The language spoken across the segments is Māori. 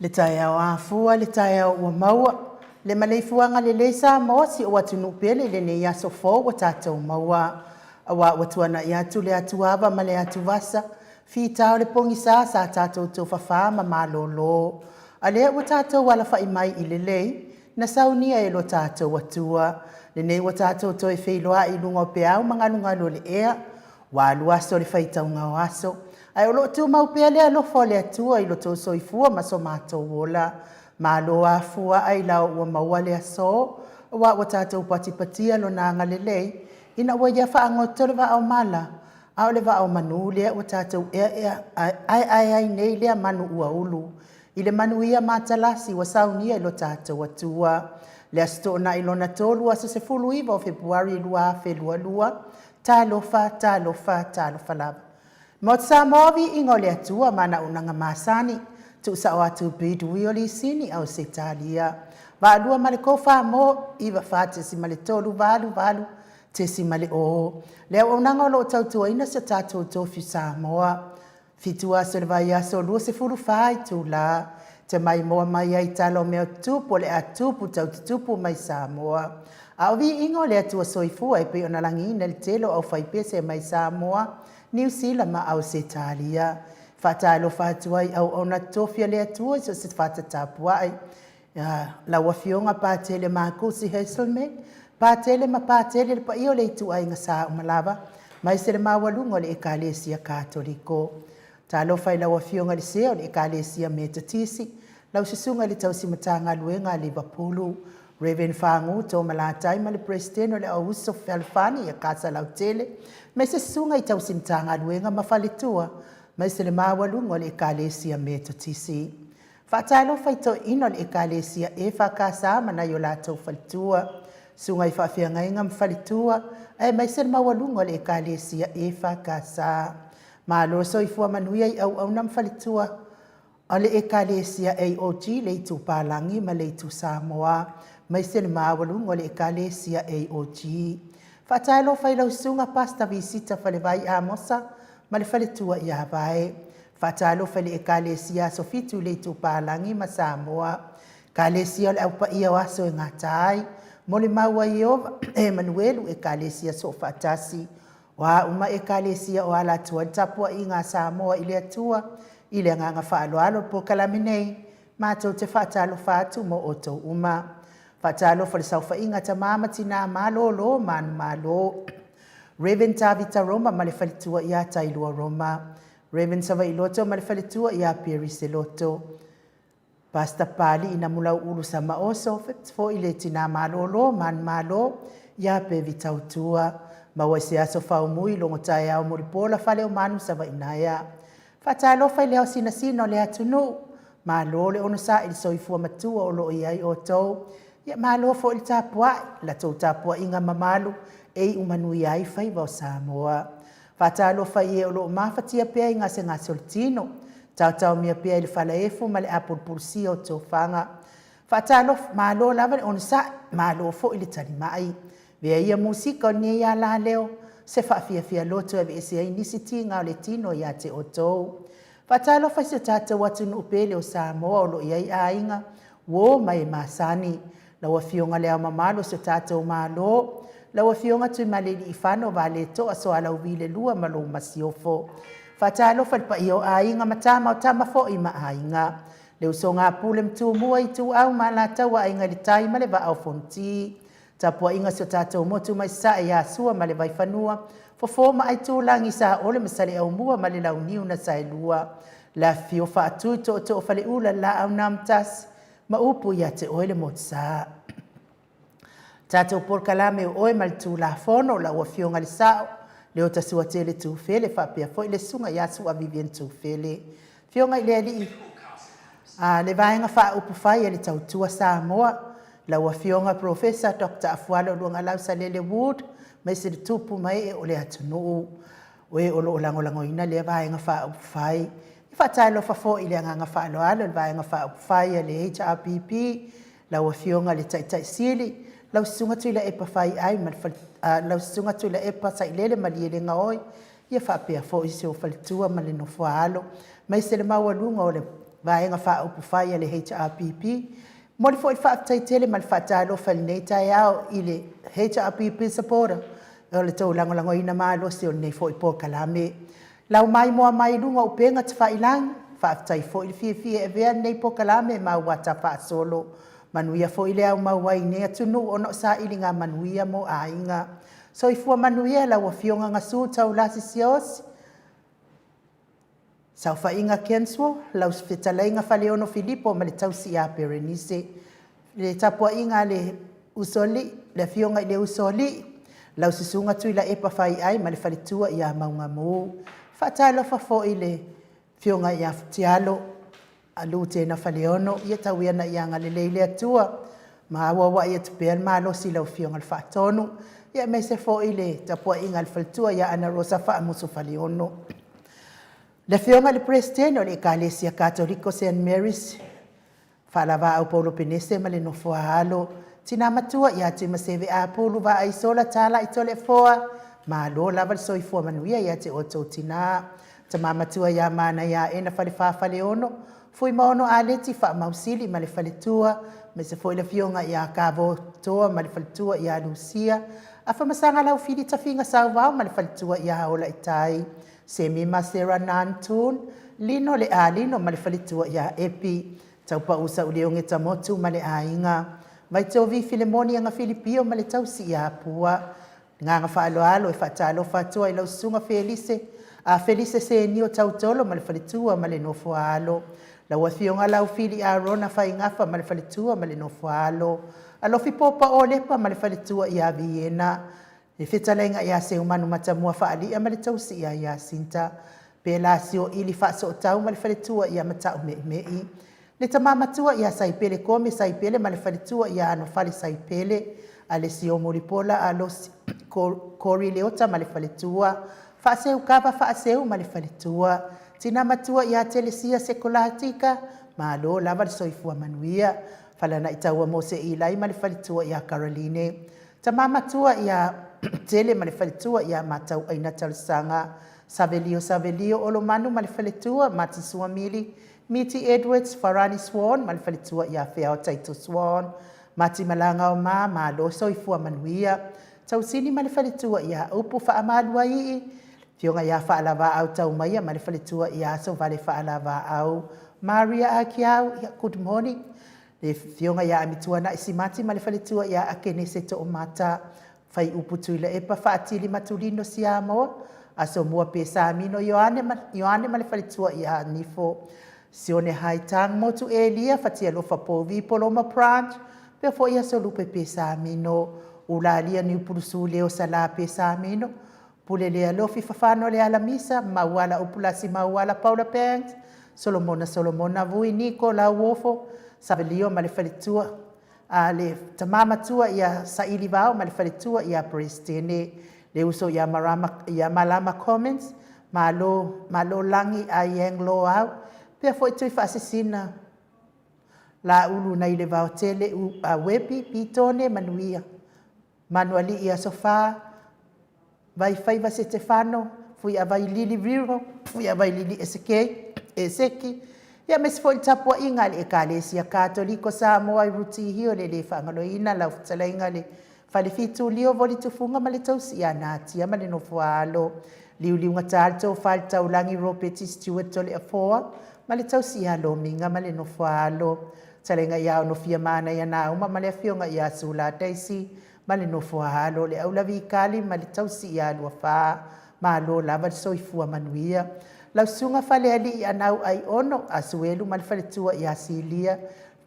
Le taia o afua, le taia o maua, le maleifuanga le sa moa si o atunu pele le ne yaso fo o tatou maua. Awa o tuana i atu le atu ava ma le atu vasa, fi tau le pongi sa tatou tau fafa ma malolo. A le o tatou wala fa imai i le lei, na saunia e lo tatou atua. Le ne o tatou to e feiloa i lunga o peau mangalungalo le ea, wa luaso le faitau ngau aso. Ai o lo tu mau pea lea lo fo le atua i lo tau soifua ma so mātou wola. Ma lo a fua ai lau ua maua le aso, wa o tātou patipatia lo nanga le lei, ina ua ia wha angoto le wa au mala, au le wa au manu lea o tātou ai nei lea manu ua ulu. I le manu ia mātalasi wa saunia i lo tātou atua. Le asto na ilona tolu asa se fulu iwa o Februari lua fe lua, talofa lava. Mo sa movi ingo le atua mana unanga masani tu sa o atu bidu wioli sini au se talia. Wa alua male kofa mo iwa fate si male tolu valu te si male o. Lea unanga lo tautua ina sa tatou tofi sa moa. Fitua se lewa ia so lua se furu fai tu la. Te mai moa mai ai talo meo tupu le atupu taututupu mai sa moa. A ovi ingo le atua soifua e pe ona langina le telo au faipese mai sa moa. New Zealand ma au se talia. Fatalo fatuai au ona tofia le atua so se fata tapuai. La wafionga patele ma kusi Heselme. Patele ma patele le pa io le tuai nga sa umalava. Mai se le mawalungo le ekalesia katoliko. Talo fai la wafionga le seo le ekalesia metatisi. Lau sisunga le tausi matanga luenga Liverpoolu. Reverend Fangu to malatai ma le presidente le auso Falfani ya kasa lautele. Me se sunga i tau simtanga luenga mafalitua. Me se le mawalungo le ekalesia metatisi. Fatalo faito ino le ekalesia e fakasa mana yo lato falitua. Sunga i fafia inga mfalitua. E me se le mawalungo le ekalesia e fakasa. Malo so ifua manuia i au na mfalitua. Ale ekalesia AOG le itu palangi ma le itu Samoa. Mai se le mawalungo le ekalesia AOG. Fatalo failau sunga pasta visita fale vai amosa, ma le fale tua i avae. Fatalo fale ekalesia sofitu le itu palangi ma Samoa. Kalesia le aupa ia waso e ngatai. Mo le maua Iova Emanuelu ekalesia so fatasi. Wa uma ekalesia o ala tua tapua i ngā Samoa i le atua. I le nganga whaaloalo po kalaminei. Mātou te fatalo fatu mo oto uma. Fatalo fale saufa inga ta mama tina malo manu malo. Reverend Tavita Roma male falitua ia tailua Roma. Reverend Sava Iloto male falitua ia Peri Seloto. Pasta pali ina mula ulu sa maoso fo ile tina malo manu malo ia pe vitautua. Mawa se aso faumui longo tae au moripola fale o manu Sava inaya. Fatalo fai leo sinasino le atunu. Malo le ono sa il soifua matua o lo iai o tau. Ia malo fo il tapua, la tau tapua inga mamalu, e umanu iai fai vau Samoa. Fatalo fai e o lo mafatia pia inga se ngā soltino. Tau mia pia il falaefu ma le apulpulsi o tau fanga. Fatalo malo lava le ono sa, malo fo il tani mai. Vea ia musika o nie ia la leo. Se fia loto e ese ai nisiti ngā le tino ia te o tau. Fatalo fai se tata watu upele o Samoa o lo iai ainga. Wo mai masani. La wafionga lea mamalo se tata o malo. La wafionga tui maleli ifano vale to aso ala uvile lua malo masiofo. Fatalo fai pa io ainga matama o tama fo ima ainga. Le uso ngā pule mtu mua i tu au malata wa ainga li taima le va au fonti. Tapua inga se tata o motu mai sa e asua ma le vai fanua. Fofoma ai tu langi sa ole masale au mua ma le lau niu na sa e lua. La fio fa atu to o fale ula la au namtas. Ma upu ia te oele motsa. Tatou por kalame o oe mal tu la fono la ua fionga le sao. Le o tasua tele tu fele fa pia fo ile sunga ya su a vivien tu fele. Fionga ile ali. Le vaenga fa upu fai ele tautua Samoa. La ua fionga Professor Dr. Afualo luanga lau sa lele Wood. Mai se tupu mai e ole atunu. Oe olo o lango ina le vaenga fa upu fai. Fatalo fa fo ile nga fa lo alo vai nga fa fai le HRPP la wafionga le tai sili la sunga tu le epa fai ai mal la sunga tu le epa sai le mali le ngoi ia fa pe fo iso fa tua mal no fo alo mai se le mawalunga o le vaenga whaupu whai le HRPP. Mori fo i whaatai tele ma le whaatalo whali nei tai au i le HRPP supporter. O le tau langolango ina malo si o nei fo i po kalame. Lau mai moa mai lunga upenga te whailang. Whaatai fo i le fie e vea nei po kalame ma wata wha solo. Manuia fo i le au mawai nei atunu o no sa ili ngā manuia mo a inga. So i fua manuia la wa fionga ngasu tau lasi sios. Sau whainga Kenswo, lau whitaleinga Whaleono Filipo ma le tausi a Berenice. Le tapua inga le usoli, le fionga i le usoli. Lau sisunga tui la epa whai ai ma le whalitua i a maunga mo. Whaatalo whafo i le fionga i a tialo. Alu tēna Whaleono, ia tau iana i anga le leile atua. Ma awawa ia tupea ma losi lau fionga le whaatonu. Ia me se fo i le tapua inga le whalitua i a Ana Rosa Whaamusu Whaleono. Le fionga le presidente o le Ekalesia Katolika St. Mary's whalava au Paulo Penese ma le nofo halo. Tina matua ia te maseve a pulu va ai sola tala i tole foa. Ma lo lava le soi fua manuia ia te oto tina. Ta mamatua ia mana ia ena whale whawhale ono. Fui maono a leti wha mausili ma le whale tua. Me se foi le fionga ia kavo toa ma le whale tua ia Lucia. A whamasanga lau whiri tawhinga sau vau ma le whale tua ia haola i tai. Se mi masera nantun, lino le a lino ma le whalitua ia epi. Tau pa usa ule o ngeta motu ma le a inga. Vai tau vi Filemoni anga Filipio ma le tau si ia pua. Ngā ngā whaalo alo e whaatalo whaatua i lau sunga Felice. A Felice se nio tau tolo ma le whalitua ma le nofo alo. Lau a fionga lau fili a rona whai ngafa ma le whalitua ma le nofo alo. Alofi popa o lepa ma le whalitua ia Viena. Le whetalenga ia se umanu matamua whaali a ma le tausi ia Sinta. Pe la sio ili whaaso o tau ma le whaletua ia matau mei. Le tamamatua ia saipele kome saipele ma le whaletua ia ano whale saipele. A le sio moripola a los kori leota ma le whaletua. Whaaseu kava whaaseu ma le whaletua. Tina matua ia telesia sekolatika ma lo lava le soifua manuia. Whalana i taua mo se ilai ma le whaletua ia Caroline. Tamamatua ia tele ma le whaletua ia matau aina talusanga. Savelio olo manu ma le whaletua Mati Suamili. Miti Edwards, Farani Swan ma le whaletua ia Whiao Taito Swan. Mati Malanga o ma lo soifua manuia. Tausini ma le whaletua ia upu whaamalua ii. Fionga ia whaalava au tau maia ma le whaletua ia so vale whaalava au. Maria Akiau, good morning. Le fionga ia amitua na isimati ma le whaletua ia akene se to o mata. Fai uputu ila epa whaatili matulino si amoa. Aso mua pesa amino Ioane ma le whaletua ia nifo. Sione haitang motu elia fatia lofa povi Paloma Branch. Pea fo ia so lupe pesa amino. Ulalia ni upurusu leo sala pesa amino. Pule lea lofi fafano le alamisa. Mawala upulasi mawala Paula Banks. Solomona vui Niko la uofo. Savelio ma le whaletua. Le tamamatua ia saili vau ma le whaletua ia Prestene. Le uso ia Malama Comments. Malo langi a ieng lo au. Pea fo itui whaasisina. La ulu nei le vau tele a wepi pitone manuia. Manuali ia sofa. Vai faiva se Stefano. Fui a vai Lili Viro. Fui a vai Lili Eseki. Ia me se foi tapua inga le Ekalesia Katolika Samoa i ruti hio le whaangaloina lau whatalainga le whalefitu lio voli tufunga ma le tausi a natia ma le nofualo. Liu ngatalto whale taulangi Robert Stewart tole a foa ma le tausi a lominga ma le nofualo. Talenga ia no fia mana ia na uma ma le fionga ia sula taisi ma le nofualo le aulavi kali ma le tausi a luafa ma lo lava soifua manuia. Lau sunga whale ali i anau ai ono a suelu ma le whaletua i a Silia.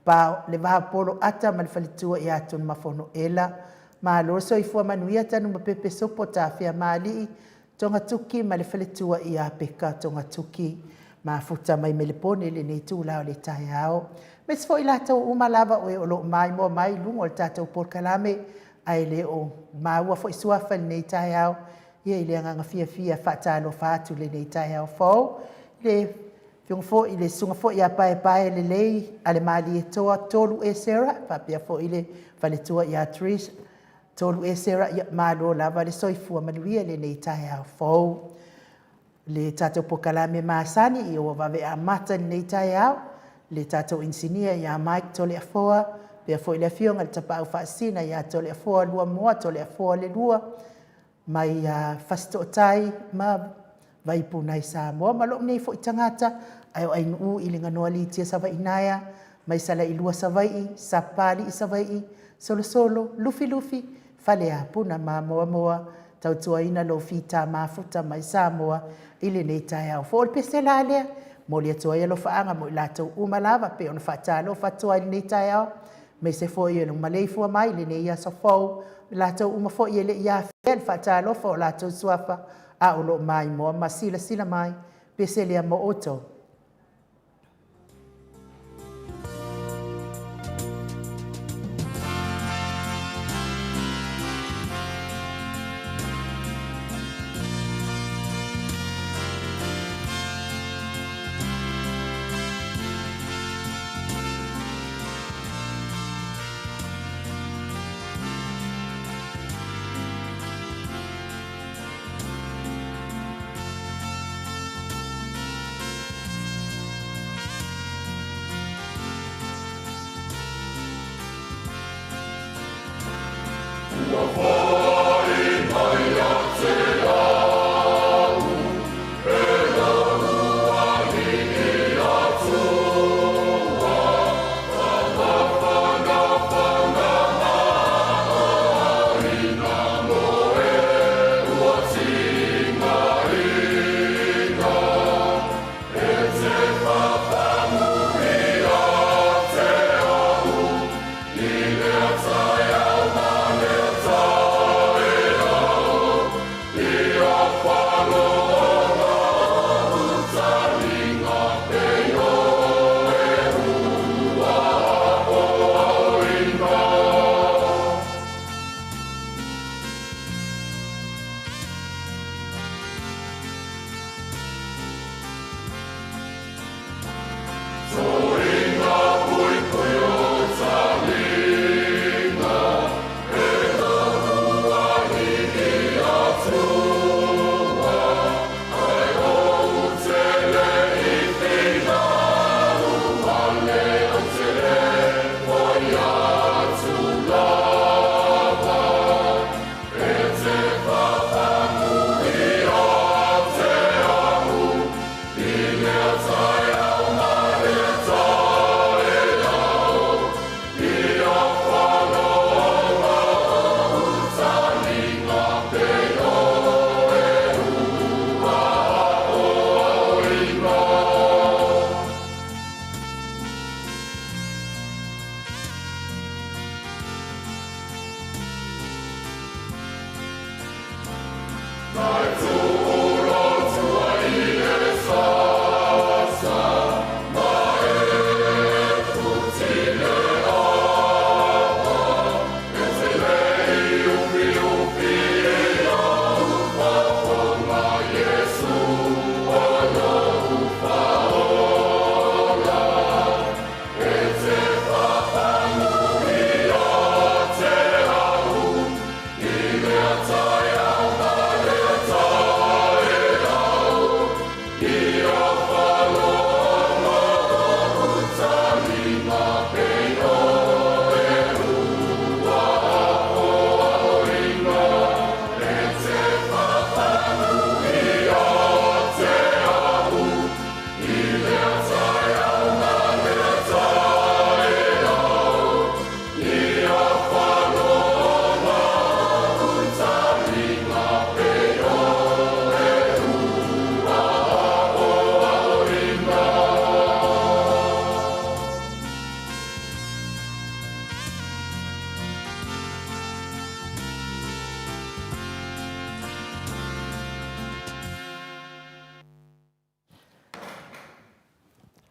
Pa le waha polo ata ma le whaletua i a tonu mafono ela. Ma lo soifua manuia tanu ma pepe sopo ta whia maali. Tonga tuki ma le whaletua i a peka tonga tuki. Ma futa mai melepone le nei tūlao le tai ao. Me sifo i lātou umalava o e olo mai mo mai lungo le tātou porkalame. Ai le o maua fo i suafa le nei tai ao. Ia i le anga fia whaatalo whaatu le nei tai au fau. Le fiong fo i le sunga fo i a pae le lei ale maali e toa tolu e sera. Papia fo i le whaletua i a Trish. Tolu e sera i malo lava le soifua manuia le nei tai au fau. Le tātou pokalame maasani i o wawe a mata nei tai au. le tātou insinia ia Mike tole afoa, pia fo ile fionga le tapau whaasina ia tole afoa lua moa, tole afoa le lua, mai fasto tai ma vai punai sa moa, ma loo nei fo i tangata, ai o ainu i linga noa li tia sawa inaya, mai sala i lua savai, sapali i savai, solo solo, lufi lufi, fale a puna ma moa moa, tau tua ina lo fita mafuta mai sa moa, ili nei tai au. Fo le pese la lea, mo le atua ia lo faanga mo i latou umalava, pe ona fata lo fatua ili nei tai au, me se fo ia lo malei fua mai, li nei ia sa fau, latou uma fo ia le ia fiel, fata lo fo latou suafa, a o lo mai moa, ma sila sila mai, pese lea mo oto.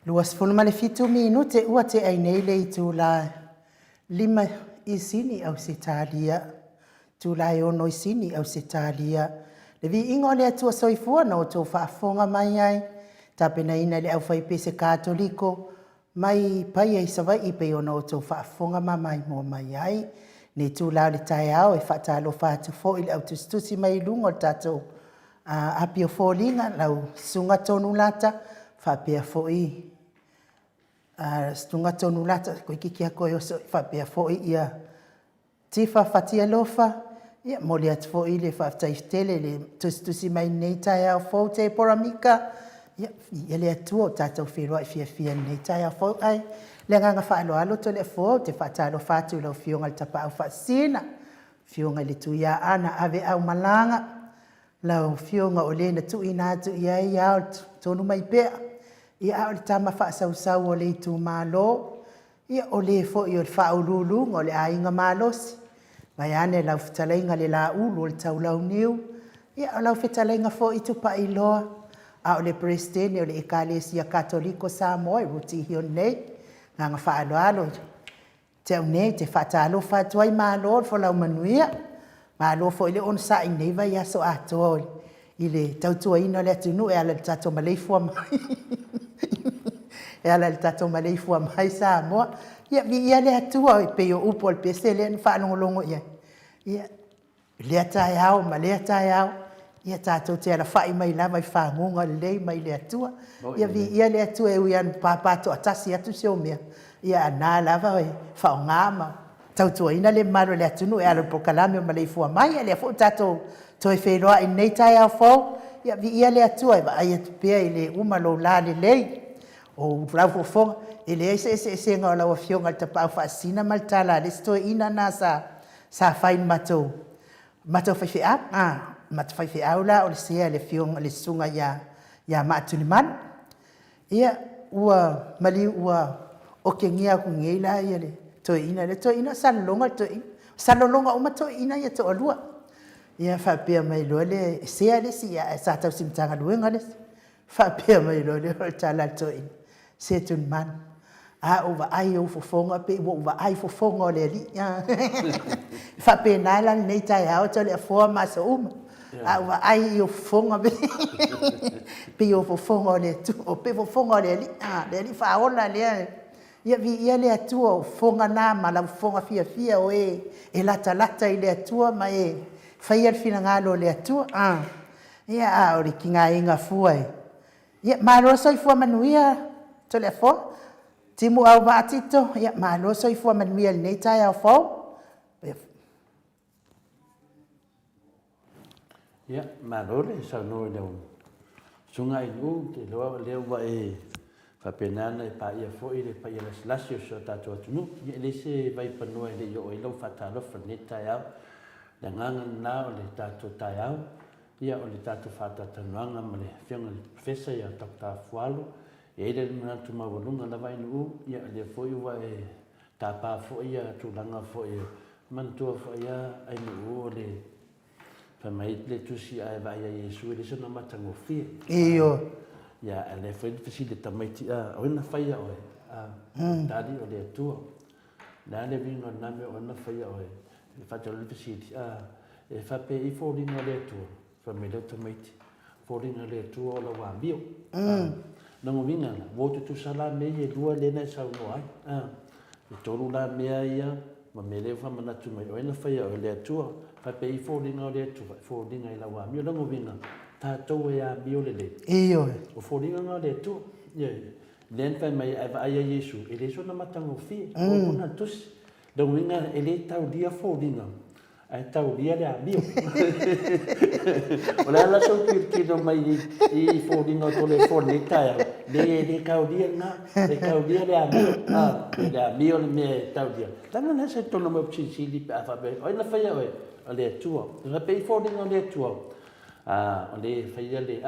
Luas fulu ma le fitu minute ua te ai nei le tu la lima isini au se talia. Tu la e ono isini au se talia. Le vi ingo le atua soifua na o tau whaafonga mai ai. Tapena ina le au whaipese katoliko. Mai pai ai savai ipe ono o tau whaafonga mai mo mai ai. Ne tu la le tae au e whaatalo whaatu fo ili au tustusi mai lungo o tatou. Apio fōlinga lau sunga tonu lata whapea fo i. stunga tonu lata ko iki ko yo so fa pe fo ia tifa fatia lofa ia mo le fo ile fa tai tele le tusi mai nei tai au fo te poramika ia le tu tata firo fia nei tai au fo ai le nga fa alo to le fo te fa talo fa tu lo fio ngal tapa au fa sina fio ngal tu ya ana ave au malanga la fio nga ole na tu ina tu ia tonu mai pe ia o le tama fa'asausau o le itu malo ia o le fo'i o le fa'aululuga o le aiga malosi mai ane lau fetalaiga le la'ulu o le taulauniu ia o lau fetalaiga fo'i tupailoa a o le presidene o le ekalesia katoliko samoa e rutihio nei gaga fa'aloalo te au nei te fa'atalofa atu ai malo o le folaumanuia malo fo'i le ona sa'inei vai aso atoa i le tautuaina o le atunuu e ala le tatou maleifua mai e ala le tatou maleifua mai Samoa ia le atua pe o upo le pese le fa'alogologo ia lea taeao ma lea taeao ia tatou te ala fa'i mai lava i faguga lelei mai le atua ia le atua e ui anu papato atasi atu se o mea ia anā lava e fa'aogā ma tautuaina le malo le atunu e ala le pokalame o maleifua mai e lea fo'i tatou toe feloa'i nei taeao fou ia le atua e va'ai atu pea i le uma lou la lelei o lau fofoga e lea se o lau afioga le tapa'au fa'asina ma le tala le stoeina na sa fai matou faife'au mata faife'au la o le sea le fioga le suga ia ma'atulimana ia ua maliu ua okegia kugei la ia le toeina salologa le toeina salologa uma toeina ia to'alua ia fa'apea mai loa le sea lesi ia sa tausimatagaluega lesi fa'apea mai loa le o le tala le toeina se tun man o va'ai o fofonga pe o va'ai fofonga o le ali'a fa'apena la nei taeao to le afoa ma so uma o va'ai o fofonga pe o fofonga o le tu o pe fofonga o le ali'a fa'aola lea ia le atua o fonga na ma la fonga fia o e lata i le atua ma e faia le finagalo o le atua ia o le kingainga fua ia malo soifua manuia to le fo timu au batito ia malo soifua manuia nei taeao fou ia malo le sauno le sunga i nu te loa le wa e fapenana e pa ia fo i le pa ia lasio so tatou atunu ia le se vai panua le yo i lo fatalo fa nei taeao le nganga na o le tatou taeao ia o le tatou fatatanuaga ma le fioga le profesa ia takutafualu e le manatu maualuga lava inuu ia le fo'i ua e tapā fo'i ia tulaga fo'i manatua fo'i ia ainuu o le famai le tusi ae va'ai a iesu e le sona matagofia io ia le foi fesi le tamaiti oina faia oe tali o le atua la le vinga na me ona faia oe le fatalo le fesi e fape i foliga o le atua famai le tamaiti foliga le atua o la wambio nango vinga wo tu sala me e lua le na sa no ai e tolu la mea ia ma me le fa mana tu mai oina faia o le atua fape i foliga o le atua foliga i la wambio nango vinga tatou e a biolele io o foliga nga le tu ye len fa mai ava ia Yesu e le sona matagofia o kuna tusi nango vinga e le tau dia foliga ai tau dia le a bio o la so ki no mai i foliga to le fornita le kaudia na le kaudia le a bio le a bio me tau dia tanga na se tono mo psi li pa fa be o na fa ia o le tuo le pe foliga le tuo o le faia le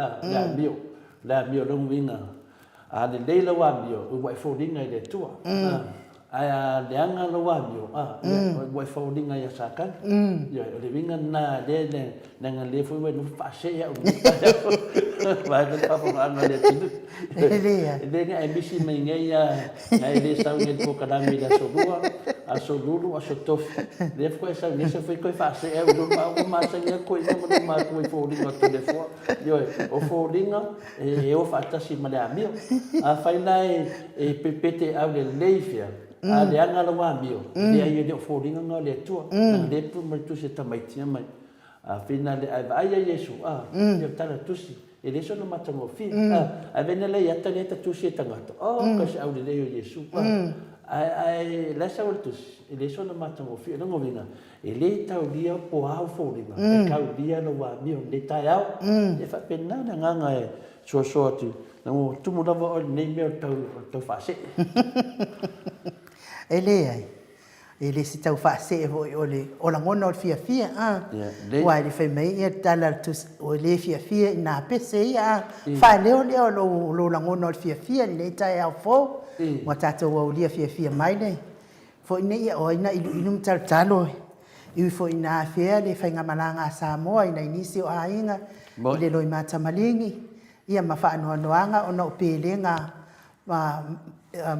la bio lo winga le leila wa bio o wai foliga le tua le anga lo wa bio wai foliga ya sakan ya le winga na le nga le foi no fa se ya o vai le pa pa na le tidu le nga emisi mai ngai le sa ngai ko kada mi da so lulu a so tof le foi sa ne se foi ko fa se e o ma sa ngai ko no ma ko foliga to le fo yo o foliga e o fa ta si male amio a fai nai e pepete au le leifia le anga lo wa mio le ai de foliga nga le tua le pu ma tu se tamaitia mai a fina le ai Yesu ia tala tusi e le so na matango fi a vena le ata le tu si tangata ka se au le o Yesu ai la sa tu e le so na matango fi no ngovinga e le tau dia po au fo le e kau dia no wa mi on le tai au e fa pena na nganga e so tu no tu mo lava o nei me tau fa se ele ai ele si tau fa se o la ngona o fia wa le fe mai e tala tu o le fia na pese ia fa le o lo la ngona o fia le tai au fo wa tata o le fia mai le fo ina ia o ina inu talo i fo ina fia le fa nga malanga sa mo ina inisi o ainga le loi mata malingi ia mafa no noanga ona pelenga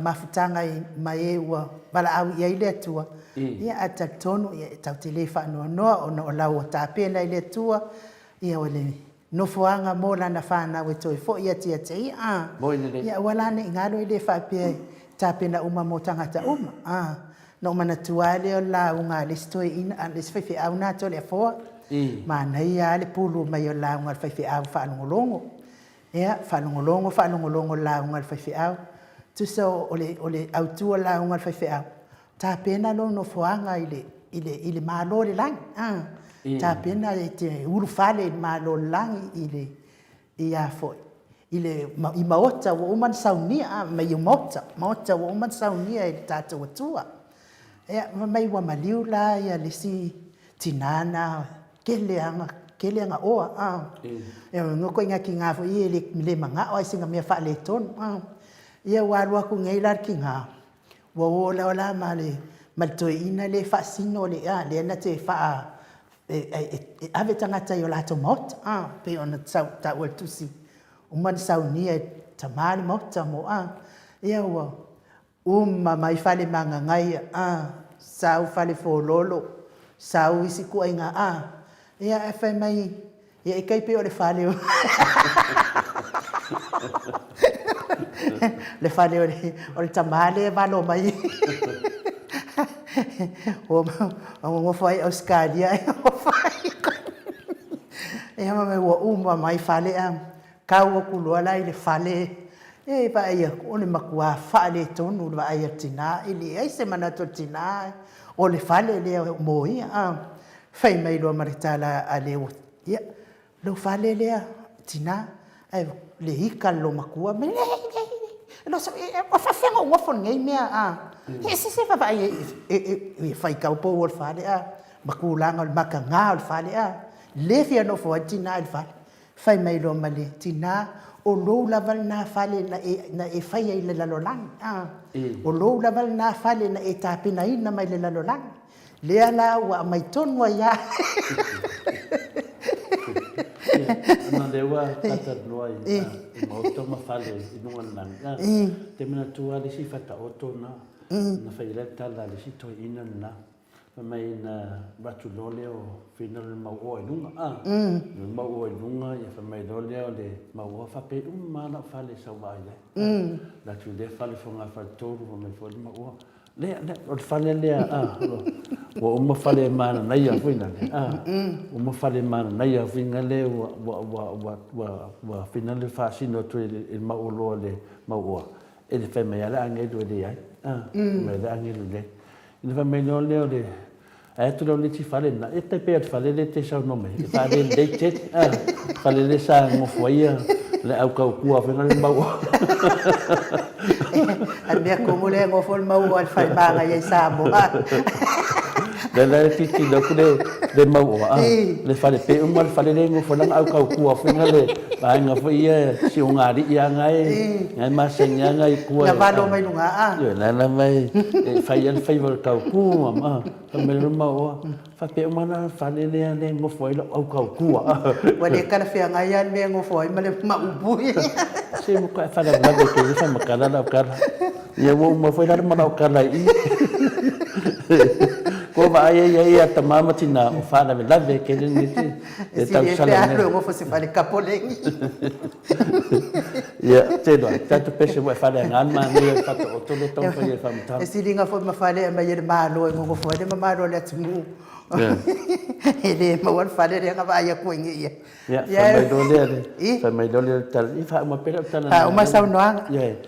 mafutanga mai ua bala au ia ile tua ia ata tonu ia tau telefa no ona o lau ta pena ile tua ia ole no fuanga mo lana fana we toi fo ia tia tei ia wala ne ngalo ile fa pe ta pena uma mo tangata no mana tuale o la unga le stoi ina le fefe au na to le fo ma nei ia le pulu mai o la unga fefe au fa ngolongo ia fa ngolongo la unga fefe au tu so ole au tu la unga fefe au ta pena no fuanga ile malo le lang ta pena te uru fale malo lang ile ia fo ile i maota wo man saunia mai mota wo man saunia i tata tua ia mai wa maliula ia lesi tinana keleanga o ia ngoko inga kinga fo i le manga o singa me fa le ton ia walua ku ngai lar kinga wo la male maltoi ina le fa sino le le na te fa ave tangata yo la tomot pe ona ta wel tusi man saunia tamali mota mo ia wa mai fale manga ngai sau fale fololo sau isi ku inga ia fa mai ia kai pe o le fale le fale o le tamale valo mai o fai Australia o fai ia mai mai fale kau ku lo la ile fale ba ia o le makua fale tonu ba ia tina ile ai se mana to tina o le fale le mo ia fai mai lo maritala ale ia lo fale le tina ai le hika lo makua me lo so o fa fenga o fon ngai mea se fa vai e fai kau po o fale makulanga makanga o fale le fia no fo tina il fale fai mai lo male tina o lo laval na fale na e fai ai le lalolang o lo laval na fale na e tapina ina mai le lalolang le ala wa mai ton wa ya na lewa tata noi mo to ma fale inunga nanga te mena tua le si fata oto na fai le tala le si to ina na mai na batu lole o final mau o inunga mau o inunga ya fa mai lole o le mau o fa pe ma na fale sa wa ile la tu de fale fonga fa toru o mai fo mau le o fale le o mo fale mana na ia fina o mo fale mana na ia fina le wa final le fa sino to il mau lo le mau e le fa mai ala ange do le ai mai la ange le il va mai le le tu lo ti fale na e te pe fale le te sa no me fale le te fale le sa mo foia le au ka ku a fina le mau al mia comune mo fol mau al fai banga ia sabo le titi lo le mau le fale pe mal fale le mo folang au ka ku a fina le ba nga fo ia si unga ri ia ngai ma senya ngai ku na valo mai lunga yo na mai fai al fai vol ka ku ma me lo mau fa pe mana fale le mo fo lo au ka ku wa le kana fia ngai an me ngo fo ma le ma ubu se mo ka fala la de que fa makala la kala ia mo foi dar mana kala i ko va ia tamama tina o fala me la de que ni te ta sala ne mo fo se fale kapoleng ia te do ta to pese mo fala ngan ma ni fa to le ton fa ia fa mta e si linga fo ma fale ma ia ma lo ngo fo de ma lo le tmu Ele mau fale dia ngapa ayah kuing ia. Ya, famai dole ale. Famai dole tal. Ifa uma pera tal. Ha, uma sau noa. Ya,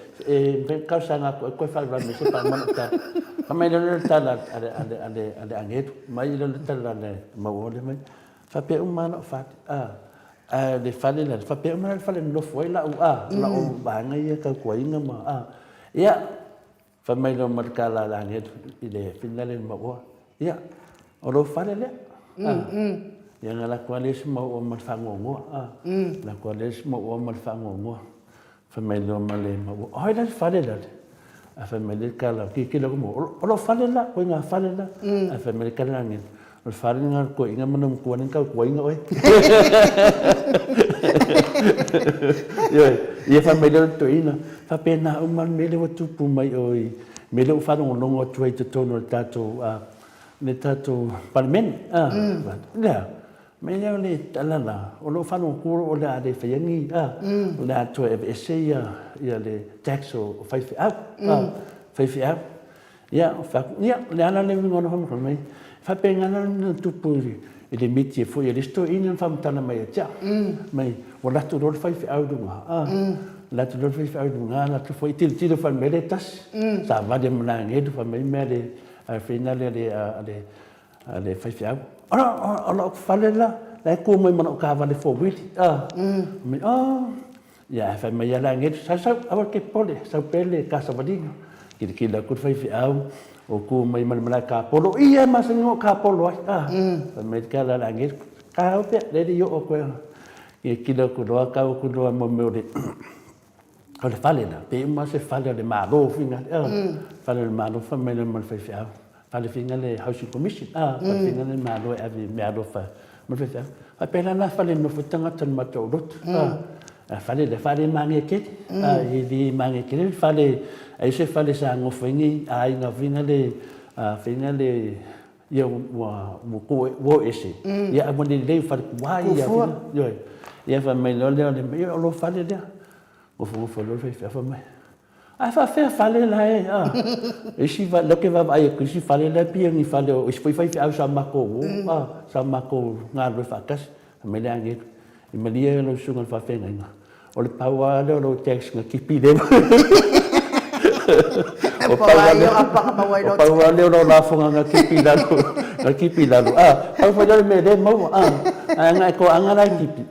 ben kau sanga ko fa ba mesi pa man tal. Famai dole tal ada angit. Mai dole tal ale mau ole mai. Fa pe uma no fa. De fale la fa pe uma fale no foi la la o ba ngai ka ko inga ma. Ya. Famai dole markala la angit ile finale mau. Ya. Olo fale le. Yang ala kualis mau omat fangongo la kualis mau omat fangongo famelo male mau ai dan fale dan famelo kala ki lo mo olo fale la ko nga fale la famelo kala ngin ol fale nga ko inga manum ko nin ka ko inga oi ye famelo to ina fa pena uman mele watu pu mai oi mele fa no longo tuai to tono tato ne tato parmen ya Menya le talala o lo fano ko o le ade fayangi o le ato e ese ya le taxo fai ya fa ya le ana le ngono ho ko mai fa pengana no tupuri e le miti fo le sto in fam tana mai ja mai o la to fai dunga la to fai dunga la to foi til fa meletas sa va de mlang e fa mai mele al finale ale fai Ala fale la ko mai mana ka vale fo witi me ya fa mai la ngit sa awal ke pole sa pele ka sa badinga kila ku fai fi au o ko mai mana ka polo iya masengo ka polo fa mai ka la ngit ka o pe le yo o ko kila ku do ka ku do mo me de ole fale la pe ma se fale de ma do finga fale ma do fa mai mana fai fi au Fale finga le housing commission finga le malo ave malo fa mo fe fa pela na fale no futanga tan mato dot fale le fale mangi ke di mangi ke fale ai se fale sa ngo fingi ai nga finga le yo mo ko wo ese ya mo le fa wa ya fa me lo fale dia o fo lo fa me fa fale la e si va lo que va ai que si fale la pia ni fale o si fai au sa mako nga lo fa kas me le ange e me lia lo sunga fa fenga nga o le pawa lo text nga kipi de o pawa lo la fonga nga kipi la lo fa fa me de mo nga ko anga kipi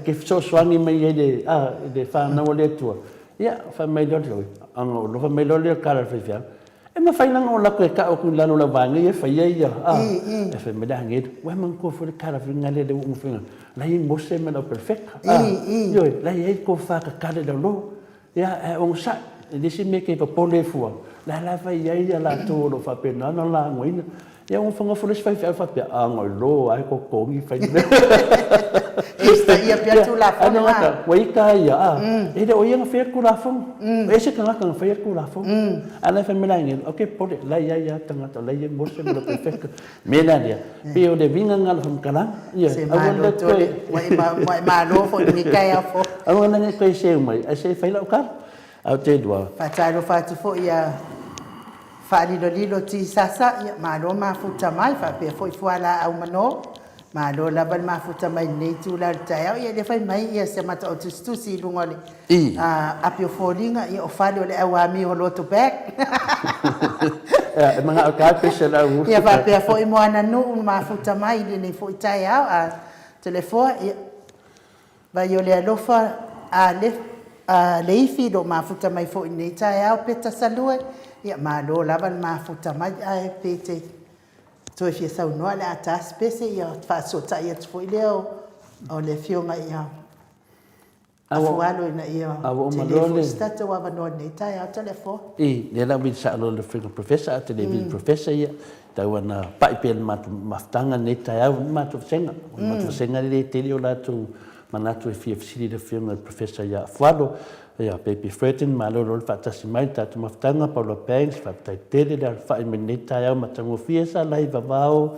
ke so swangi me de fa na o le tua ya fa melhor lo ang lo fa melhor le kala fa fa e ma fa nang o la ka o kun la no la va ngi fa ya e fa me da ngit wa man ko fo kala fa ngale de un fa la yin mo se me lo perfect yo la ye ko fa ka kala de lo ya on sa de si me ke pa pole fu la fa ya la to lo fa pe na la ngoi ya un fa fo le fa fa pe ang lo ai ko ngi fa Esta ia pia tu la fong ana wai ka ya e de oyen fer ku la fong e se kan fer ku la fong ana fa mela ngi okay pode la ya tanga to la yen borse lo perfect mela dia pio de vinga ngal hom kala ya awon to wai ma lo fo ni ka ya fo awon na ko se mai a se fa la ka au te dua fa ta lo fa tu fo ya fa lilo ti sasa ya ma lo ma futa mai fa pe fo fuala au mano ma lo la bal ma futa mai nei tu la taya ia de fai mai ia se mata o tu si lungole apio folinga ia o fale o le awami o loto back mga ka pese la u ia va pe fo mo ana no ma futa mai le nei fo taya a telefone ia va yo le alofa le ifi do ma futa mai fo nei taya o peta salue ia ma lo la bal ma futa mai ai pete So if you saw no la ta spese ia fa so ta ia foi leo o le fionga ia afualo ina ia awo malole stata wa no nei ta ia telefone le la bin sa lo le professor at le bin professor ia ta wana pai pel maftanga nei ta ia senga le telio la tu manatu FFC de fionga professor ia fualo ia pepe fretin malo lo fa ta simai ta tu maftanga Paulo Pangs fa ta tele da fa minita ia matango fiesa lai vavao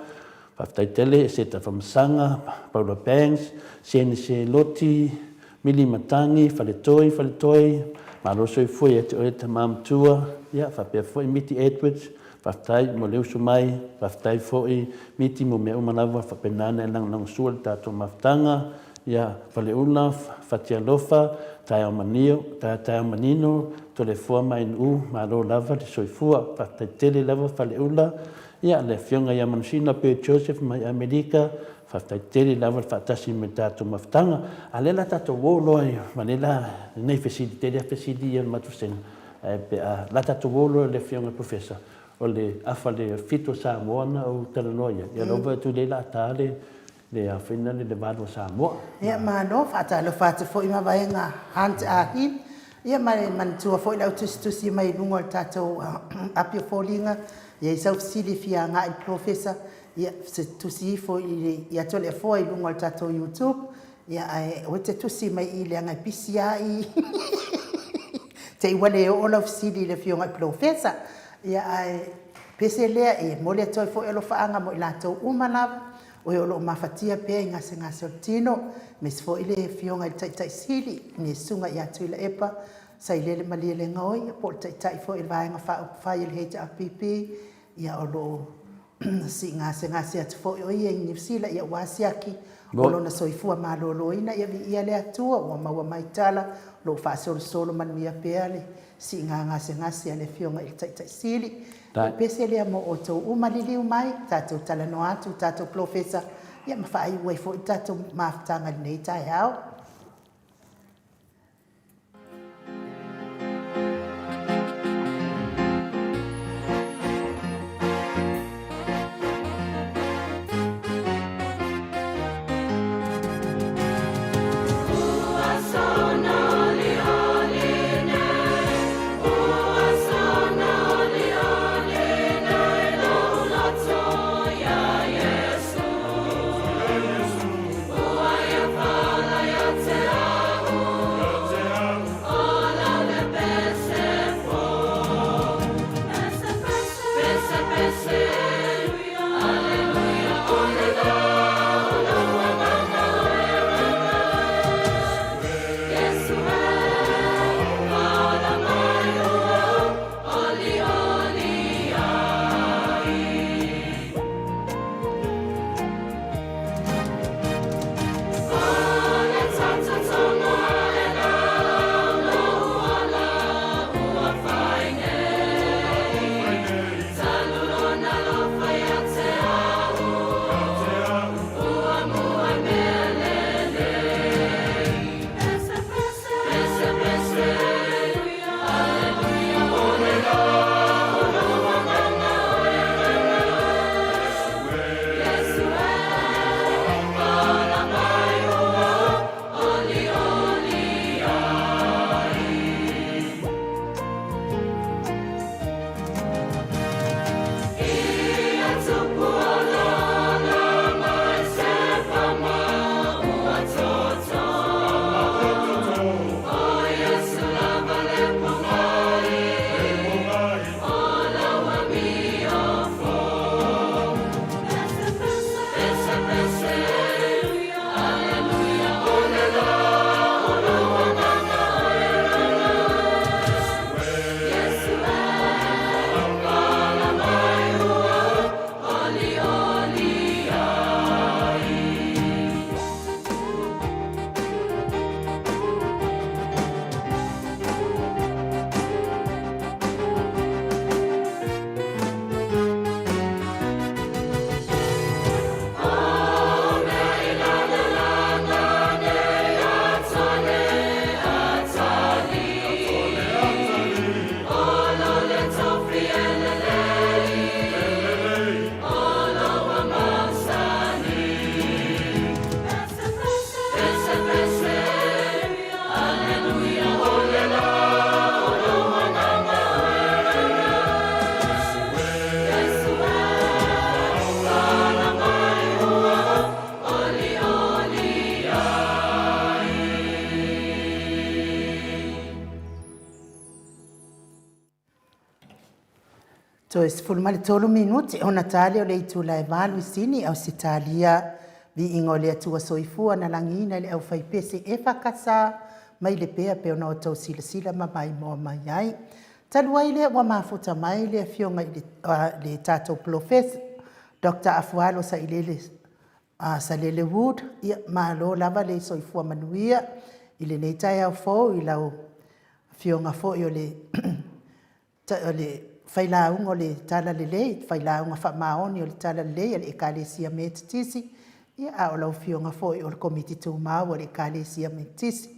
fa ta tele seta from sanga Paulo Pangs CNC loti mili matangi fa le toi malo so foi et mam tua ia fa pe foi miti Edwards whaftai mo leo sumai, whaftai fo'i miti mo mea umanawa whapenana e lang sua le tātou maftanga, ia whaleula, whatialofa, tai au manino, to le fua mai nu, malo lava le soifua, whaftai tele lava whaleula, ia le fionga ia manusina pe Joseph mai Amerika, whaftai tele lava le whaatasi me tātou maftanga, a lela tātou wōloa ia, manela nei fesidi, tele a fesidi ia matusenga, la tātou wōloa le fionga professor, o le afa le fito Samoana o Talanoia, ia lova tu le la tāle, le a whina le wālo Samoa. Ia mano, whaatalo whaate fo ima vaenga hante a hin, ia man tua fo ilau tusi mai lungo le tātou apio fōlinga, ia i sau sili fia ngā i professor, ia se tusi fo ia tole e fo i lungo le tātou YouTube, ia o te tusi mai i le angai pisi ai, te iwale o ola sili le fionga i professor, ia pese lea e mole toi fo elo whaanga mo i lātou umanawa, o e olo mafatia pe i ngase o tino, me se fo ile fionga i tai sili, ni sunga i atu ila epa, sa i lele malia le ngoi, po tai fo i vaenga whai ili heita a pipi, ia olo si ngase atu fo i oia i nifsila ia wasiaki, olo na soifua malolo ina, ia le atua, ua maua maitala, lo wha solo manuia peale, si ngase ale fionga i tai sili, pese lea mo o tau umaliliu mai, tātou talano atu, tātou professor, ia mawhai uai fo i tātou maafutanga nei tai hao. So es fulmali tolu minuti ona tali o le itula e malu isini au sitalia vi ingo le atua soifua na langina le au faipese e whakasa mai le pea pe ona o tau sila ma mai mo mai ai. Talua ile wa mafuta mai le fionga le tato professor Dr. Afualo sa ilele sa lele Wood ia malo lava le soifua manuia ile nei tai au fo i lau fionga fo i o le whailaunga o le tala lele, whailaunga whamaoni o le tala lele, le ekalesia me titisi, ia a o lau fionga fo i o le komiti tū mau o le ekalesia me titisi,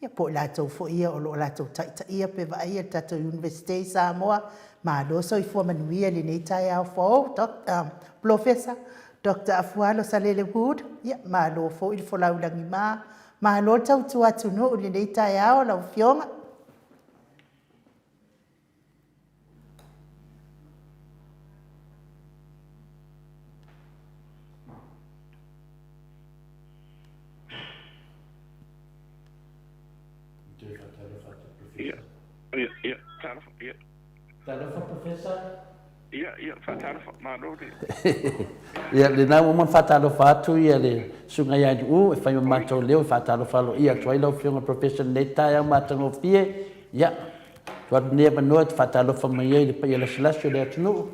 ia po lātou fo ia o lo lātou taita ia pe va ia tatou University Samoa, ma lo so i fua manuia le nei tai au fo, Professor Dr. Afualo Salele Wood, ia ma lo fo i fo laulangi ma lo tau tu atu no le nei tai au lau fionga, Ia, tarafa, ia. Tarafa, Professor? Ia, whatarafa, marore. Ia, le nau man whatalofa atu ia le sunga ia u, e whai matou leo e whatalofa lo ia tuai lau whionga Professor Neta au matango fie, ia, tuatu nea manoa te whatalofa mai ia le pa ia la silasio le atunu.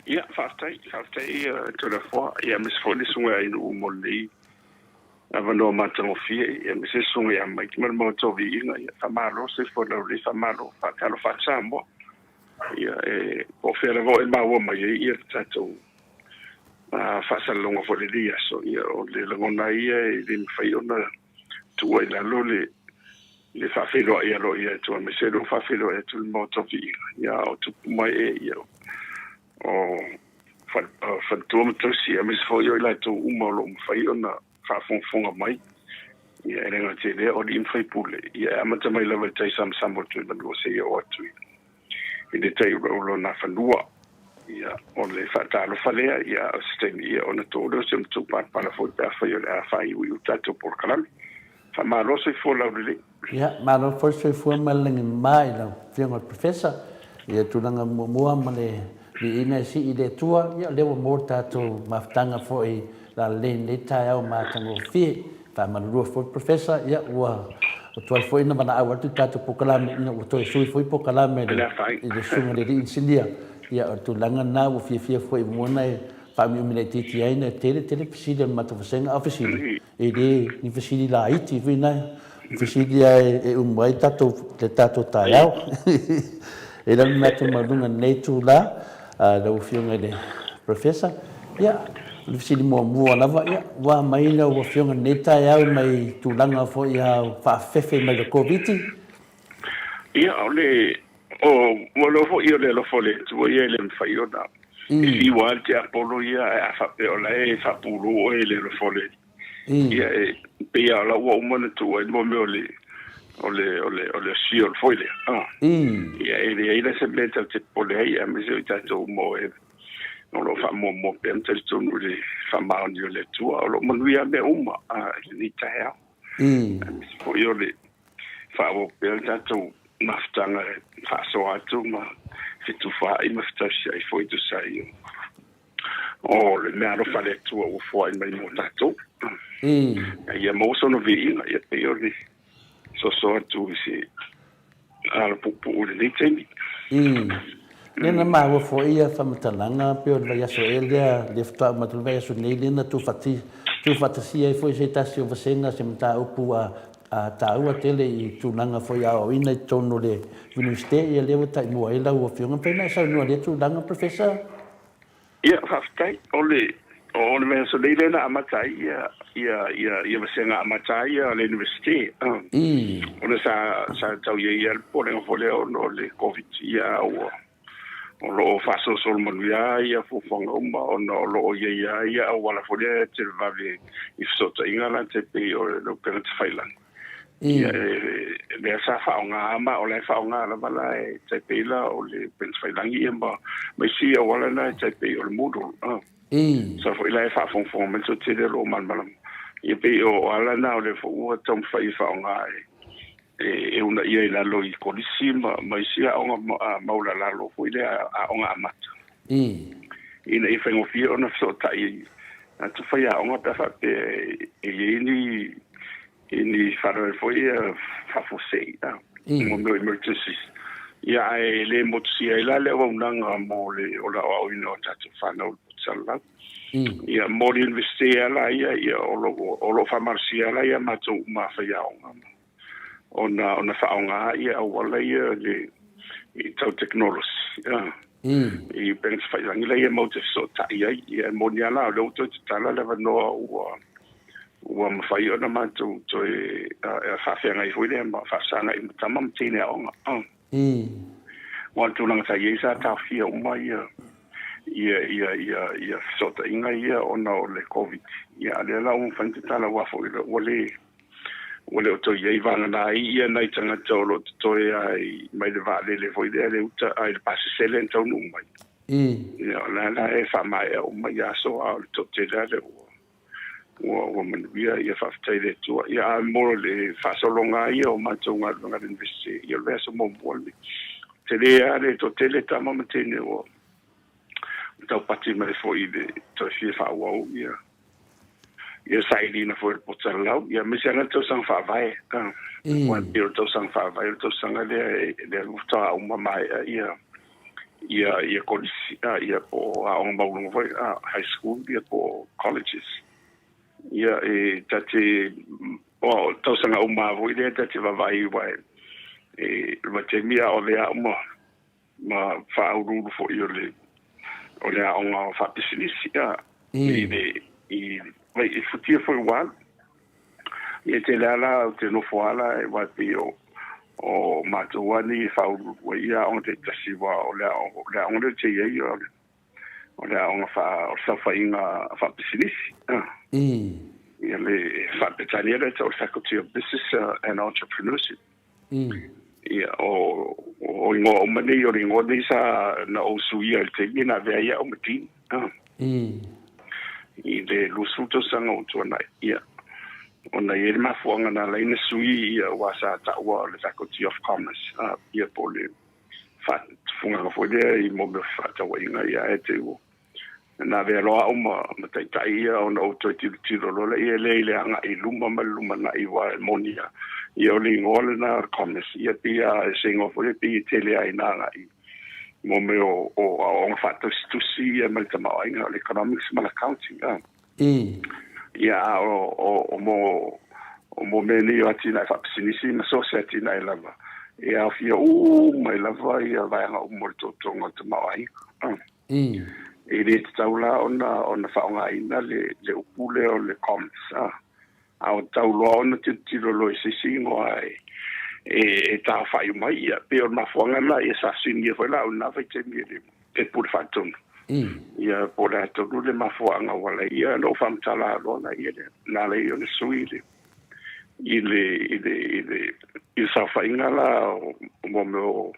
Ia, whatai, to la fua, ia misfoni sunga inu umolei. Avano matango fie, ia mise sunga ia mai, tima mo tovi inga, ia whamaro, se fona uri whamaro, whatalo whatsamo. Ia, o whera vo e maua mai, ia tatou whasalonga fo le lia, so ia, o le langona ia, e le mwhaiona, tua i lalo le whawhiroa ia lo ia, tua mise lo whawhiroa ia, tu mo tovi inga, ia, o tupu mai ia, o whantua matosi, ia mise fo ia i lato umalo mwhaiona, whafonga mai. Ia renga te lea o di imwhai pule. Ia amata mai lawa tai samsamo tui manua se ia o atui. I le tai raulo na whanua. Ia o le whatalo whalea. Ia o stemi ia o na tōreo se mtupat pala fo i pēwhai o le a whai ui utato por kalami. Whamaro se fo lau lele. Ia, maro fo se fo malangi mai lau whionga Professor. Ia tūlanga mua ma le ina si i le tua. Ia lewa mō tātou maftanga fo i la le tai au matango fie fa manurua fo Professor ia ua o tuai foi na mana awa tu tatu pokalame ina o toi sui foi pokalame i le sunga le insinia ia o tu langa na o fie foi mona e fa mi umile titi ai na tele pisili mata fasenga ofisili e de ni fasili la iti vina fasili e umai tatu le tatu tai au e la mata malunga nei tu la la o fiunga le Professor ia Lufisili mua lava ia wa mai na wa fionga neta ia mai tulanga fo ia fa fefe mai le covid ia ole o mo fo ia le lo fo le tu ia le faiona si walte apolo ia a fa pe ola e fa pulu o le lo fo le ia pe ia la wa mo tu e mo me ole si o fo le ia ele se meta te pole ia me se tato mo e no lo fa mo pentel tu no le fa ma on le tua lo mo via me uma ni taia po io le fa o pentel tu maftanga fa so atu ma fitu fa I mafta sai foi tu sai o le me alo fa le tua o fo in mai mo tato ia mo so no vi ia pe io le so tu si al pu le temi Nena maua fo ia whamatalanga peo le vai aso elea le whtua matu le vai aso nei lena tu whatasia e foi se tasi o vasenga se mta upu a taua tele I tūlanga foi a o ina I tono le Universite ia lewa tai mua ela ua whionga pena sa nua le tūlanga Professor? Ia whaftai o le vai aso nei lena amatai ia vasenga amatai ia le Universite o le sa tau ia po le ngafo leo no le COVID ia ua o lo faso sol manuia ia fu fonga uma o no lo ia o wala fo le te vale I sota ingala te pe o lo perent failan ia le sa fa nga ma o le fa nga la bala te pe la o le perent failan ia ma si o wala na te pe o le mudo sa fo ila fa fon me so te lo man malam ia pe o wala na o le fo o tom fa nga una ia la lo I kolisima mai sia onga maula la lo foi le a onga amata ina I fengo fia ona so tai na tu fai a onga ta fa ini faro foi fa fosei mo meu emergency ia e le motusia ila le waunanga mo le o la o ino tatu whanau putsala. Ia mo le investea la ia o lo famarsia la ia matou mawhaiaonga. Ona whaonga ia wala ia le i tau technology. I pengs whailangi la ia mauta so tai ia mo ni ala o le uto tala le wanoa ua mawhai ona matou toi whawhianga I huile ma whasanga I matamam tine aonga. Wan tūlanga sa ia sa tawhia uma ia sota inga ia ona o le COVID. Ia le la whantitala wafo wale o toi iei vanga nā ia nei tangata o lo toi ai mai le vale le foi le uta ai le pasi sele en tau numai. Ia la e whamai o mai aso a le tote le o manuia ia whaftai le tua. Ia moro le whasolonga ia o matou ngalunga le investi. Ia le aso mombuali. Te lea le to tele tama matene o tau pati mai foi le to fie whawau ia saili na foi potalau ia mesiana tau sang whawai wan piro tau sang whawai tau sanga le ufta uma mai ia kolisi ia po a on maulunga foi high school ia po colleges ia tate o tau sanga uma foi le tate wawai wai Matemia o lea uma ma whaururu fo I o lea o ngā whapisinisi I futia fo I wāl I te lea la o te nofo ala e wapi o mātuani whaururu wa ia o te tasiwa o lea o le te iei o lea o ngā o sawha inga whapisinisi ia le whapetania le tau Faculty of Business and Entrepreneurship ia o ingo o mani o ringo ni sa na o suia el te na vea ia o mati I le lusuto sanga o tuana ia ona ia ma fuanga na leina sui ia wasa ta wa le Faculty of Commerce ia po le fa funga fo le I mo me fa ta wa inga ia e te o na vea loa o ma tai tai ia ona o toi tiro lo le ia le anga I luma na I wa monia ia o le ngole na commerce ia pia singo fo le pia tele ai na I mo me o fato stusi ia mal tama inga le economics mal accounting ia o mo me ni ati na fa sinisi na society na lava ia fia mai lava ia vai nga mo to tonga tama ai le taula ona fa nga ina le upule o le commerce au tau loa ona te tiro lo se singo ai ta fai mai ia pe ona fonga na e sa sini foi la una vai te mi te pur fatum ia por ato le ma fonga wala ia no fam tala lo na ia na le yo suile il sa fai ngala mo mo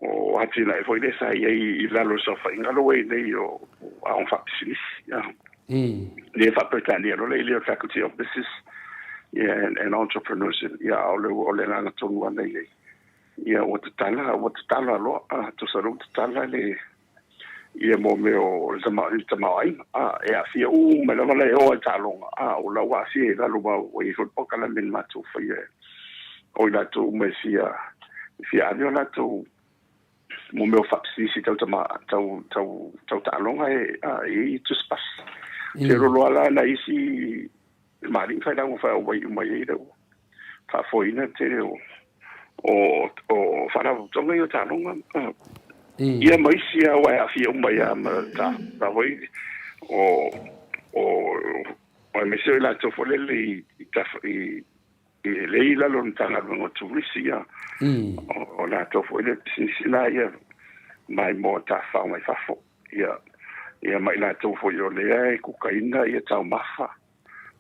o atina foi le sa ia I la lo sa fai ngala we ne yo a on fa psis ia le fa pretania lo le Faculty of Business and Entrepreneurship ole na tonu ana ia o te tala lo to sa ro te tala le ia mo me o tamai e a fia me la vale o talonga o la wa fia la lo ba o I fo pokala min matu fa ia o la to me fia avio la to mo me o fa si tau talonga e to spas te ro lo ala na isi mari fai la fa o mai e fa foina te o fa la tonga yo talonga ia mai sia wa a fia mai ma ta voi o me se la to fo le le la lon tanga no turisia o la to fo le sina ia mai mo ta fa mai fa fo ia mai la to fo yo le ai ku kaina ia tau mafa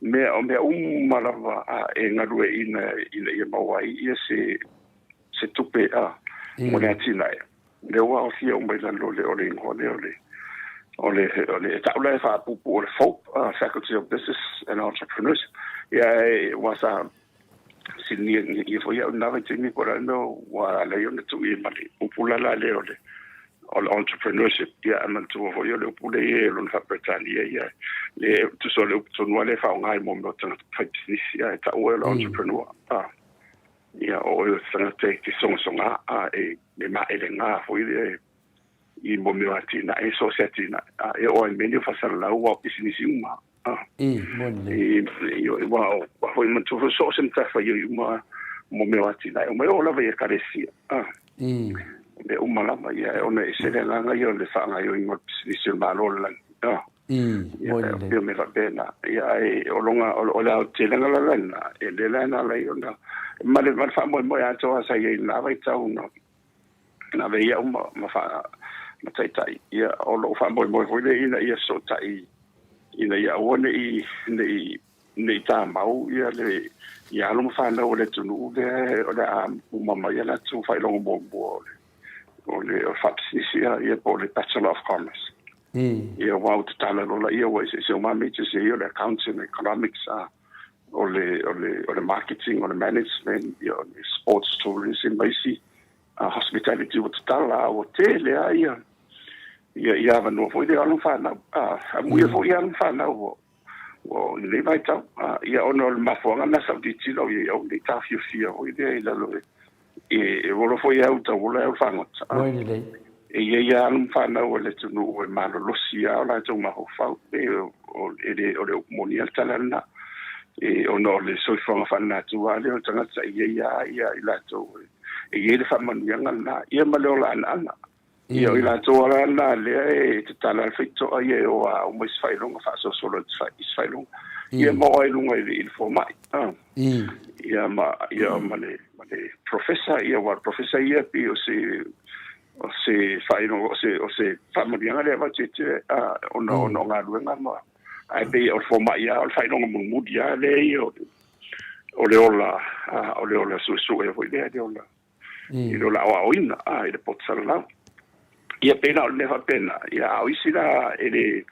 me malava e ngalue ina ia mawai ia se tupe mo le atina le wa o fia mai la lo le ole taula fa pupu o FOP Faculty of Business and Entrepreneurship ia was sini ia foi na vitini por ano wa le yo tu I mali pupula la le ole entrepreneurship ia ana tu foi le pule e lo fa Britania ia le tu so le tu no le fa ngai mo mo tan fa ia ta o entrepreneur ia o e sanga te songa e me ma ele nga foi de I mo me atina e society na e o en medio fasar la o business uma Monle. Io wa foi man tu so senta fa io uma mo me atina o me o la ve carecia me uma la ma ia ona e se la nga io le fa nga io in business ma lo la Monle. io me va bene ia e o longa o la te la la e le la na la io na ma le fa mo a to sa ia na vai tau no na ve ia uma ma fa ma tai ia o lo fa mo foi ina ia so tai ina ia one nei ta mau ia le ia lo fa na o le tunu de o da mama ia la tu fa lo mo o le fa sia ia po le Bachelor of Commerce ia wa o tala lo la ia wa se o mami te se ia le accounting economics o le marketing o le management ia o le sports tourism basi hospitality o tala o tele ia ia va no foi de algo fa na muito foi algo fa na o le vai tá ia ono ma fonga na sa di tilo ia o de ta fia o de la lo e volo foi auto volo eu fa not ia algo fa na o le tu no o ma lo sia la tu ma ho fa o le monia talana e ono le so fa na tu ale o tanga ia la tu e le fa man yang na ia ma lo la na Io la tora la le te tala fito ai o a mo sfai longa fa so solo sfai longa ia mo ai lunga il formai ia ma le professor ia wa professor ia pi o se fai longa o se fa mo dia le va te o no nga luenga ma ai be o formai ia o fai longa mo dia le o le ola su e voi le ola ilo la o ina ai le potsala ia pena o le fa pena ia o isila ele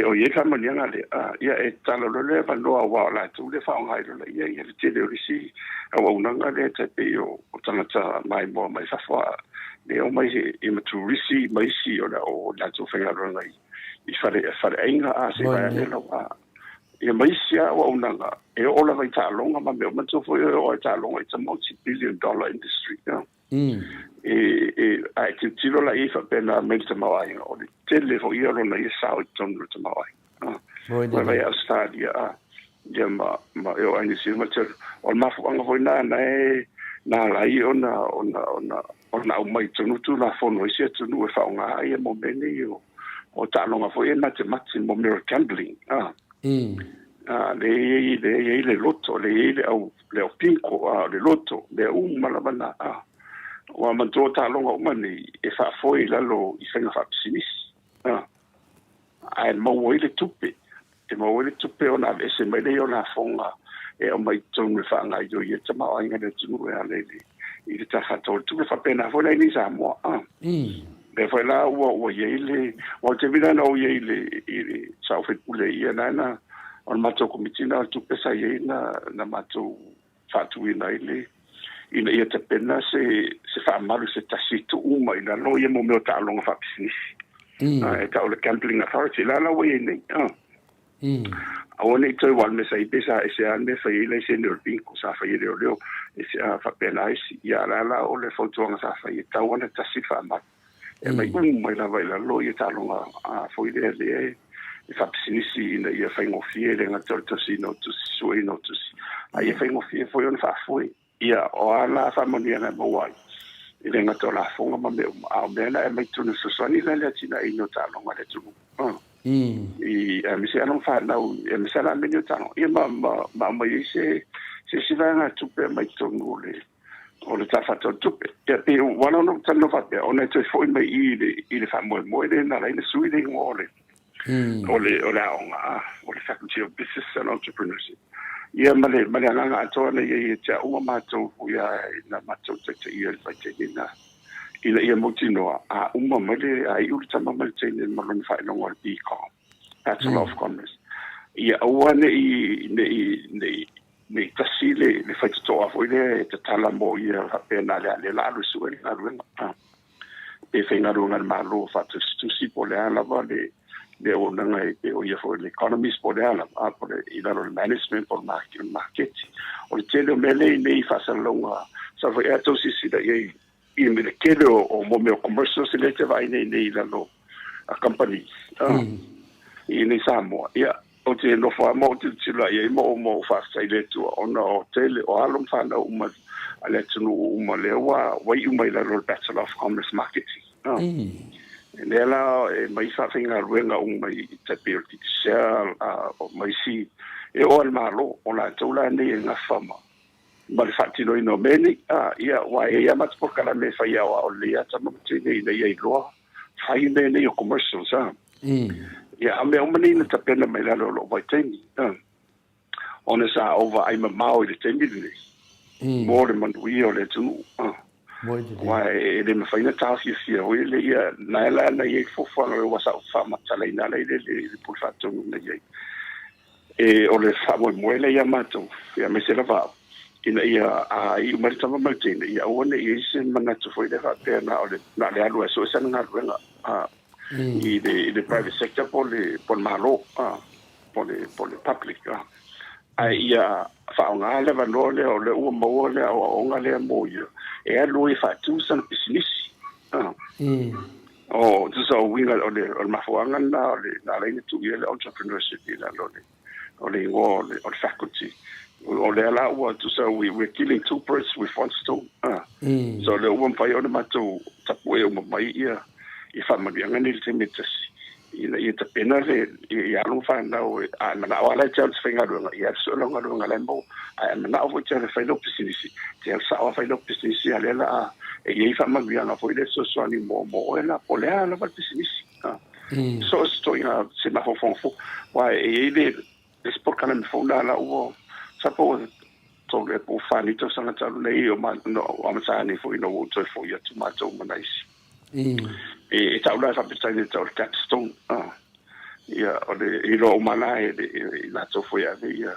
o ye kama nyanga le ia e tala le fa no wa la tu le fa ngai le ia le te le risi o una le te pe o tanga mai mo mai fa fa le o mai e matu risi mai si o la tu fa ngalo ngai I fa inga a se va le lo ia mai sia o una e o la vai ta longa ma me matu fo o ta longa it's a multi-billion-dollar industry ai te tiro la ifa pena melta mawai o le tele fo ia lo na ia sao tonu te mawai vai a stadia ia ma eu ai si ma ter o ma fo anga foi na la i ona o mai tonu tu la fo no sia tonu e fa nga ia mo bene o ta longa foi na te maximum mirror gambling le loto le pinko le loto le malabana o man to ta longa mani e fa foi la lo I fenga fa sinis ai mo le tupe ona ese mai le ona fonga e o mai tonu fa nga yo ye tama ai nga tu ya le I ta ha to tu fa pena foi ni sa mo le foi la o ye le o te vida no ye le sa fe pule ye na on mato komitina tu pesa ye na mato fa tu ina ile ina ia te pena se fa malu se tasitu uma ina lo ia mo me ta longa fa business e ta o le gambling authority la we ni a one i toi wan me sai pesa e se an me fa ile se no pinko sa fa ile o e se fa pena isi ia la o le foto nga sa fa i ta wana tasi fa ma e mai mai la vai la lo ia ta longa a fo ile le e fa business ina ia fa ngofie le nga to si no to sui no to si ai fa ngofie fo yon fa foi ia o ala fa monia na boai ile nga to la fonga ma me a me na me tu no so ni le tina I no ta longa le tu I mi se non fa na e mi se la me no ta ia ma se va na tu pe mai tu no le o le ta fa tu pe pe wana no ta no fa pe ona te foi me I fa mo le na le sui le ngole o le faculty of business and entrepreneurship ia male anga atona ia te uma matou ia na matou te ia vai te ia motino a uma male ai ulta mama te ni malon fa no wal BCom Bachelor of Commerce ia one nei tasile le fa to a foi le te tala mo ia pena le la lu su na lu e fenga ru na malo fa tu si pole ala vale le ona e o ia for the economist por ela por ila no management por marketing o tele mele nei fasalonga sa vai ato sisi da i me kele o mo me commercial se le te vai nei la lo a company i nei Samoa ia o te no fa mo te tila ia mo fa sai le tu ona o tele o alum fa na uma ale tunu uma le wa wai uma la lo Bachelor of Commerce Marketing nela mai fa finga ruenga mai te pirti sel o mai si e o malo o la tola ni nga fama ma le fatti no ino meni ia wa ia mat por kala me fa ia o le ata mo te ni ia lo fa i ne o commercial sa ia ame o mani na tapena mai la lo vai teni ona sa over ai mau le teni ni more man we o le tu wa ele me faina ta si o ele ia na la na ia fo fo no wa sa fa ma tala ina le por fatto na ia e o le fa mo le ia mato ia me se la va ina ia ai ma tama ma tene ia o ne ia se mana tu foi de fa na o le na le alu so sa na ruenga i de private sector por malo por le public ai ia fa nga le valore o le o mo le o nga le mo ia e lui fa tu san business tu so winga o le mafuanga na le tu ia le entrepreneurship la o le faculty o le ala o tu so we're killing two birds with one stone so le o fa yo ma tu tapu e mai ia i fa ma nga ni te metasi ia te pena le ia lo fa na o na o ala chance finga lo ia so lo nga le mo na o te fa lo business te sa o fa lo business ia le la e ia fa ma nga foi le so so ni mo ela o le ala va business so sto ia se ma fo wa e le sport kana me fo la o sa po to le po fa ni to sa na talo le o ma no o ma sa ni fo no to fo ia tu ma to ma nice e taula fa pestane to capstone ia o le ilo mana e la to foi ave ia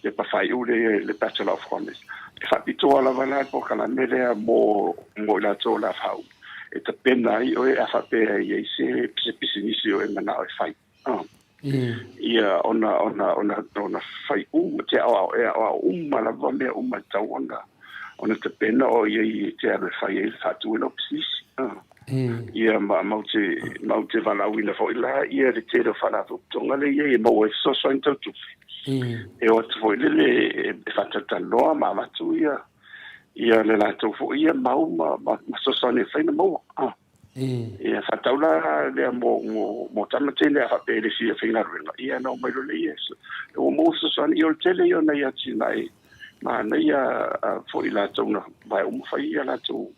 le pa fai u le Bachelor of Commerce e fa pito ala vala po kala mele mo la to la fa e te pena i o e fa pe e se business o e mana o fai ia ona fai u te o mala va me ma tawanga ona te pena o ia te ala fai e fa tu no business ia maute vala wina fo ila ia le te do fala to tonga le ia mo so into tu e o te foi le fatata no ma tu ia le la to fo ia ma so ne fai mo ia fataula le mo tamate le fa pe le si fina ringa ia no mai le ia o mo so ia tele ia na ia tinai ma na ia fo ila tona vai fai ia la to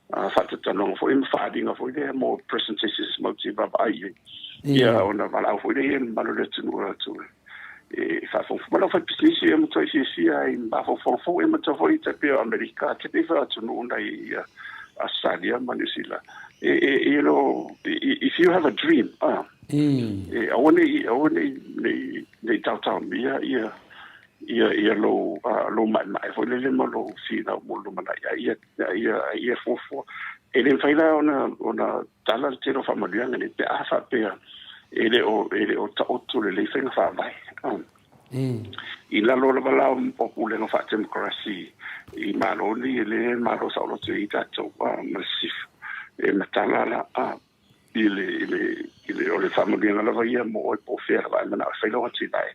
fatata no fo im fadinga fo le mo presentations mo ti ba ai ia ona vala fo le ma le tu e fa fo ma fa pisi mo to si ai ba fo e mo to fo ita pe america te pe fa tu no ia asalia manusila you know if you have a dream I want le tau ia lo mai foi le mo lo si na mo lo mai ia fo ele fai la ona tala te ro familia ne te afa pe ele o ta otto le fai fa vai i la lo la popule no fa democracy i malo ni le malo sa lo te ita to massif e matala la ile o le familia la vai mo po fer va na fai lo ti dai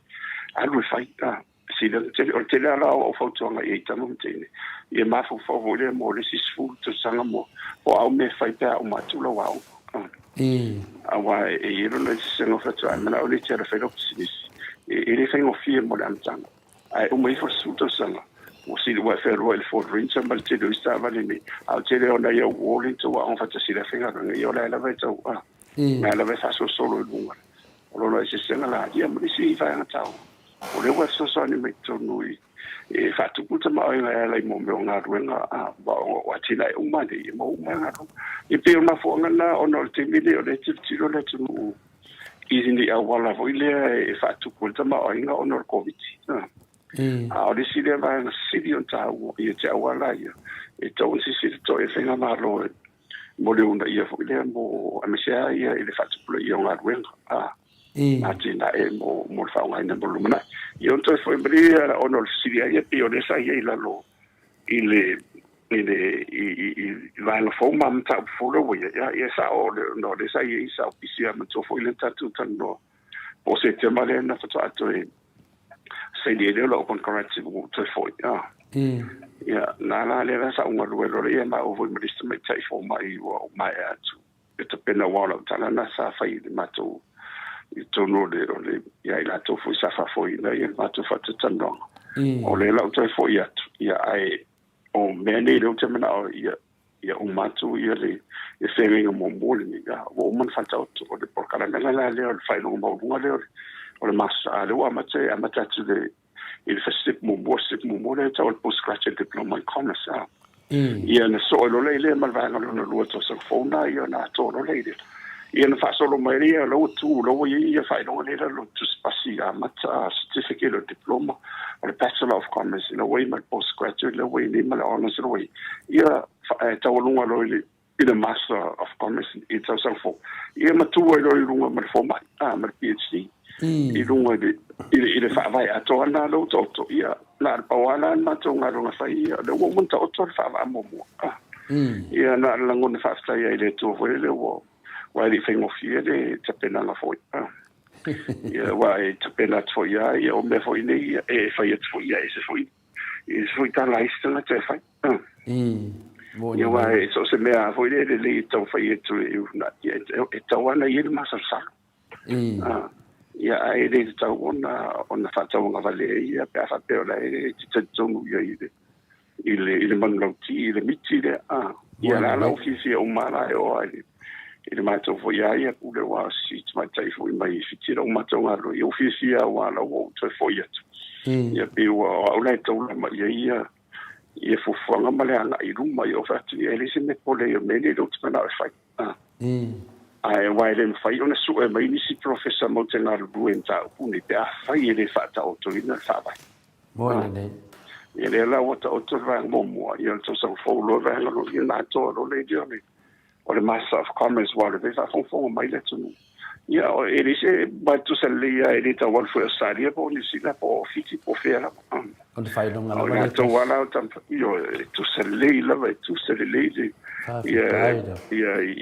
alu fai si te la o fotonga e tamo tene e ma fo le mo le sisfu to sanga mo o au me fai pa o matula wa awa e iro le sengo fa tsa na o le tera fa lo psis e le fai o fie mo dan tanga ai o mai fo suto sanga o si le wa fa ro el for rincha mal te do sta vale ni au te le ona ia walling to wa on fa si le fai ga io la va to na la va fa so solo lunga o lo se senga la ia mo si fa na tao o le wa so ni me to nui e fa tu puta ma ia la mo me nga ruenga ba o tina e uma de mo nga e pe una fo nga ono te mili o le tiro le tu izindi a wala vo ile e fa tu puta ma ia ono covid o le si le va na sidi on ta o ia te wala ia e to si to e fenga ma lo mo le una ia fo ile mo a me sia ia ile fa tu puta ia nga ruenga Matina mo fa ngai na bolu mana. Io to foi bri ono siria ia pio de sa ia la lo. Ile va la forma mta fulo ia sa o no de sa ia sa pisia mo to foi le tatu tan no. Po se te male na fa to e se dia de lo con corrective to foi ia na le sa un lo ia ma o voi mo dist me tai for mai o mai atu. It's been a while tala na sa fa i mato I tono le ia ila to foi sa fa foi na ia mato fa te tano o le la to foi ia ai o mene le te mana ia o mato ia le e fenga mo mole ni ga o man fa ta o le por kala na le o fa no mo le o le massa le wa mate tu le il fa sip mo le ta o postgraduate diploma in commerce ia na so lo le mal va no lo to so fona ia na to lo le ia na fa solo mai ia lo tu lo ia fa no le lo tu spasi a mata certificate or diploma or bachelor of commerce in a way my postgraduate lo way ni mal honors lo way ia ta lo lo le in a master of commerce it's also for ia ma tu lo lo ma fo mai ma PhD I lunga i fa vai a to na lo to ia la pa wala na to nga lo fa ia le wo mun to fa va mo ia na la ngone fa sta ia le to vo le wo wa di fengo fie de te pena na fo ia wa te pena fo ia o me fo ni e fa ia fo ia se fo ta la ista na te fa ia wa so se me a fo le to fa ia tu na ia e to wana ia ma sa ia ai le tau ona fatau nga vale ia pe fa pe ola e te tonu ia ile manglauti ile miti le ia la ofisi o mala o ai ile mato fo ia ku le wa si mai tai fo mai fitira o mato nga lo ofisi a wa la wo to fo ia ia pe wa o le to la ia fo fo nga male ana I ruma ia fatu ia le se me pole ia me le do tsana fa ai wai le fai ona su e mai nisi professor mo te na ru en ta puni pe a fai le fa ta o to ina fa vai mo le ele la o to va mo ia to so fo lo va lo ina to lo le dio o le master of commerce wa le fa fo mai le tu ia o ele se ba tu se le ia ele ta wal fo saria po ni sila po fiti po fera on fai non ala le to wala tam io tu se le la va tu se le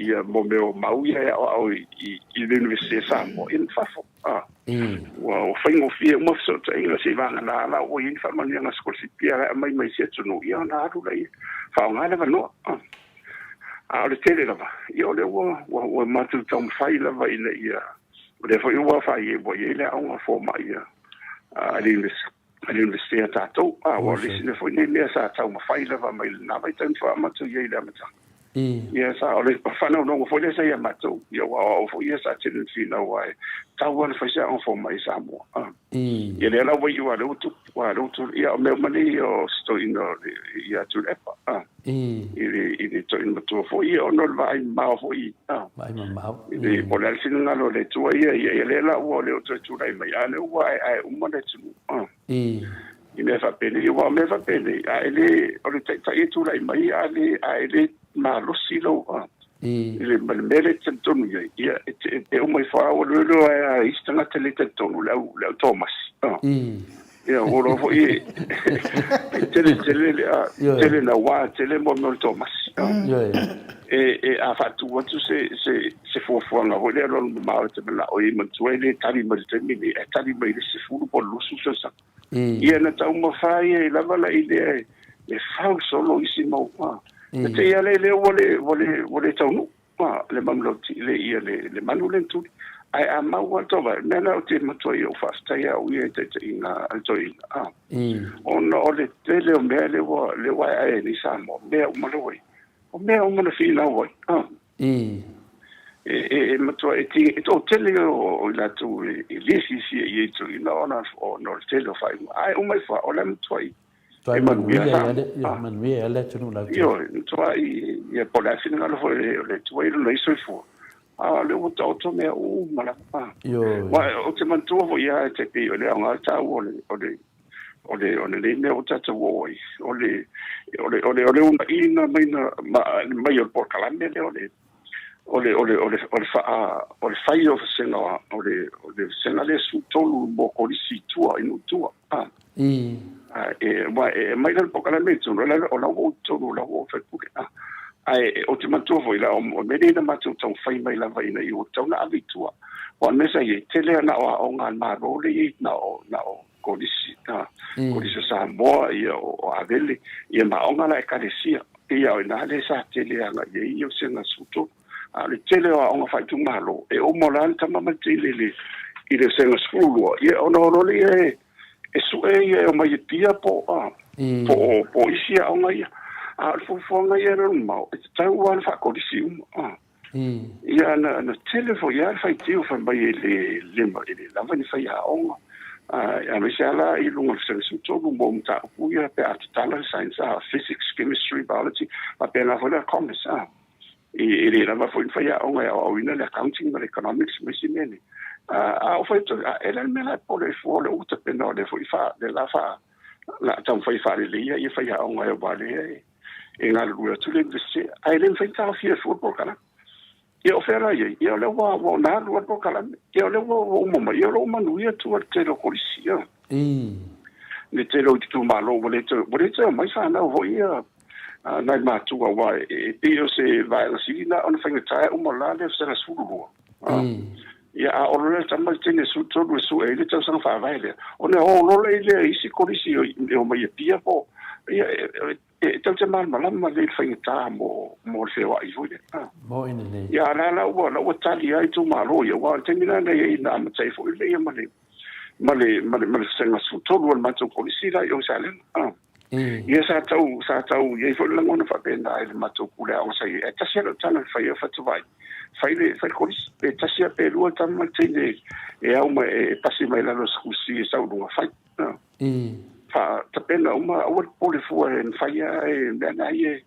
ia mo meu mau ia o I university samo in fafo o faingo fie mo so te ina se vanga na o in fa mania na skol si pia mai se tu no ia na ru lai fa nga le no a le tele la io le o matu tom fai la va ile ia o le foi o fa ia bo ile a un fo mai ia a l'university tato o le sine foi ne sa ta ma fai la va mai na vai tan fa matu ia ile mata ia sa o le pafana no foi le sa ia matu ia o foi ia sa tele fina wai ta wan fa sa on fo mai sa mo ia le la vai wa lo tu ia me mani o sto ino ia tu epa ile to in to fo ia no vai ma fo ia vai ma ile po le sin na lo le tu ia le la o le tu dai mai ane wai ai mo le tu I me fa pene ele o le tai tu dai mai ale ma lo silo ile mele tentonu ia e o mai fa o lo ia istanga tele tentonu la Thomas ia o lo foi tele na wa tele mo Thomas e a fa tu o se fo na o le lo ma o te la o I mantuele tali mo te mini e tali mai se fu po lo su sa ia na tau mo fa ia la vala ile e fa solo isi mo te ia le vole tau no le mamloti le ia le manulentu ai a mau to va nena o te matoi o fasta ia o ia te ina altoi ono o le tele o mele le wa ai ni samo me o maloi o me o mana fina o matoi e to tele o la tu lisi si e tu ina ona o no tele fai ai o mai fa o la matoi Toi man via le tu la io toi ia po la fina lo le tu le so fu le o to me o mala wa o te man tu vo ia te pe le nga ta o le ne o ta o le una ina mai o por calame le ole fai o senga ole senga le su tolu mo ko si tua inu tua mai dal pokala metso no la ona o tolu la o fa puke ai o te matua foi la o me na matua tau fai mai la vai na i o tau na avitua o mesa ye tele na o nga ma ro le na o ko si ko si sa mo i o avele i ma o nga la karesia i o na le sa tele nga ye i o senga su tolu le tele o nga fai tu malo e o molan tama ma tele le i le senga skulu ye ono le e su e o mai tia po isi o nga ia fo nga ia no mau e tau wan fa ko si ia na tele fo ia fai tiu fa mai le ma le la vani fai a o a me sala i lunga senga su tolu mo mta ku ia pe atala science physics chemistry biology pa pe na fo la commerce e le lava foi fai a onga o ina le accounting le economics me simene o foi ela me la pole fo le uta peno le foi fa de la fa la tam foi fa le ia fai a onga o vale e nga lu tu le vese ai le fai ta fie football kana e o fera ye e le wa na lu po kala e le wa mo e lo manu ia tu te lo polisia le te lo tu malo vole te mai fa na vo ia na matu wa e pio se vai la sina on fanga tai mo la le se sulu ya o le tama tene su todo su e le tsa fa vai le on o lo le isi kolisi o mai pia po ya e tsa mal ma le fanga ta mo se wa i fule mo ina le ya la wa tali ai tu malo ya wa temina na ye na ma tai fo le ma le senga su todo ma tu kolisi la yo salen ia sa tau ia fo la ngona fa pena ele mato kula o sai e tasia lo tana fa ia fa tu vai fa kolis e tasia pe lu ta ma tine e au ma e pasi mai la los kusi sa u fa fa ta pena uma o pole fo en fa ia e na ia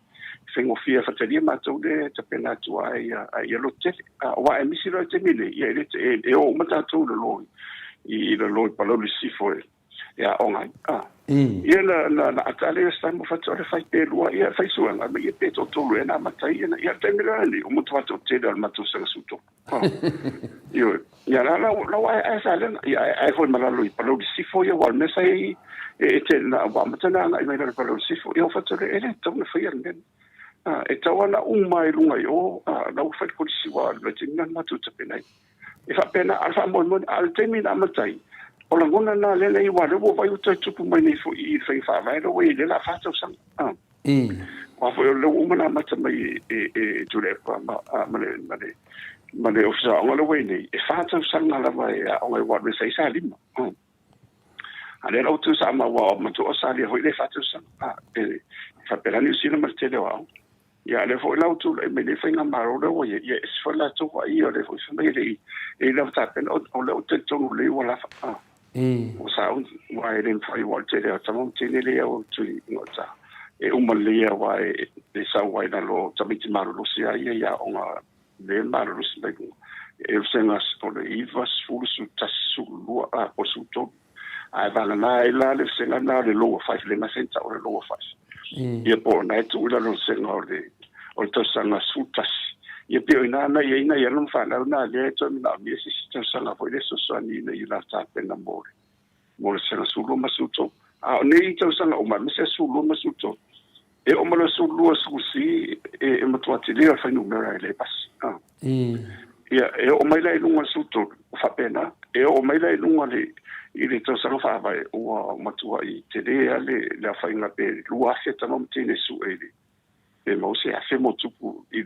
fingo fia fa tani mato de ta pena tu ai lo te wa e misi lo te mile ia e o ma ta tu lo i lo pa lo si fo ya onga ia na atale sta mo fa tore fa pe lua ia fa suanga me pe to na matai ia temirani o mutu to te dal matu sa suto io ya la ai salen ai foi malalo i palo di sifo ia wal mesai e te na wa matana na i mai palo sifo ia fa tore ele to me fa ia men e tawana mai lunga io na fa ko si wa le tinga matu te penai e fa pena alfa mo al temina matai o la ngona na le i wa le wo vai uta tupu mai nei fo i fai fa vai lo we le la fa tau sang wa fo le wo mana mata mai e tu le pa ma le ofisa o le we nei e fa tau sang la vai o le wa le sai sa lima ale lo tu sa ma wa ma tu o sa le ho le fa tau sang e fa pela ni sino ma te le wa ya le fo la tu me le fa nga maro le wo ye es fo la tu wa i o le fo sa mai le e la ta pen o le o te tu le wa la fa o sa wa e fai wa te le tamo te le o tu ngota e le wa e sa wa na lo tamiti maro lo sia ia o nga le maro lo sia e senga o le ivas fu su tasu lo o su to ai va na ila le senga na le lo fa le na senta o le lo fa ia po na tu la lo senga o to sanga su tas ia pe ina ia non fa na le to na mi si to sanga po le so ni na ila ta pena mo se su lo masuto nei to sanga o ma se su lo masuto e o ma su lo su si e ma to atile fa numero le pas ia e o mai lai lunga suto fa pena e o mai lai lunga le i le to sanga fa vai o ma tu ai te le fa inga pe lua se ta no tine su e mo se afe mo tupu i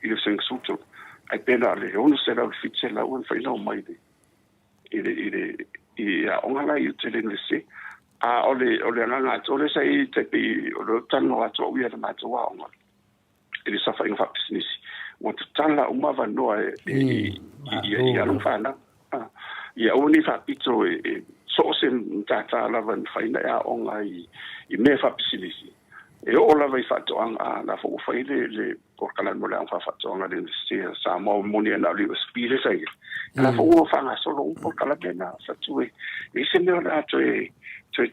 le sing suto ai pena le ono se la fitse la un fa no mai i a onga la i te le se ole nga to le sai te pi o tano ato wi le mato wa onga i sa fa inga business o tala uma va no i a fa na ia oni fa pito so se tata la van fa ina onga i me fa business e o la vai fa to anga na fo fa le por kala mo la fa to anga de se sa mo mo ni na li spire sai la fo fa nga solo un por kala bena sa tu e se me na to e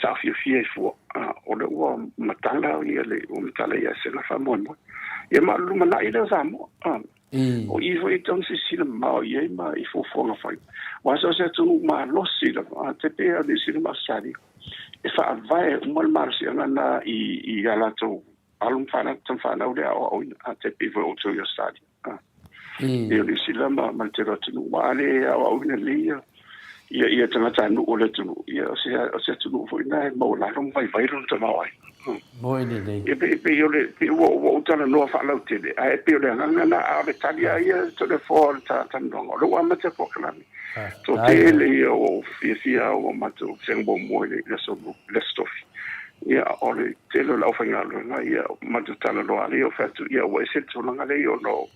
ta fi fo o le o matala i le o matala ia se la fa mo e ma lu mana i le sa mo o i foi tong se sila ma ye ma i fo fo nga fai wa so se tu ma lo sila te pe a de sila ma sali e fa vai mal marsi na i ala to alum fana tam fana o o a te pe vo to yo sali e le sila ma te ro tu wa le o ina le ia tanga tanu o le tu ia se tu foi na mo la rom vai vai ron tama wai Moi nei. e pe yo le pe wo tana no fa la te le ai pe le na a le talia ia to le for ta no lo wa ma te po kana to te le o fia o ma to sen bo mo le so le stuff ia o le te lo la fa ngalo na ia ma to tana lo ale o fa tu ia wa se to nga le yo no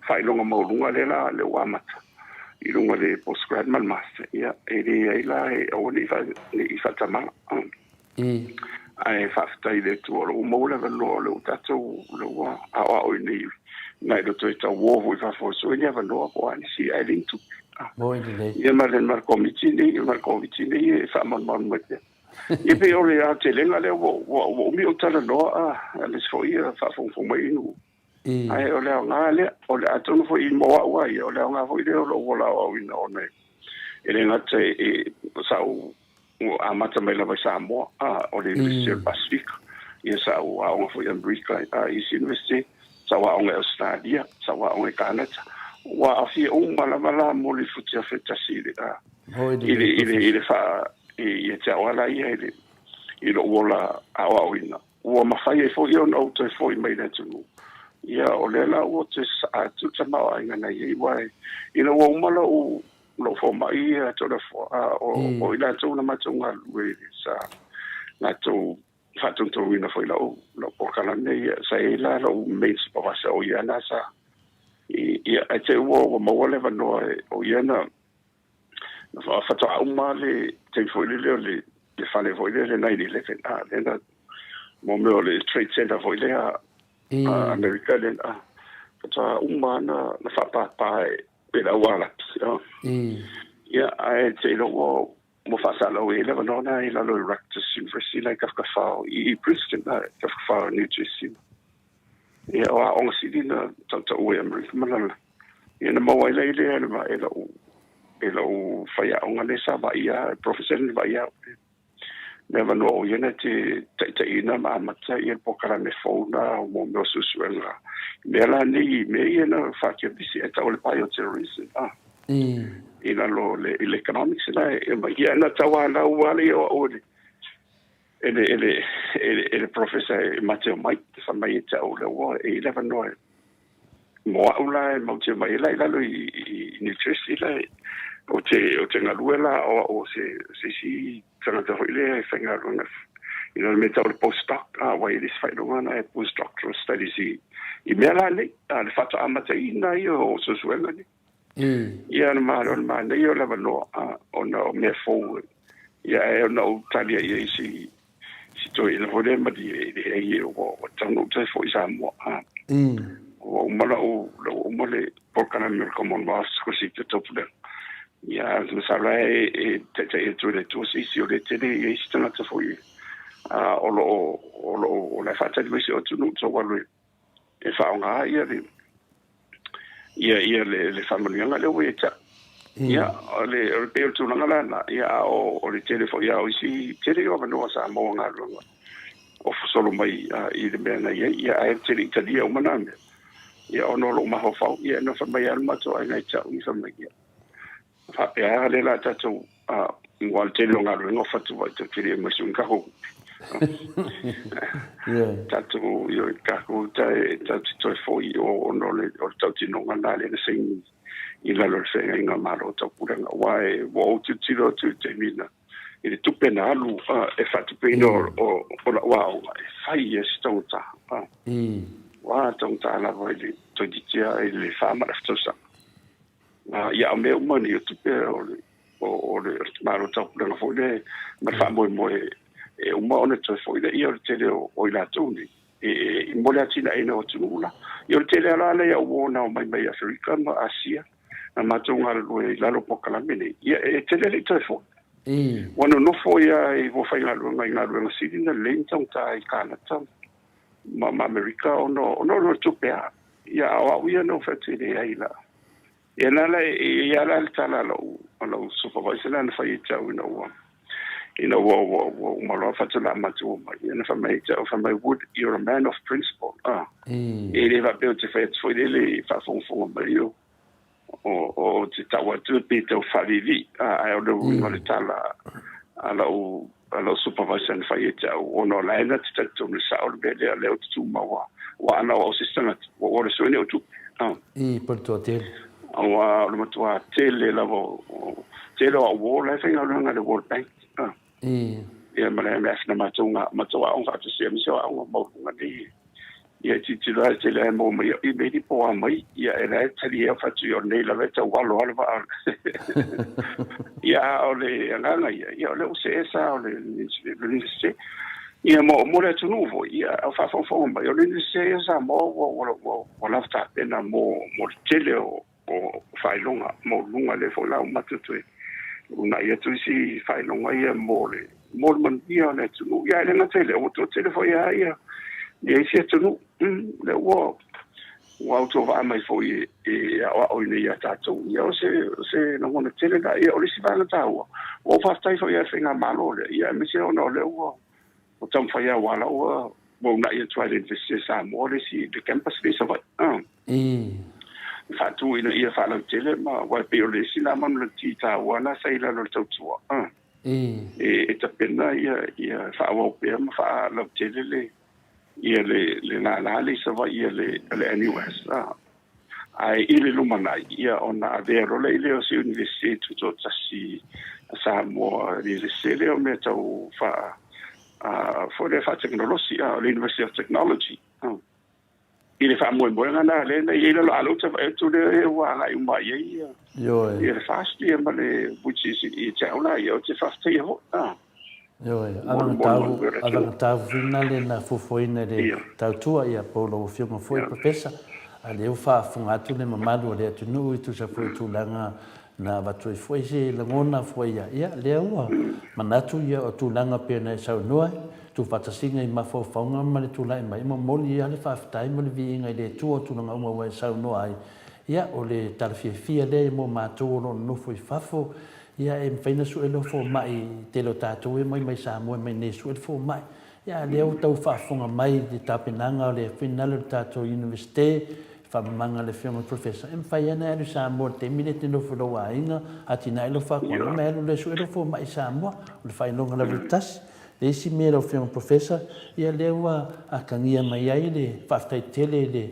fa lo mo lunga le la le wa ma i lunga le postgrad mal master ia e le la e o ni fa tama ai faftai le tu o mo le lo tato lo a o ni nai lo to ta wo vo fa fo so ni va lo ko ani si ai link tu Moi nei. ia ma le mar committee ni e fa man mo te e pe o le a te lenga le wo mi o tala no a le so ia fa fo mai nu ai o le nga le o le atu fo i mo wa ia o le nga fo i le lo la o ina o nei e le nga te e sa o amata mai lava sa mo o le University Pacific ia sa o a fo i America East University sa wa o Australia sa wa o Canada wa a fi o mala mo le futia feta sile ile fa e te wala ia ile wala a o ina o ma fa e fo i no te fo i mai na tu ia o le la o te a tu tama ai na ia wai ina o mala o lo fo mai to le fo o ila to na matunga we sa na to fa to ina fo ila o lo por kala nei sa ila lo mes pa sa o ia na sa ia a te o mo le va no o ia na fa to a le te fo le fa le fo le na ile le na mo me le trade center fo le America le fa to a na fa pa pela wala ia ai te lo mo fa sa lo ele no na ila lo Rutgers University like ka fa i Princeton ka fa New Jersey ia o on si dina tanta o America malala ia na mo ile ile ma elo fa ya on le sa ba ia professor ba ia never know ia na te ina ma mata ia pokara me fona mo mo susuela mela ni me ia na fa ke bisi eta o le bioterrorism ina lo le economics la e ma ia na tawa la wale o ele professor Mateo Mike fa mai ta o le wa e never know mo ula mo te mai la lo i nutrition la o te ngaluela o se si tana te hoile e whenga runga ina me tau le postdoc wa i lis whaidonga na e postdoctoral studies i mea la le le whata amata ina i o susuenga ni ia na maa nei o lewa noa o na o mea fōu ia e o na o talia ia i si toi ina hore ma di e i o tano te fo i sa mua o umala o umale porkana me komon wa ko si te topu le ia na sala e te tu le tu si o le tele e stana te fo i o la fata di o tu no so walu e fa nga ia le family nga le weta ia le pe tu nga la ia o le tele fo ia o si tele o no sa mo nga lo o solo mai i le mena ia ai tele italia o maname ia ono lo ma ho fa ia no fa mai al mato ai ngai cha i fa mai ia fa pe a le la tato igual te lo ngalo no fa tu vai te tele mo sun ka ho tato io ka ho tato fo io no le o tato no ngale le sing i la lo se nga maro to pura nga wai wo tu tiro tu te mina i tu penalu e fa tu peno o la wow fai estonta wa tonta la voi to ditia le fama aftosa ia me umani o tu pe o le maro to pura nga fo le ma fa mo e uma ona to fo ile ia te o ila tuni e mole atina ina o tunula io te la le o wona o mai Africa ma Asia na matunga le lalo pokala mene ia e te le to fo wano no fo ia e vo fa ngalo ngalo sidi na lenta ta i kana ta ma America o no to pe ia au ia no fatile ai la ia na la ia la tala lo supervisor na fai tau wo malo fatala matu mai na fa mai wood you're a man of principle ele va pe te fai foi dele fa fon mai o te tawa tu pe te falivi ai o le tala ala supervisor fai tau ono la na te tu le sa o le le tu ma wa ana o sistema o le sone o tu por tu hotel o le matua tele la tele o wall fai nga le World Bank ia mala me afna matua on fa se mi so on mo ngani ia ti la tele mo mai i me di po mai ia era tali e fa tu nei la veta walo alva ia ole ngana ia ole se esa ole ni se ia mo le tu novo ia fa mai ole ni se esa mo la sta pena mo tele o fai longa mo lunga le fo la matutu una ia tu si fai longa ia mo man ia le tu ia le na tele o tu tele fo ia ia si tu le wo to va mai fo ia o ni ia tato ia se no mo tele da ia o si va na taua o fa stai fo ia finga malo le ia mi se no le o tam fa ia wala o mo na ia tu ale se sa mo le si de campus le sa va fatu ina ia fa la tele ma wa pe o le sina man le tita wana sai la lo tautua e ta pena ia fa wa pe ma fa la tele le ia le la le sa va ia le NUS ai ile lumana ia ona vero le o si university to tasi sa mo le sele o meta o fa for the technology University of Technology ile fa mo ngana le ile lo alo tsa tu le wa la uma ye yo ile fast ye male which is i tsaula yo te fast ye ho yo ava ta finale na fofoina le tautua ia polo fioma foi professor ale fa funga tu le mamadu le tu no tu sa foi tu langa na vatu foi se la ngona foi ia le wa manatu ia o tu langa pena sa noa tu fatasinga i mafofaunga ma le tulai mai ma moli ia le faafetai ma le viiga i le tua tulaga uma ua e saunoa ai ia o le talafiafia lea mo matou o lona nofo i fafo ia e mafai na suʻe lo fomaʻi te lo tatou e mai samoa mai nei suʻe le fomaʻi ia lea o tau faafoga mai le tapenaga o le afinale o le tatou universite faamamaga le fioga professor e mafai ana e le samoa le taimi le te nofo lou aiga atinai lo faakoaga ma elu le suʻe lo fomaʻi samoa o le failoga lava le tasi le isi mea lau fianga professor ia lea ua akagia mai ai le faafetaitele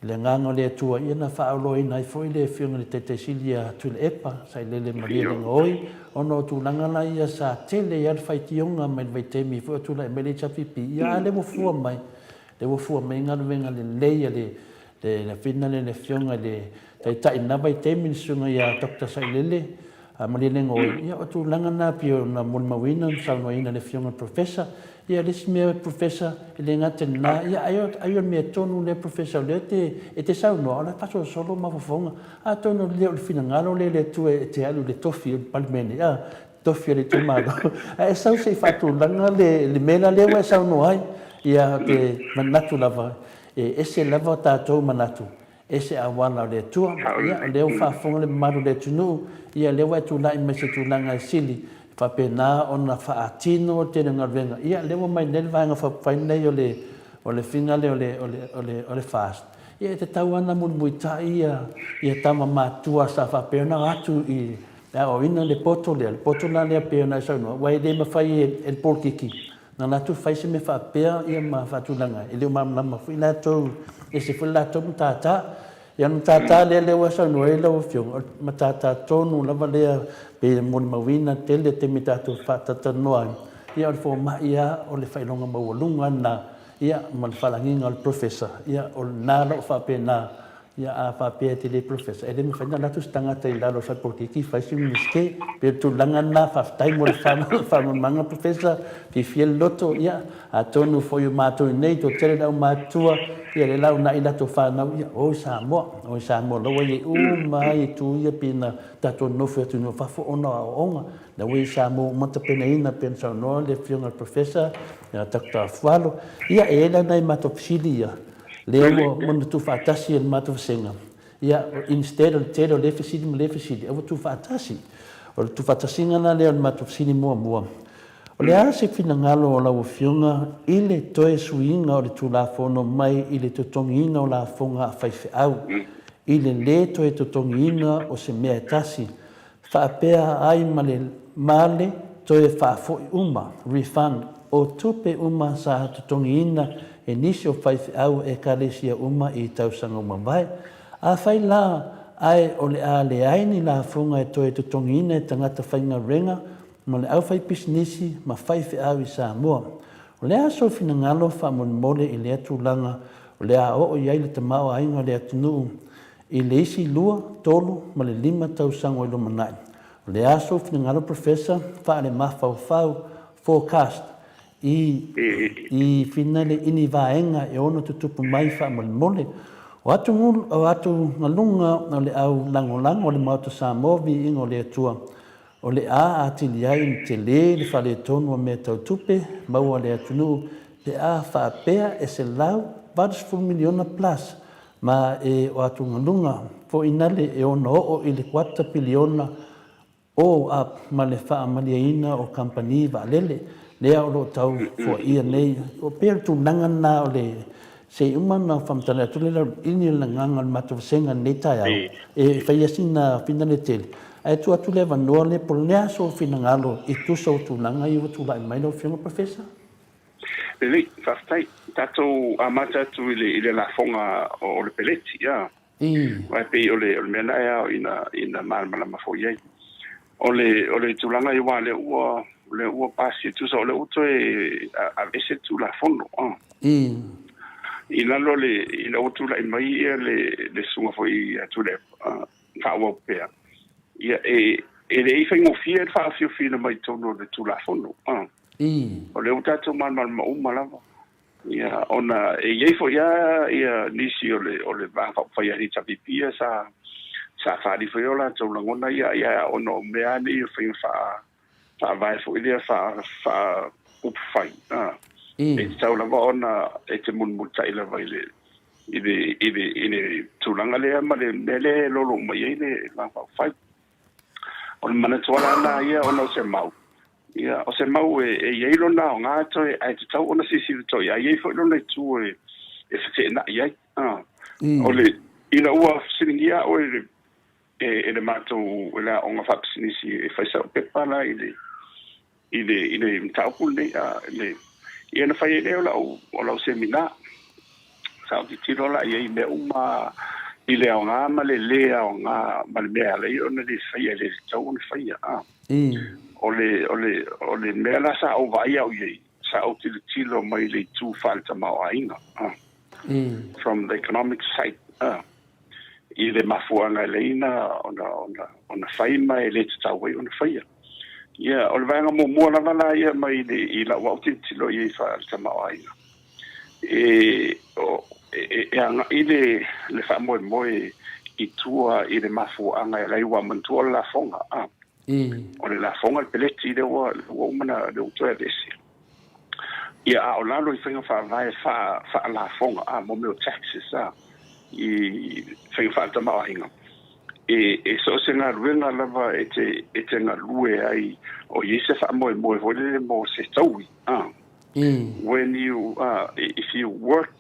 le gaga o le atua ia na faaoloaina ai foʻi le fianga le taitaisili ia tule epa sailele ma lia legaoi ona o tulaga la ia sa tele ia le faitioga mai le vaitemi foʻi o tulaʻi mai le tapipi ia le uafua mai galuega lelei a le afina le fioga le taitaʻina vaitemi le suga ia dr sailele ma le legaoi ia o tulaga na pio na molimauina saunoaina le fioga professor ia lesi mea professor e le gata lenā ia ai o mea tonu le professor lea e te saunoa o le fasolosolo ma fofoga a tonu lea o le finagalo le atua e te alu le tofi o le palemene a tofi o le tomalo e sau sei faatulaga le mea lea ua e saunoa ai ia te manatu lava e ese lava o tatou manatu ese awala o le atua ia o lea o faafoga le mamalu le atunuu ia lea ua e tulaʻi mai se tulaga e sili faapena ona faatino o tele galuega ia lea ua mai nei le vaega faapafaina nei o le finale o le fast ia e tatau ana mulimuitaʻi ia tamamatua sa faapeona atu i le aʻoina le poto la lea peona e saunoa ua e lē mafai e le polokiki na latu fai se me faapea ia ma faatulaga e lē o mamalama foʻi latou ese foʻi latou matatā ia no tata lea ua saunoa ai lau fioga ma tata tonu lava lea pe molimauina tele temi tatou faatatanoa ai ia o le fomaʻi ia o le failoga maualuga na ia ma le faalagiga o le professor ia o lenā loo faapena ia a faapea te lē professor e lē mafaina latu se tagata i lalo sa polokiki faisi universite pe le tulaga na faafetai mo le faamamaga professor fifia le loto ia atonu foi o matou inei totele lau matua ia le launaʻi latou fanau ia o i samoa laua iai uma ai tu ia pena tatou nofe atunua fafo ona aʻooga laua i samoa uma tapenaina pena saunoa le fioga le professor ia takuta afualo ia e lanai matofisili ia le mo tu fatasi el matu senga ia instead of te le fasili o tu fatasi o tu fatasi ngana le matu sini mo o le ase fina ngalo o la ufiunga ile toe suinga o le tulafono mai ile totongiina o la fonga faife au ile le toe totongiina o se mea tasi faapea ai male toe faafoi uma refund o tupe uma sa totongiina e nisi o faife au e kalesia uma i tausaga uma vai a fai la ai o le a le aini la fonga e toe totongiina e tangata fainga renga ma le au fai pisinisi ma faife au i Samoa. O le a sofina ngalo fa mole i le atulanga o le a o iai le tamao ainga le atunuu i le isi lua, tolu, ma le 5 tausaga i lo manai. O le a sofina ngalo professor fa le mafaufau forecast i fina le ini vaenga e ono tutupu mai fa mole. O atu ngalunga o le au langolango o le mauta Samoa vi ingo le atua. O le a atili ai te le whale tonu o mea tautupe, maua le atunu, le a whaapea e se lau, 4 miliona plus, ma e o atu ngalunga, fo inale e ona o i le 4 piliona o a ma le wha maliaina o kampani va lele, lea o lo tau fo ia nei, o pēr tu nangana o le se umana whamtana atu le lau ini la nganga matu senga nei tai au, e whaiasina fina le tele. Ai tu atu le vanua le polnea so fina ngalo i tu so tu langa i watu lai mai no fiona professor. Le fastai tato amata tu ile la fonga o le peleti ya. Vai pe ole mena ya ina malmala mafoye. Ole tu langa i wa le ua pasi tu so le uto e a vese tu la fondo. Ina lo le ina utu lai mai le sunga foi tu le fa wa pe. Ia e le fai mo fia fa fina mai tono le tu la fono o le utato man uma lava ia ona e ye fo ia nisi o le va fa ia ni tapipia sa fa di fola to langona ia ono mea ni fa vai fo ia fa up fai e tau lava ona e te mun mutai lava ile tulanga le ma le lolo mai le la fa o le mana tuala na ia ona o se mau. Ia o se mau e iei lona o ngā toi ai te tau ona sisi le toi. Ai iei fo lona i tū e whete na iei. O le ina ua siningia o e le mātou e la o ngā whapisinisi e whaisa o pepana i le mtaupu nei. Ia na whai e leo o lau semina. Sa o ki tiro la iei me uma i le o ngā male lea o ngā male mea lei o na le whaia le tau o le whaia. O le mea la sa au vai au iei, sa au tilo mai le tū whalta mau ainga. From the economic side. I le mafuanga leina o na whaima e le tau wei o na whaia. Ia, o le vanga mua na wala ia mai i la wau tilo iei whalta mau ainga. I le wha moe i tua i le mafu anga e lai wa mantua la fonga. O le la fonga le peleti i le wa umana le utoa e lesi. Ia o lalo i whinga wha vai wha la fonga mo meo taxes i whinga wha tama o hinga. E so se ngā ruenga lava e te ngā lue ai o i se wha moe hole mo se taui. When you, if you work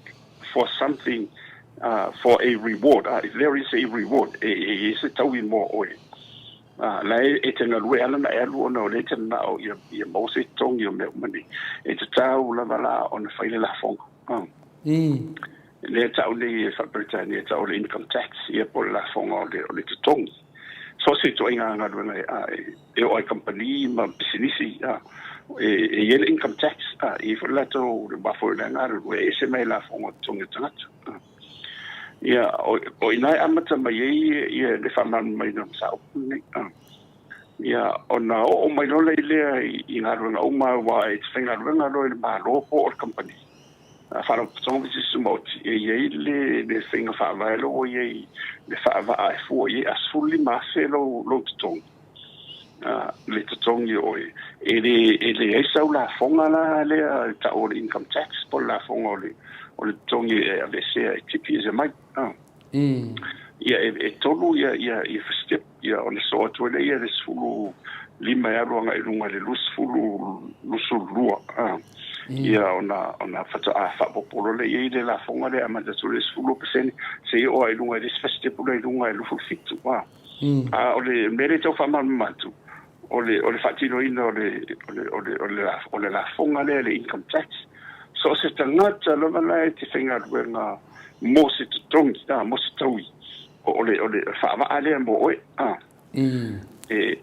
for something, for a reward, if there is a reward, e se taui mo oe. La e te ngā lue ala na e alu ona o le te na o ia mo se tongi o mea umani. E te tau lava la o na whaile la fonga. Le tau nei e whaperitani e tau le income tax ia po la fonga o le te tongi. So se to inga ngā ruenga e o ai company ma business e le income tax i fo la to le bafo le ngā rue e se mai la fonga tongi tangata. Ia o inai amata mai ia le whaman mai na sa opune. Ia ona o mai no le lea i ngā ruenga o mai wa e te whenga ruenga roi le maa lopo o le company. Whanau tonga visi sumoti e iei le whenga whaavaelo o iei le whaava ai fua iei asfuli maase lo te tonga. le totongi o ele e sau la fonga la le ta o income tax po la fonga o le tongi le se tipi ze mai ia e tolu ia step ia o le so to le ia le sulu lima ya ronga ilunga le lusfulu lusulua ia ona fata a fa popolo le ile la fonga le ama de sulu 10% se o ilunga le step le ilunga le fufitu o le mere to fa matu ole fatino ina ole la fonga le income tax so se tangata lo mana te finga wenga mo se tongi mo se taui ole fa va ale mo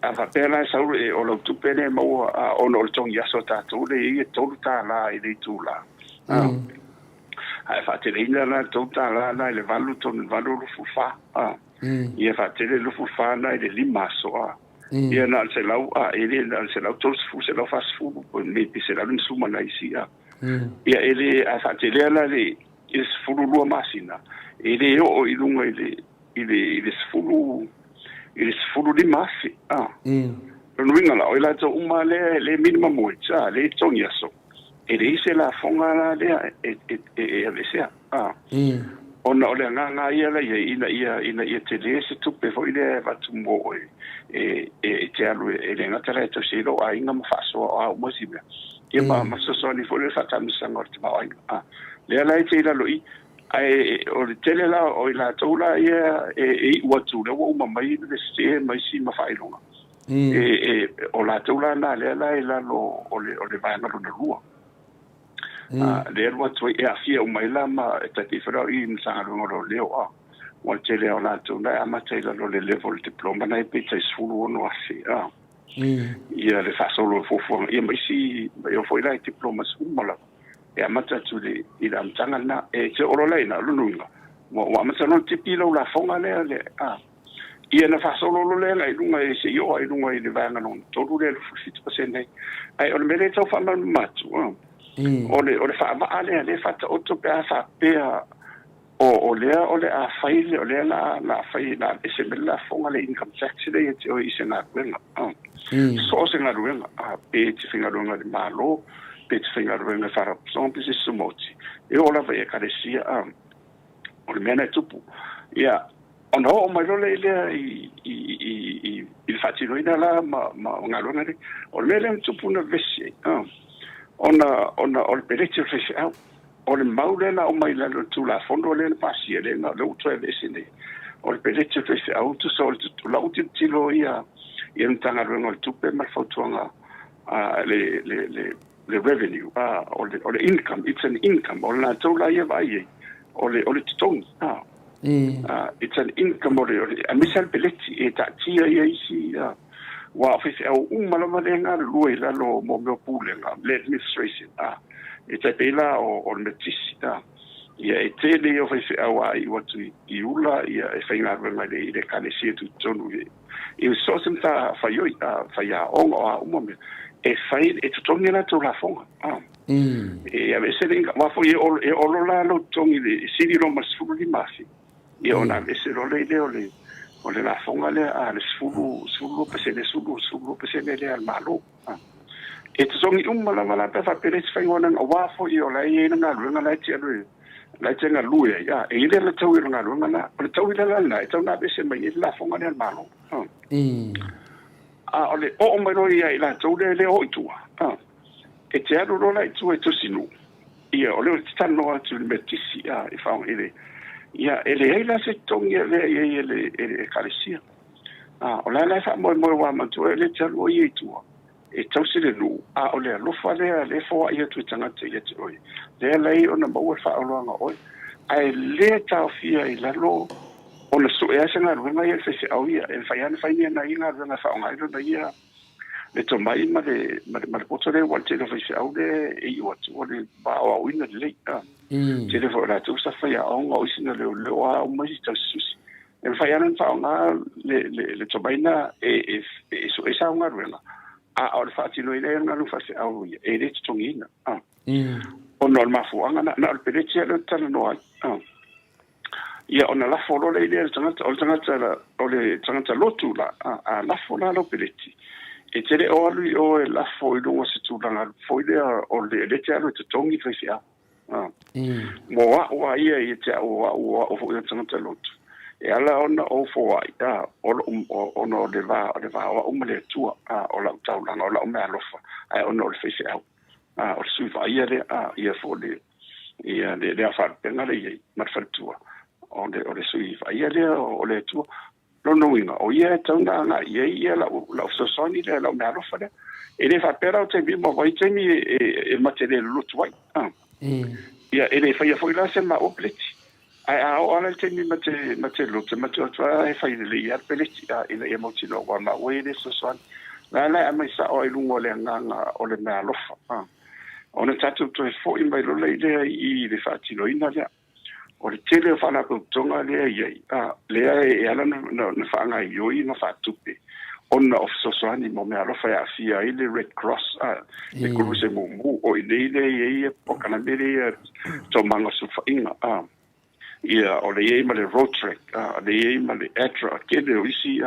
ava pena sa o lo tu pene mo o no tongi aso ta tu le tolu ta la le tu la ai fa te ina la tu ta la le valu ton valu fufa ia fa te le fufa na le limaso ia na se lau ele na se lau tos fu se lau fas fu me se lau suma na isia ia ele a fa te le is fulu lua masina ele o ilunga ele fulu di masi no winga la ila to uma le minimum wage le tongi aso ele se la fonga le e ona ole nga ia la ia te le se tu pe foi le va tu mo te alu ele nga tala to se lo ai nga mafaso a mo sibe ia ma so ni foi le fata mi sangor te ba ai le la te la loi ai o le tele la o la tola ia wa tu le wa mai le se mai si ma fai longa o la tola na le la lo o le va na lo lua le wa tu e afia o mai la ma ta ti fra I sa lo leo wa tele o la tola ama te lo le level diploma na pe te sulu no afi ia le fa solo fo ia mai si io foi la diploma su mala e amata tu le ila mtanga na te oro lai na lununga wa amata no te pilo la fonga le ia na fa solo le la lunga e se io ai lunga i le vanga non todo le 50% ai o mele to fa matu o le fa ma ale fa to to pe fa pe o le a faile o le la faile e se bella fonga le income tax le e o i se na kwenga so se na ruenga pe te finga runga de malo pet finga runga fara sompi se sumoti e ola vai carecia o le mena tupu ia ono o mai le il fatino ina la ma ngalona le o le le tupu na vesi ona o le perecho fesi o le maulena o mai la tu la fondo le pasia le na lo tre vesi ne o le perecho fesi tu so tu la utilo ia tanga runga tupe ma fotuanga le revenue or the income. It's an income or la tola ia vai or le tong it's an income or a misal peleti e ta tia ia isi wa ofisi au umala lenga lui la lo mo pulenga le administration it's a pela or metisi ia e tele ofisi au ai watu iula ia e fainga runga le kanesi tu tonu e so senta faioi faia o umome e fai e tutongi la to la fonga e ave se linga wa foi e olo la lo tongi le siri lo masfulu di masi e ona se lo le ole la fonga le le sfulu pese le al malo e tutongi mala pe fa pere fai ona wa foi o la e na lunga la ti la tenga luia ya e ile la tau nga lunga na o tau ile la e tau na bese mai la fonga le al malo ole o mai no ia ila tau le o itua e te aro rola i tu e to sinu ia ole o tano atu le metisi e fa ile ia ele ila se tongi ele kalesia ola la fa mo wa mantu ele talo i itua e tau se le lu ole lo fa le fo ia tu tanga te ia te oi le lei ona mo fa o nga oi ai le ta fia ila lo ona so e sanga runga ia se au ia e fa ia na inga runga fa nga ilo na ia le to mai ma le poto le wal te le fa au le e o tu le ba o ina le te le fo la tu sa fa ia o nga o sina le o mai ta susi e fa ia na fa nga le to mai na e so e sa nga runga o le fa ti no ile nga lu fa se au ia e le to ngina o no ma fu nga na le pele ti le tana no ia ona la folo le tangata lotu la la fola lo peleti e tere o alu o e la foi lunga se tūranga foi lea o le te alu te tongi whaisi au. Mo wa ia i te au o fo ia tangata lotu. E ala ona o fo ai, ona o le va o umale tua, o la utaulanga, o la umea lofa, ai ona o le whaisi au. O le sui va ia le, ia fo le awhāpenga le iei, matwharitua. O le sui va ia le o le tua. Lono inga, o ia taunga nga ia la usosoni le la umea lofa le. E le whapera o te mi mo vai te mi e mate le lutu wai. Ia, e le whaia fwoi la se ma o pleti. Ai o ala te mi mate lutu, mate o tua e whai le ia pleti, ina ia mauti no wa ma ue le usosoni. La amai sa o ilungo le nganga o le mea lofa. O na tatu to e fo i mai lo le i le fatino ina le o le tele fa na ko tonga le ai le e ala no fa nga yo i no fa tupe on of so so ani mo me alo fa ya fia i le Red Cross le ko se mo o i le e po kana bele to manga su fa inga ia o le e ma le road track le e ma le etra ke le isi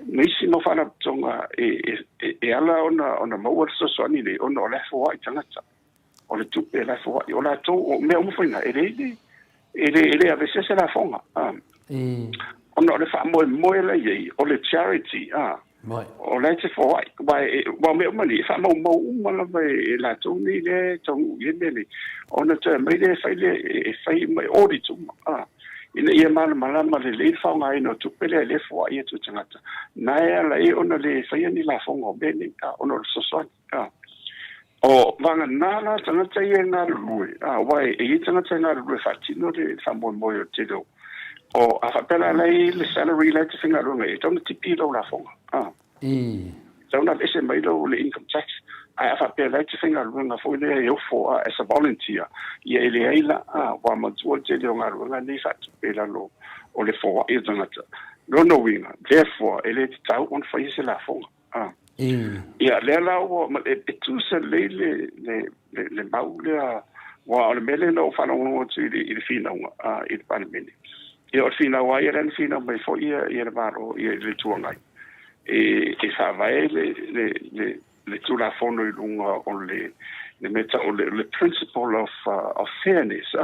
nisi no fa na tonga e ala ona mo so so ani le ona le fo ai tangata o le tupe la fo ai o la to me o mo fa ina ele a veces se la fonga ona le fa mo la ye o le charity o le te fo ai wa me mani fa mo la la to ni le to ye le ona te me le fai mai auditu ina ia mala le fa nga ino tupe le fo ai tu tangata na la e ona le fai ni la fonga bene ona so so o vanga nala tangata ia ngā rui. Wai, e tangata ngā rui whatino le whamoi moi o te reo. O a whapela lei le salary le te whinga runga e tauna tipi lau la whonga. Tauna lese mai lau le income tax. A whapela le te whinga runga fo le e ofo as a volunteer. Ia ele eila, wa matua te reo ngā runga nei whatu pela lo o le fōa e tangata. Rono winga, therefore, ele te tau on whaise la whonga. Ia le la o e tu se le mau le wa o le mele no fa no tu i le fina i le parlamenti ia o fina wa ia le fina mai fo ia le baro ia le tuanga e sa vai le tu la fono i lunga o le meta o le principle of fairness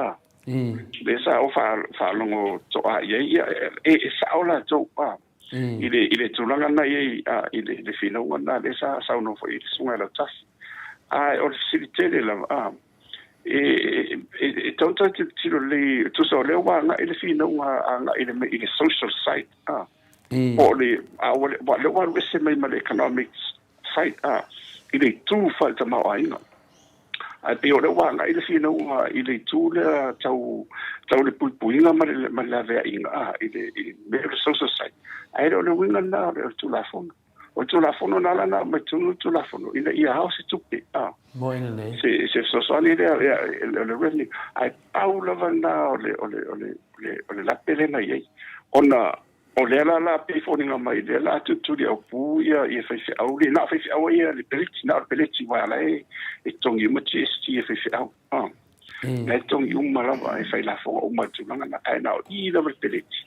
le sa o fa longo to ia e sa ola to ile tulanga na ye ile fina una de esa no foi sunga la tas o facilitele la e tonta tiro le tu so le wa na ile fina una ile social site o le wa le wa se mai ma economics site ile tu falta ma ainga pe o le wa na ile fina una ile tu le tau le puinga ma la ve inga ile social site ai lo winga na o tu la fono o tu la fono na la ma tu la fono ina ia house tupe mo ina nei se so so ni le revenue ai paula vanda o le la pelena ye ona o le la pe foninga mai le la tu dia pu ia fa au le na fa au ia le peliti wa la e tongi mo ti fa au le tongi mala va fa la fo o ma tu na ai na i le peliti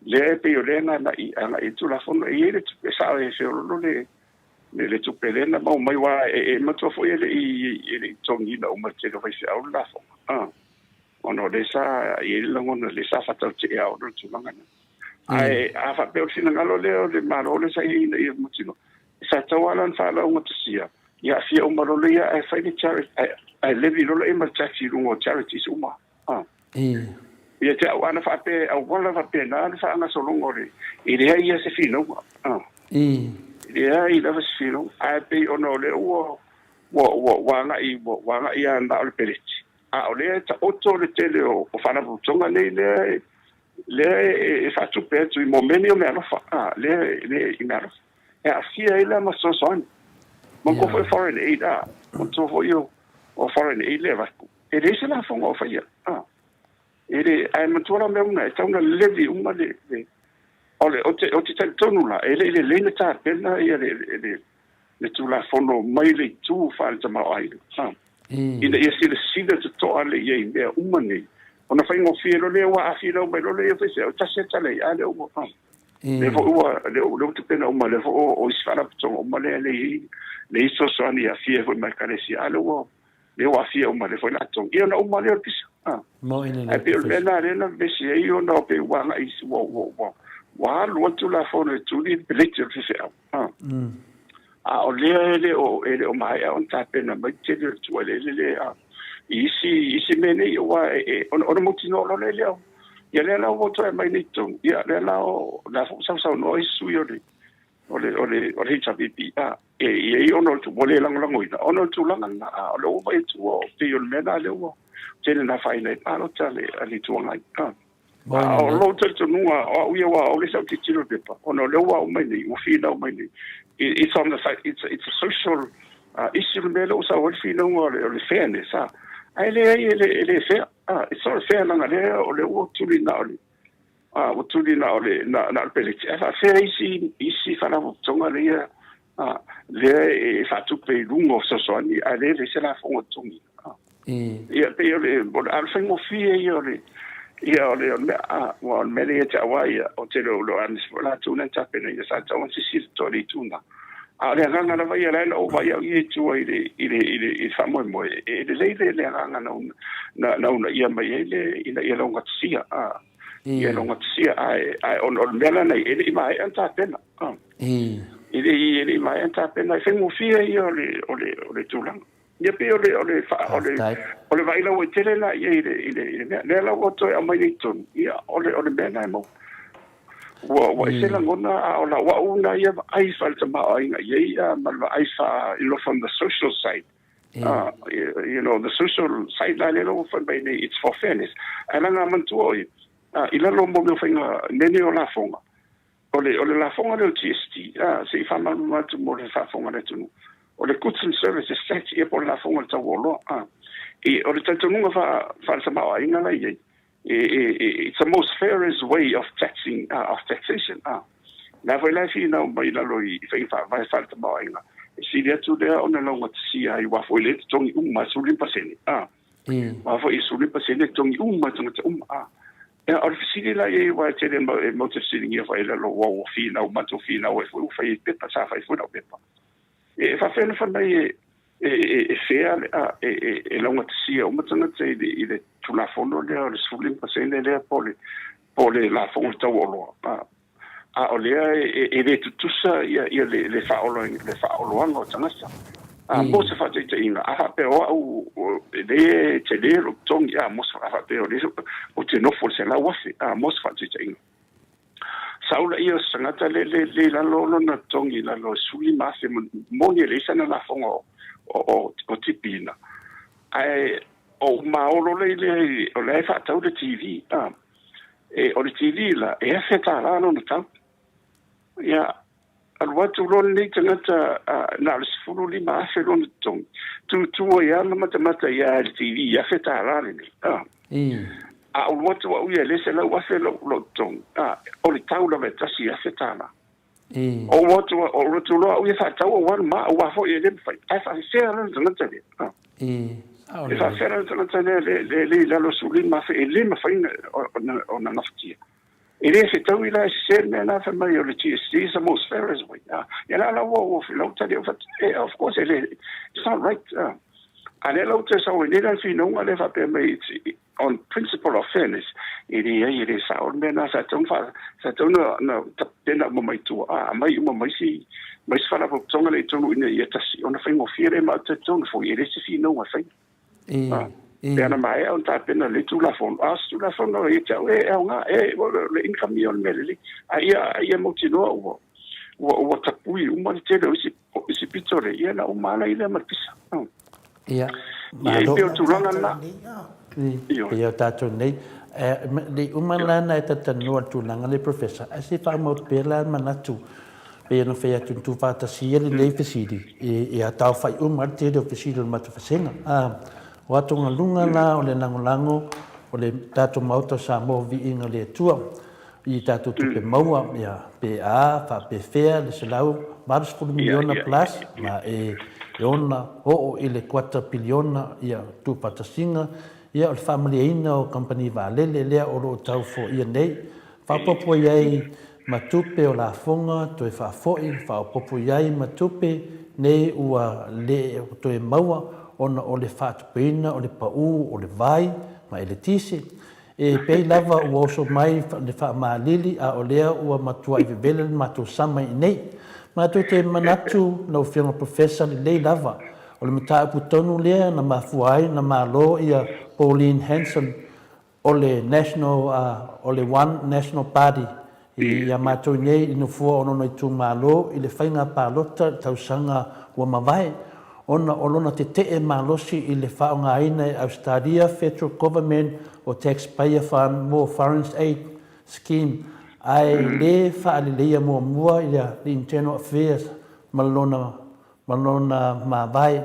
le pe o le na i tu la fono e ele tu sa e se lo le tu pelena ma mai wa e ma tu fo ele i tongi na o ma te vai se au la fo ono le sa i le ngono le sa fa tu e au tu langa ai a fa pe o sina ngalo le ma lo le sa i mo tino sa tawalan fa la o sia ya si o ma lo le ai fa ni charity ai le vi lo e ma taxi lo charity suma ia te au ana whape, au wala whape na ana wha anga solongo re. I rea ia se whino. I rea i lawa se whino. Ai pe ono le ua wanga i a na ole pereti. O lea ta oto le tele o whana putonga nei le e whatupe atu i momeni o mea lofa. Le i mea lofa. E a fia i la ma sosoani. Manko foi foreign aid Manko foi o foreign aid le vaku. E le se la fonga o whaia. Ele ai matua me una tauna levi uma le o te tonu la ele le ta pena ia le tu la fono mai le tu falta ma ai ina ia sila te to ale ia me uma nei ona fai ngo fiero le wa afiro me lo le fese o ta seta le ale o le fo ua le te pena uma le fo o isfara tonga uma le iso soani a fie fo mai kalesi alo le wa fie uma le fo la tonga ia na uma le pisa mo ina e pe le na vesi e io no pe wa na isi wa lo tu la fo le tu ni pelete se se o le o mai on ta pena mai te le tu le isi mene wa on mo tino lo le ia le la o to mai ni tu ia le la o la sa no isu yo o hita pipi e ono tu mole lang ina ono tu lang na lo mai tu o te yo mena le o te na fai nei palo tale ali tu ngai o lo te tu nua o ia wa o le sa ti tiro de pa ono le wa o mai ni o fi na mai ni it's on the side it's a social issue melo sa o fi no o le fairness ai le fair it's all fair lang le o le o tu ni na o tuli na ole na peliti fa isi fa na tonga le e fa tu pe lungo so ni ale le se la fo tongi ia pe le bon al fa mo fie ia ole wa me le ta wa ia o te lo an la tu na ta pe na sa ta on si to li tu na ale nga na va ia la o va ia i tu ile fa mo e le nga na ia mai ile ia lo ngatsia ia longa sia ai on mela nei ele mai anta pena ele mai anta pena fe mo fia ia ole tulang ia pe ole vai la o tele la ile la o to a mai ton ia ole mena mo wa se la ngona ola wa una ia ai falta ma ia ma ai fa from the social side the social side la le from by it's for fairness ana man tu ila lo mo fenga nene o la fonga ole la fonga le TST se fa mal tu mo le fa fonga le tu ole goods and services tax e por la fonga ta wolo e ole tanto nunga fa sa ma inga la ye it's the most fairest way of taxation na voi la fi na mai la lo i fa fa ta ma inga si dia tu dia ona lo ngot si ai wa foi le tongi suli paseni wa foi suli paseni tongi tongi or fisi la e wa te mo te sitting here fa lo wo fi na ma to fi na o fa e pe sa fa fu na pepa e fa fe no fa mai fea lo mo te si o mo tanga te ile tu la fondo le o sulim pasene le pole la fondo ta wo o le le tu sa ia le fa o lo tanga sa mo se fa te inga pe o le te le lo tong ya mo se fa pe o te no for se la wa se mo se fa te inga saula ia sangata le la lo na tong la lo suli ma se mo ni le sana la fongo o tipina ai o ma o lo le fa ta o le TV o le TV la e fa ta la no ta ya alwatu lon ni tangata na le fulu li ma fe lon tong tu ya na mata ya le TV ya fe ta la ni alwatu wa ya le se la wa fe lo tong o le taula me ta si ya fe ta la o watu lo ya fa ta wa ma wa fo ye le fa fa se la tangata le e fa se la tangata le la lo suli ma fe le ma fa o na naftia it is it we la said man after my reality is the most fairest way you know what of course it's not right and hello to so we need to know what if on principle of fairness it is our men as I don't no then mo mai tu mai si mai fala po tonga le tonu ina ia tasi ona fai mo fiere ma te tonu fo it is if no fai Pena mai on ta pena le tu la fon no e tau nga le income yon mele ai mo tino o tapui uma te le si pitore ia na uma na ile matisa ia ma do tu langa na ia tato nei le uma lana e tatanu tu langa le professor asi fa mo pela manatu pe no fe tu fa ta si le fisidi e ata fa uma te do fisidi ma tu fasenga watu ngalunga na o le nangolango o le tatu mauta sa mo vi inga le tua i tatu tupe maua ia pe fa pe fea le selau maris fulu miliona plus ma e ona o i le 4 biliona ia tu patasinga ia o le family ina o company va le o lo tau fo ia nei fa popo iai matupe o la fonga to e whaafoi, whaopopo iai matupe nei ua le to e maua ona o le whaatupeina, o le pau, o le vai, ma e le tisi. E pei lava ua oso mai le whaamalili a o lea ua matua i vevele matua sama i nei. Matua te manatu na uwhianga professor le lei lava. O le mataa putonu lea na mafuai na malo ia Pauline Hanson o le One National Party i a matua nei i nufua ono i tu malo i le whainga pālota tausanga ua mawai. Ona olona te te malosi i le whaonga aina e Australia Federal Government o Taxpayer Fund More Foreign Aid Scheme ai le whaalilea mua i le Internal Affairs malona mawai.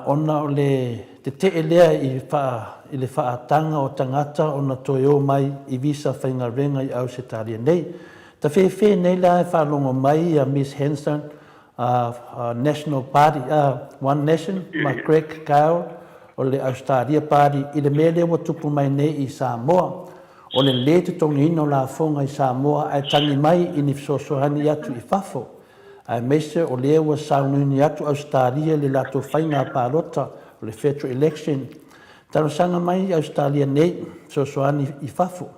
Ona o le te lea i le whaatanga o tangata ona toi o mai i visa whainga renga i Australia nei. Ta whewhe nei la e whalongo mai a Miss Hanson National Party, One Nation, ma Greg Kyle o le Australia Party i le mele wa tupu mai nei i Samoa. O le le te tongi ino la fonga i Samoa ai tangi mai i ni fisosohani atu i fafo. Ai meise o le wa saununi atu Australia le lato whainga pālota o le federal election. Tarasanga mai i Australia nei fisosohani i fafo.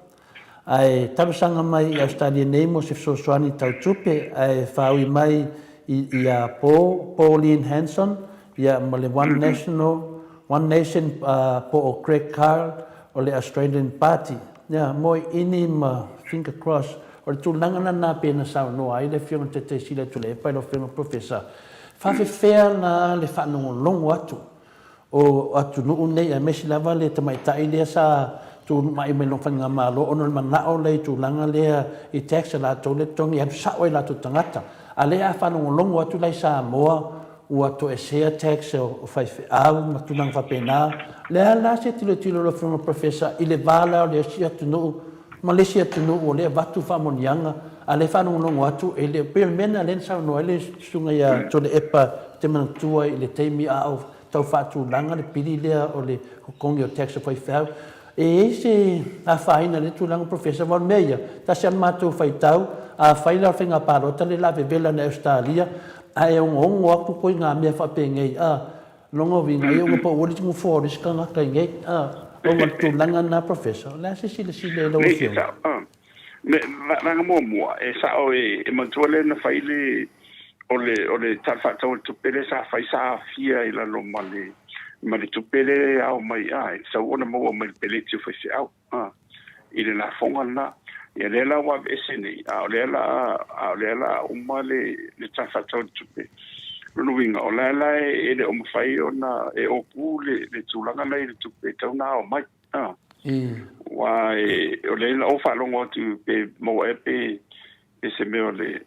Ai tarasanga mai i Australia nei mo se fisosohani tautupe ai whaui mai i a Pauline Hanson, i a le One Nation po o Craig Carl o le Australian Party. Ia, moi ini ma finger cross o le tūlangana nā pēna sau noa i le whionga te sila tu le epai lo whionga professor. Whawhewhea na le whanongo atu. O atu nuu nei a mesi lava le tamaitai lea sa tu mai me long whanga malo ono manao le tūlanga lea i taxa la tau le tongi atu sao i la tu tangata. A lea whanongo atu lai Samoa ua to e share tax o whaiwhi au matunang whapena. Lea la se tilo lo whionga professor i le vala o le si atu nuu Malaysia tunu o le watu whamonianga a le whanongo atu e le pēr mena len sau noa le sunga ia to le epa te manatua i le teimi a au tau whatu langa le piri lea o le kongi o tax o whaiwhau. E se a whaina le tūlanga professor Von Meyer, ta se an mātou whaitau a whaila whinga pārota le la vevela na Australia a e ongo aku poi ngā mea whapengei a longo vinga i ongo pa ori tingu fōris ka ngā kai ngei a o tūlanga na professor. La se sile lo whionga. Me ranga mua e sa o e matua le na whaile o le tarwhatau tupere sa whai sa fia i la lo mali tupere au mai ai sa ona mo mai pele tu foi au ile la fonga na ia le la wa eseni au le la umale le tarwhatau tupere no winga o la e le o mfai ona e o pu le tulanga nei le tupere tau na o mai wa o le o fa longo tu pe mo e pe se me o le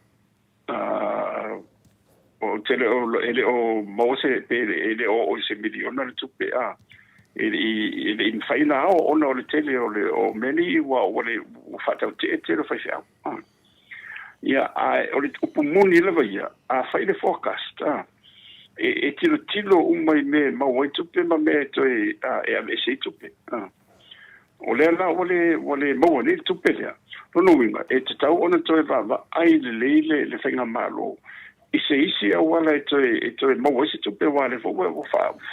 o tele o mose pe ele o se miliona le tupe ele in faina o no le tele o meni wa le fata te lo fa ia o le upumuni le vai a faile forecast e tilo umai me ma o tupe ma me to e a me se tupe o le la o le mo ni tupe le no winga e te tau ona to e va ai le fainga malo isi a wala e toi mau isi tupe wale fo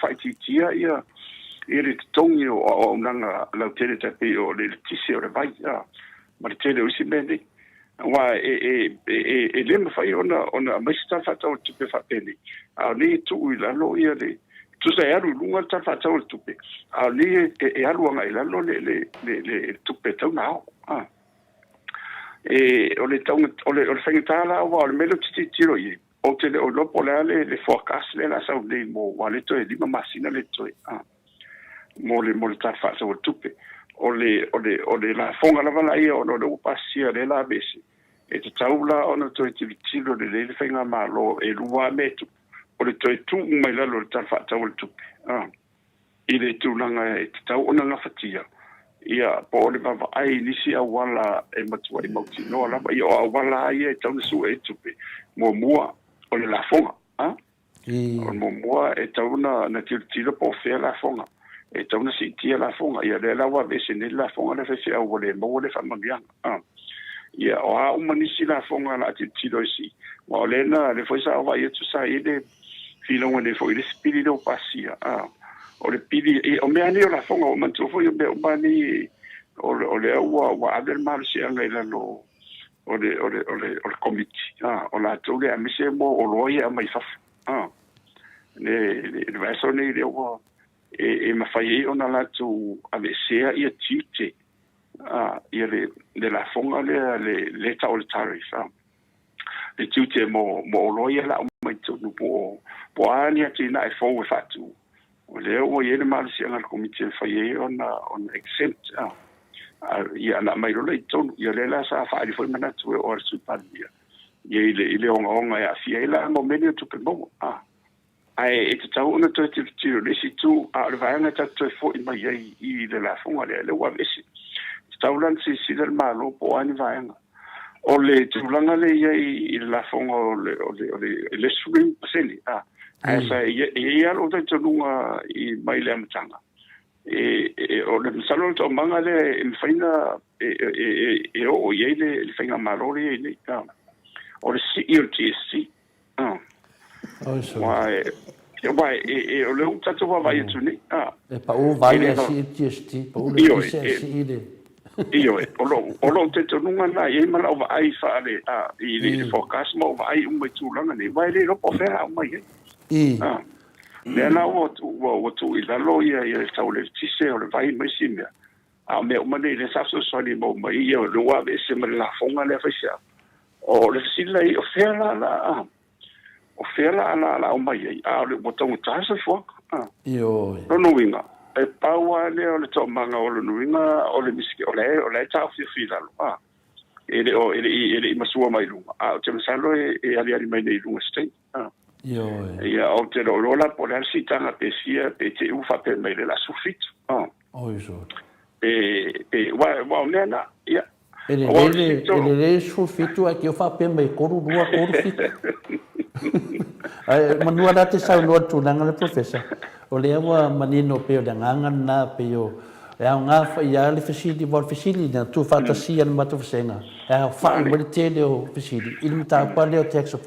fa titia ia ele tongi o nanga la tele tape o le tisi o le vai ma le tele isi meni wa le ma fai ona mesta fata o tupe fa peni a le tu ila lo ia le tu sai alu lunga ta fata o tupe a le e alu nga ila lo le tupe tau nao o le tongi o le fengitala wa le melo tiro ye o te o lopo le forecast le la sau le mo wale to e lima masina le to mo le tafa so tupe o le la fonga la vala ia o no pasia le la besi e te taula ona to te tilo le fenga malo e lua metu o le to tu mai la lo tafa so tupe ile tu langa e te tau ona nga fatia ia po le bava ai nisi a wala e matua i mauti no la ia a wala ia e tau su e tupe mua o le la fonga o mua e tauna na tilo po fea la fonga e tauna si tia la fonga ia le la wa vese ni la fonga le fese au le mo le famagianga ia o a umanisi la fonga la te tiro si wa lena le foi sa vai tu sa ide filo ngone foi le spiri do pasia o le pili o me ani o la fonga o mantu foi o be o bani o le wa ader mal si anga ila no o le committee o la tole a mise mo o loia mai fa le vai so ne le o e mafai ona la tu ave sea ia tite ia le la fonga le ta o le tariff le tute mo loia la mai tu no po ani ati na e fo fatu o le o ye le mal si anga committee fai ona exempt ia na mai lo itu ia le la sa fa foi mana tu o su padia ia ile onga ia fia ila mo medio tu pe mo ai e te tau na te tiro le si tu le vai na te fo in mai i de la fonga le wa vesi te tau lan si del malo po ani vai o le tu langa le i la fonga le swing paseli ai sa ia lo te tunga i mai le amtanga o le salon to manga le in faina o ye le faina marori le o le CEOTC Wai o le utatu wa vai tu ni e pa o vai a CEOTC pa o le CEOTC o lo te tunga na ye mala o vai fa le i le forecast mo vai mai tu langa ni vai le po fera mai le na o tu i la loia ia tau le tise o le vai mai simia me o mane le sa so ni mo mai ia le wa be se me la fonga le fa sia o le sila i o fera la o mai le botong ta sa fo no winga e paua le o le to manga o le winga o le miski o le ta fi la ele masua mai lunga te masalo e ali mai nei lunga stai ia o te rola por el sitanga pesia pe te ufa pe mai la sufit wa nena ia ele sufito aqui eu fa pe mai koru fit manua da te sa no tu nanga le professor o le wa manino pe o nganga na pe o nga fa ia le facility na tu fa tasia na matu senga fa mo te le o facility ilmita pa le o tax of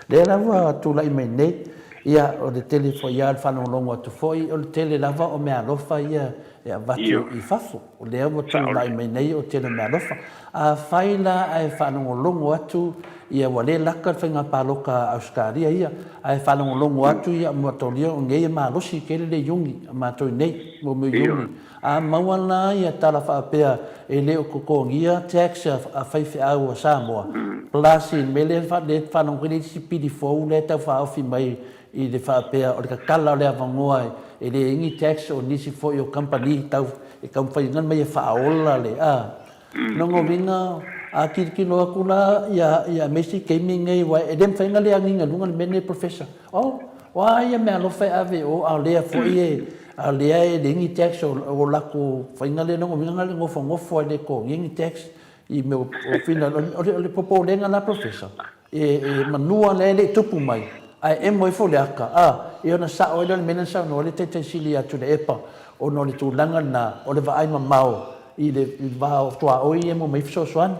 le lava tu la imene ia o le telefo ia fa no longo tu foi o le tele lava o me alofa ia va i fafo o le o tu la imene o tele me alofa a faila ai fa no longo atu ia wale laka fenga paloka Australia ia ai fa no longo atu ia mo tolio ngei ma losi kele le yungi ma to nei mo me yungi a mawala ia tala fa pea e le o kokongia tax a faife au Samoa plus in mele fa le fa no kini si pidi fo le ta fa ofi mai i le fa pea o le kala le avangoa e le ingi tax o nisi fo yo company tau e kampai ngan mai fa ola le no ngovinga a kirkino akula ia mesi gaming ngai wa e dem fainga le anginga lunga mene professor wa ia me alo fa ave o a le fo ie a le e dingi tax o la ko fainga le no ngovinga le ngofo le ko ngi tax i me o fina o le popo le nga professor e manua le tupu mai ai e mo fo le aka e ona sa o le mena sa no le tete silia tu le epa o no le tu langa na o le va ai mamao i le va o tua o i mo mai so swan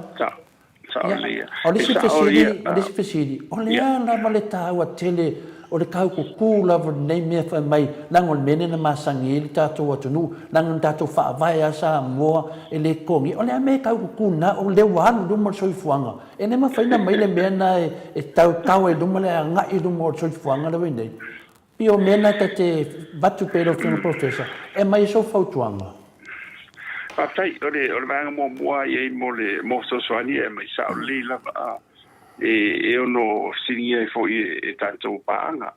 o le spesili o le ala maleta o tele o le kau ko kula vo nei me fa mai nangol mene na masangi le tato atu nu nangol tato fa vai asa mo e le kongi o le me kau ko kuna o le wan du mo soi fuanga e ne ma faina mai le mena e tau e du mo le nga i du mo soi fuanga le wende io mena te batu pero fino professor e mai so fautuanga Patai o le vanga mo ye mo so swani e mai sa li la e ono sinia fo e tanto paanga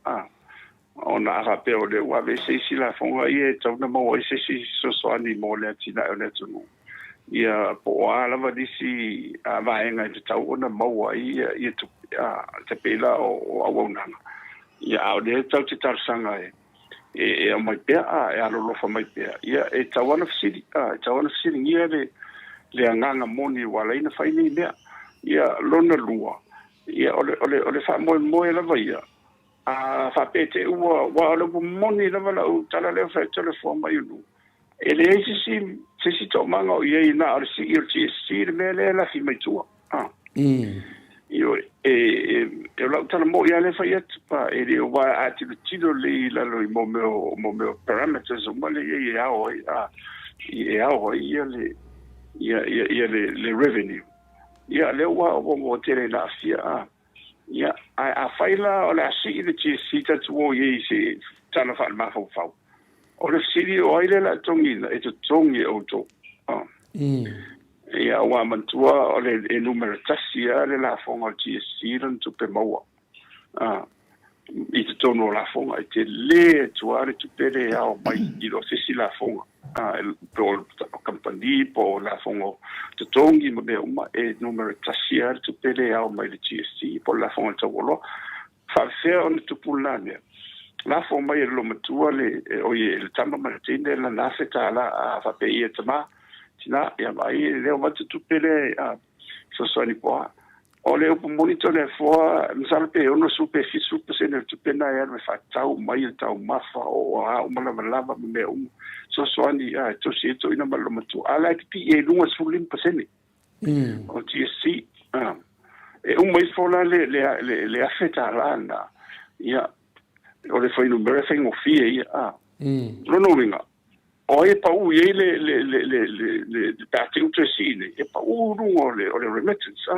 ona ha pe o le wa ve se si la fonga e tau na mo se si so swani mo le tina o le tunu ia po ala va disi a vaenga te tau ona mo ai e tu te pela o awonanga ia o le tau te tarsanga e mai pe e alo lo fa mai pe ia e tau ana fsidi ia le nganga moni wala ina faini le ia lona lua ia ole fa mo la vai a fa pete wa le moni la vala u tala le fa telefon mai lu ele si to manga o ye na o si le mele la fi mai tua io la tana mo ya le fai atu pa ele o wa ati le tino le la lo mo me parameters o male ye ao le revenue ia le wa o mo tere la fia ia a faila o la si le si tatu o ye si tana fa ma fa o le siri o ile la tongi e te tongi o to ia wa mantua o le numero tasia le la fonga o TSC ran tu pe maua i te tono la fonga i te le tuare tu pere au mai i lo sisi la fonga po company po la fonga te tongi mo me uma e numero tasia tu pere au mai le TSC po la fonga te wolo fa fea on tu pulane la fonga i lo matua le o ye le tama martine la nafeta la a fa pe i tama tina ia mai le o tu pere so ni po o le upo monitor le fo nsalpe ono super fi super sene tu pena ia me fa tau mai tau mafa o a uma lava me so ni to si to ina malo matu ala ki e lunga sulim pasene o TSC e mai fo la le afeta la na ia o le foi no briefing o fi ia no winga o e pa u ye le parting to see e pa u o le remittance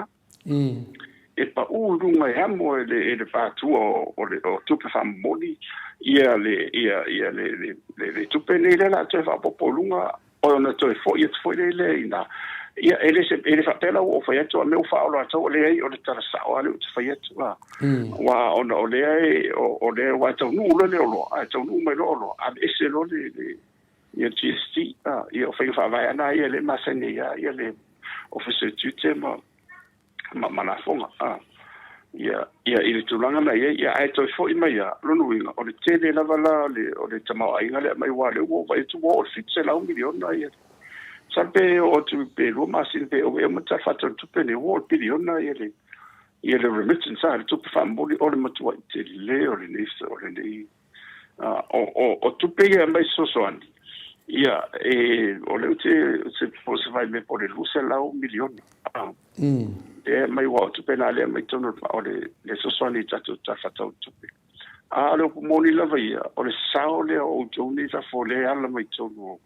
e pa u runga e amo le patu o tupe fa moni ia le tupe le la te fa popolunga o na to foi le ina ia ele fa pela o fa yato me fa o to le o le tara sa o le fa yato wa o le wa to nu le lo a to nu me lo a ese lo le ia GST ia fa vai na ia le masene ia le officer tutema mana fonga ia ile tulanga na ia ai to fo ima ia lonu winga o le tele la vala o le tama ai ngale mai wale o vai tu o fit se la 1 million na ia sabe o tu pe lo masin pe o e mata fato tu pe ne o billion na ia le remittance al tu fa mboli o le matu o le nisa o le o tu pe ia mai sosoani ia o le se posse vai me por el uso la 1 million e mai wa tu pena le mai tono o le sosoni tatu tafata tu pe le moni la vai o le sao le o joni ta fo le ala mai tono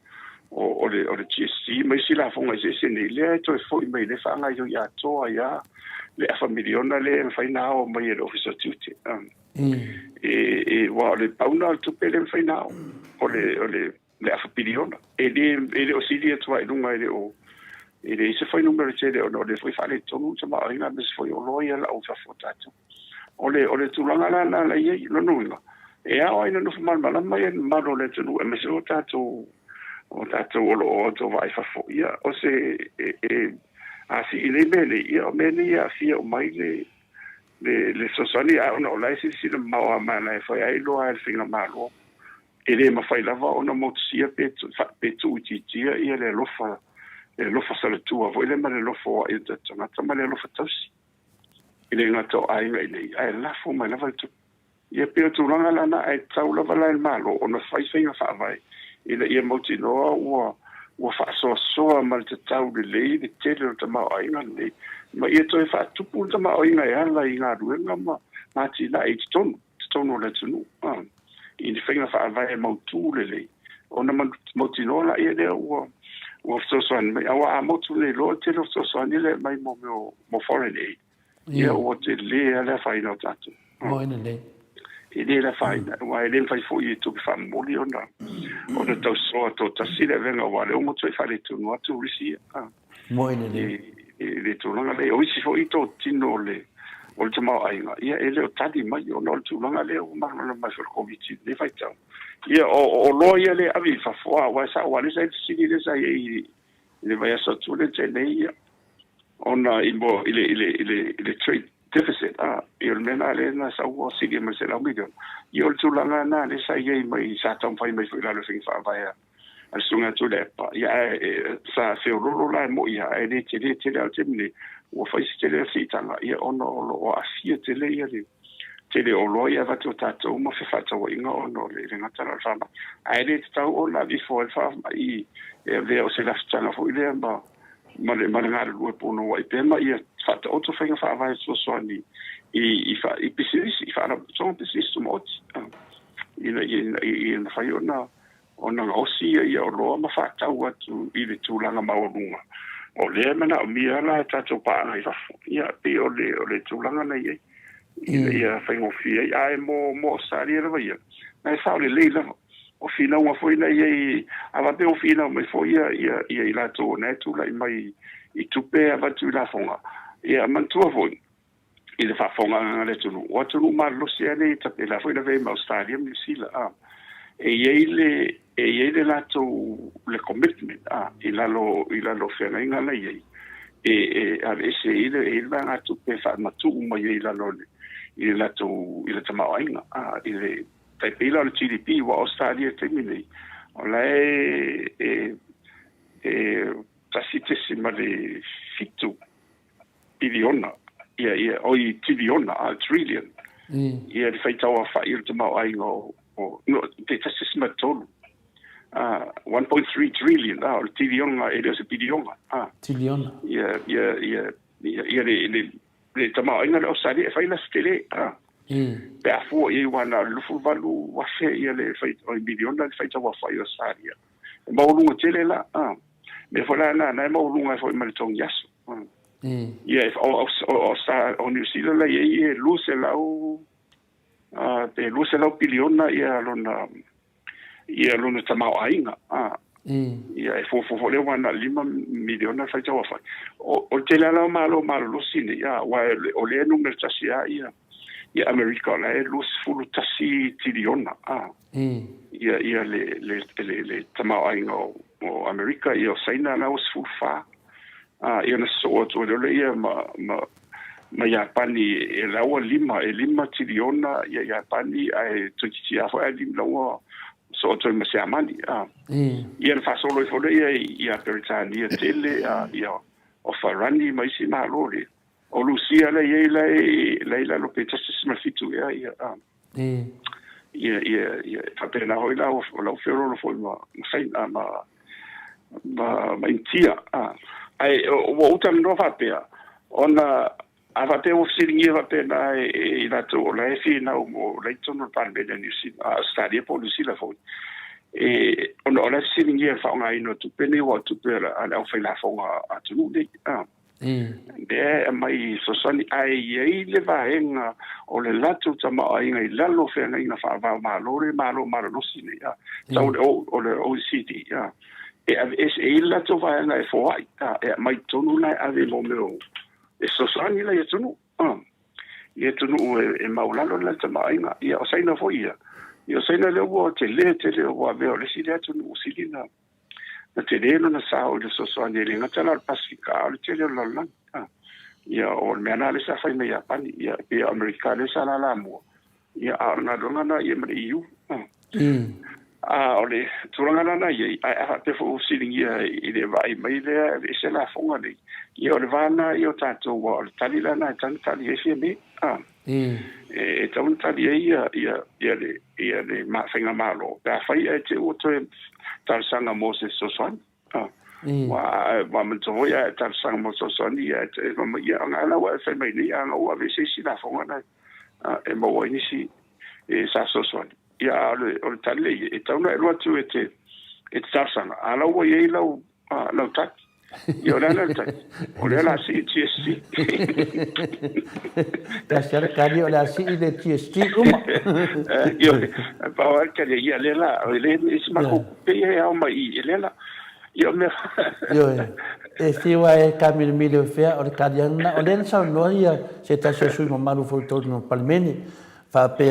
o le GSC mai si la fonga se ne le to fo mai le fa nga yo ya to ya le familia le fa na o mai le officer tuti wa le pauna tu pe le fa na o le familia e o si dia tu ai lunga o ele se foi número tele o le foi fale tonu se ma ina mes foi o loia la o fa fotato ole tu langa la ye no no e a ina no mal mal mai ma no le tonu e mes o tato o to vai fa fo ia o se a si ile bele ia o meni a si o mai le sosani a no la si le ma ma foi ai lo al finga malo ele ma fai lava ona mo sia pe tu ia le lofa lo fa sala tua vo ele male lo fo e te tanga male lo fa tasi ele ngato ai ai la fo mai la valtu ia pe tu langa lana ai tau la vala el malo ona fai fa vai ele ia moti no o fa so mal te tau le tele te ma ai ngani ma ia to fa tu pu te ma ai ngai la inga ruenga ma ti la e tono le tunu in finga fa vai mo tu le ona moti no la ia de o sosoani mai awa mo tu le lo te lo sosoani le mai mo foreign aid ia o te le ala fai no tatu mo ina le ele la fai wa ele fai fo i tu fa mo li ona o le tau so to tasile venga wa le mo tu fa le tu no tu risi mo ina le le tu longa le o si fo i to tino le o te mau ai ia ele o tadi mai o no tu longa le o ma no ma so covid le fai tau ia o loia le avi fa foa wa sa wa le sai sini le sai le vai so tu le tene ona imbo ile trade deficit il mena le na sa wa sigi ma se la million io tu langa na le sai ye mai sa tam fai mai la le fin fa vai al sunga tu le pa ia sa se lo la mo ia e le tele al temni o fai se le si tanga ia ono o asia tele ia le te le olo ia va tu tatou ma fe fatou inga ono le ngata na fama ai le tau o la vi fo fa I e ve o se la stana fo ile ma le ngara lu po no ai pe ma ia fata o to fenga fa vai so ni I pisis I fa na so pisis so mot I fa yo na ona osi ia o lo ma fa tau atu I le tulanga maunga o le mana o mia la tatou pa ai fa ia pe o le tulanga na ia ia faingo fia ai mo sari era ia na fa le leila o fina uma foi na ia ava pe o fina mai foi ia la to na tu la mai I tupe ava tu la fonga ia mantua foi I le fa fonga le tu o tu ma lo sia le ta la foi na ve ma stadium ni sila e ile la to le commitment I la lo fena inga la ia a ese ile va a tu pe fa ma tu ma ia la lo I la tama ainga I le taipila le GDP wa Australia temini o la tasitesima le fitu biliona ia oi triliona trillion ia le faitaua fai le tama ainga o no te tasisima tolu 1.3 trillion le triliona e le biliona Triliona ia le tama ainga le Australia fai la stele pe a fu I wana lufu valu wa fe ia le fai o miliona le fai tawa fai Australia ma ulunga tele la me fola na ma ulunga fo ma tong yas ia o New Zealand la ia luse la o te luse la biliona ia lona tama ainga ia fo le wana 5 miliona fai tawa fai o tele la malo lo sine ia wa o le numero tasia ia America la lus fulu tasi tiliona ia le tama ainga o America ia saina na os fulfa ia na so to le ia ma Japani e la o 5 tiliona ia Japani ai tutia fo ali lawa so to ma se amani ia fa solo fo le ia Britania tele ia o farani mai si ma lori o Lucia la lo pe tasi ma fitu ia fa pena hoila o la fero lo fo ma sai ma intia ai o utan no fa pe ona ava te o siringi va pe na I la to la fi na o la tono pan be ni si stadia po si la fo ona la siringi fa nga ino tu pene o tu pera ala o fa la fo a tu de de mai so soni ai le vaenga o le latu tama ainga I lalo fena ina fa va malo no sine ya so o le OECD ya e la to vaenga e fo ai mai tonu na ave mo meu e so soni la tonu e maulalo la tama ainga ya o saina fo ia io saina le o tele o ave o le sile tonu silina na te reno na sao le sosoani le ngata la Pasifika o le tele o lala ia o le mea le sa fai me Japani ia pe Amerika le sa la mo ia a na donga na ia me iu o le turanga na ia a te fo silingi I le vai mai le se la fonga le ia o le vana ia o tato o le tali la na tali e me e taun tali ia le ma fenga malo da fai e te o to tal sanga Moses Sosan wa mto ya tal sanga Moses Sosan ya ma ya ngala wa fa mai ni anga wa ve si la fonga na e mo ni si e sa Sosan ya o tal le e tauna e lo tu e tal sanga ala wa ye la tat yo la tat o la si TST la cercani o la si de TST yo pa wa ka ya le isma ko pe ya ma I le la yo me e si wa e camino milio fea o le kadiana o le sa no ia se ta se sui mo malu fo to no palmeni fa pe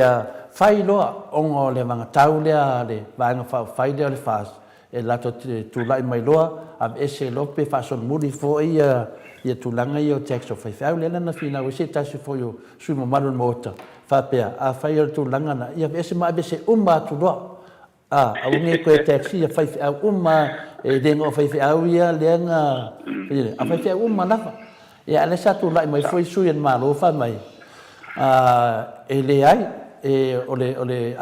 fai loa o le manga taulea le va fa fai le fas e lato tu lai mai loa a ese lope fa son muri fo ia tulanga ia tax of fa le na fina o se ta se fo yo sui mo malu mota fa pe a fai tu langa na ia ese ma be se umba tu loa a unge ko taxi ia fai a umma e de no fai a ia lenga a fai a umma na ia le sa tu lai mai foi sui en malo fa mai e le ai e ole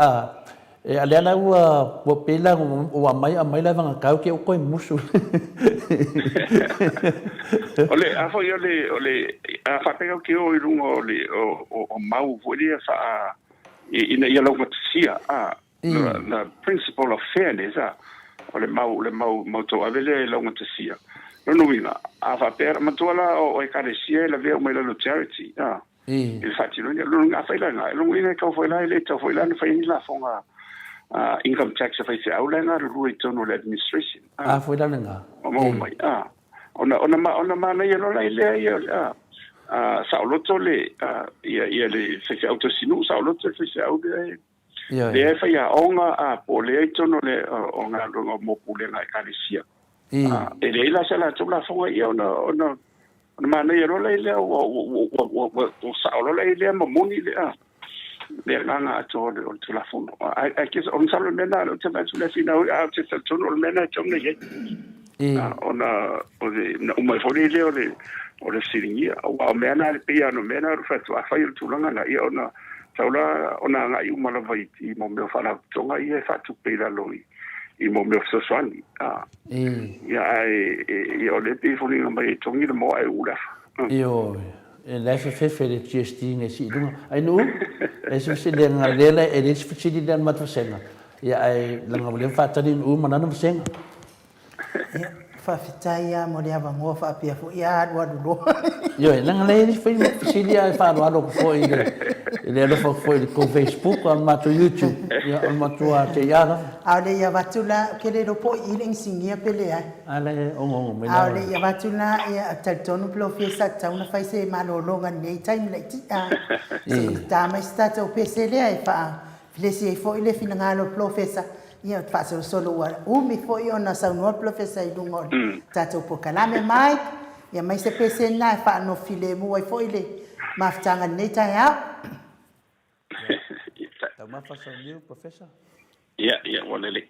e ale ana ua po pela o mai la vanga kau ke o koe musu ole a foi ole a fa pega ke o irungo ole o mau foi fa ina ia lo matsia the principle of fairness ole mau to avele lo matsia no vinga a fa per matola o e carecia la veo mai lo charity il fatti non lunga fa la lunga ka foi la le to foi la fa la fonga income tax fa se au la ru internal administration foi la nga o mai ona ma ia lo la ile ia sa lo tole ia le se auto sinu sa lo tole se au le fa ia onga po le tono le onga lo mo pule na carecia e le la sala tu la fonga ia ona ma ia lo la ile o sa lo la ile mo moni le nganga to le telefon ai ke on sa lo mena lo te va sulle fina a te to lo mena chomne ye ona o de o mai fori le o le siringia o mena le piano mena ro fa tu a fa il tu langa na ia ona saula ona nga i mala vai ti mo me fa la tonga ia fa tu pe la loi i mo me so swani ia ai o le te fori mai tongi le mo ai ula io la fe le gestine si dunga ai no e se le ngale e le se dan matsenga ia ai langa le fa tani manana msenga fa fitaia mo le ava mo fa pia fu ia wa do yo langa le fe se dia fa do ko foi le lo foi ko Facebook al mato YouTube ya al mato a te ya ale ia batula ke le po iling singia pele ai ale o me ale ia batula ia taltonu profesa tauna fa se malolonga nei time le ti ta ma sta to pesele ai fa flesi foi le finangalo profesa ia fa solo wa mi foi ona sa no profesa I dungo tato po kalame mai ia mai se pesena fa no file mo foi le maftanga nei tai ya ma fa son professor yeah wala le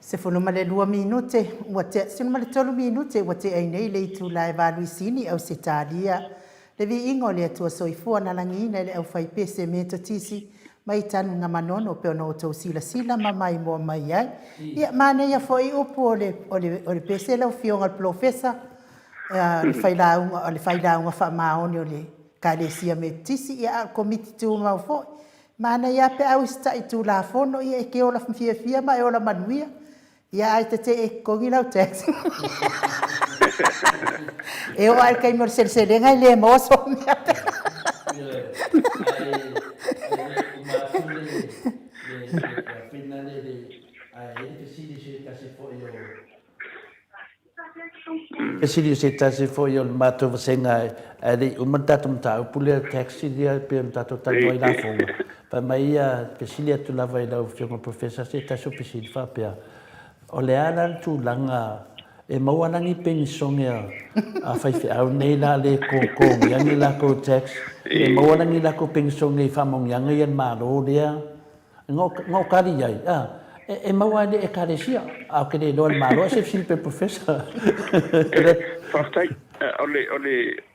Se fono male 2 minute, ua te sino male 3 minute ua te ai nei le itu lai va Luisini au se talia. Le vi ingo le atua soifua na langina le au fai pese me to tisi mai tanu nga manono pe ono tau sila ma mai mo mai ai. Ia mane ia foi upu o le pese le fionga al profesa le fai launga wha maoni o le kalesia me tisi ia komiti tu mau foi. Mana ia pe au sta i tu la fono ia e ke ola fia ma e ola manuia. Ia ai te e kongi lau taxi. E o ai kai mor sel ngai le mo so mea. Sili se tasi fo yo mato senga ali umatato mta pule taxi dia pe mtato tango ina fonga pa mai pe sili tu lava ina o professor se taso pe sili fa pe o le ala tu langa e mawana ni pensonga a fai fe au nei la le ko yang la ko tax e mawana ni la ko pensonga fa mong yang yan ma lo dia ngo kari ai e mawana e karesia a ke le lo ma lo se sili pe professor Fartai,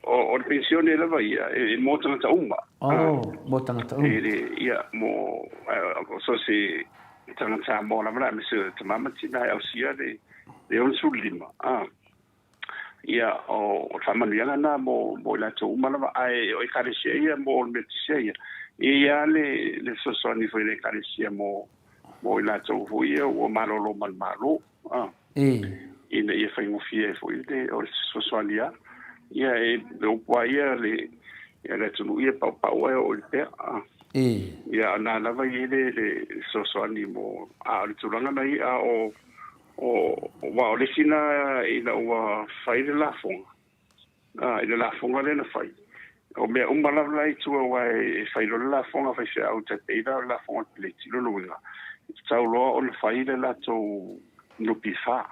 o pensione la vai e mo tanga uma. Mo tanga uma. Ia mo so se tanga mo la mala se tamama tina au sia de on sulima. Ia o famaliana na mo la to uma la ai o karesia ia mo metisia. Ia le so ni foi le karesia mo la to foi o malo malo. Ina ia fai ngofia e foi de o soalia ia e o paia le tunu ia pau o le pea ia na lava ia le soani mo a le tulanga mai a o wa o le sina ina ua fai le la fonga ina la fonga le na fai o mea umala lai tua wa e fai lo la fonga fai se au te peida la fonga le tilo luinga tau loa o le fai le la tau no pifa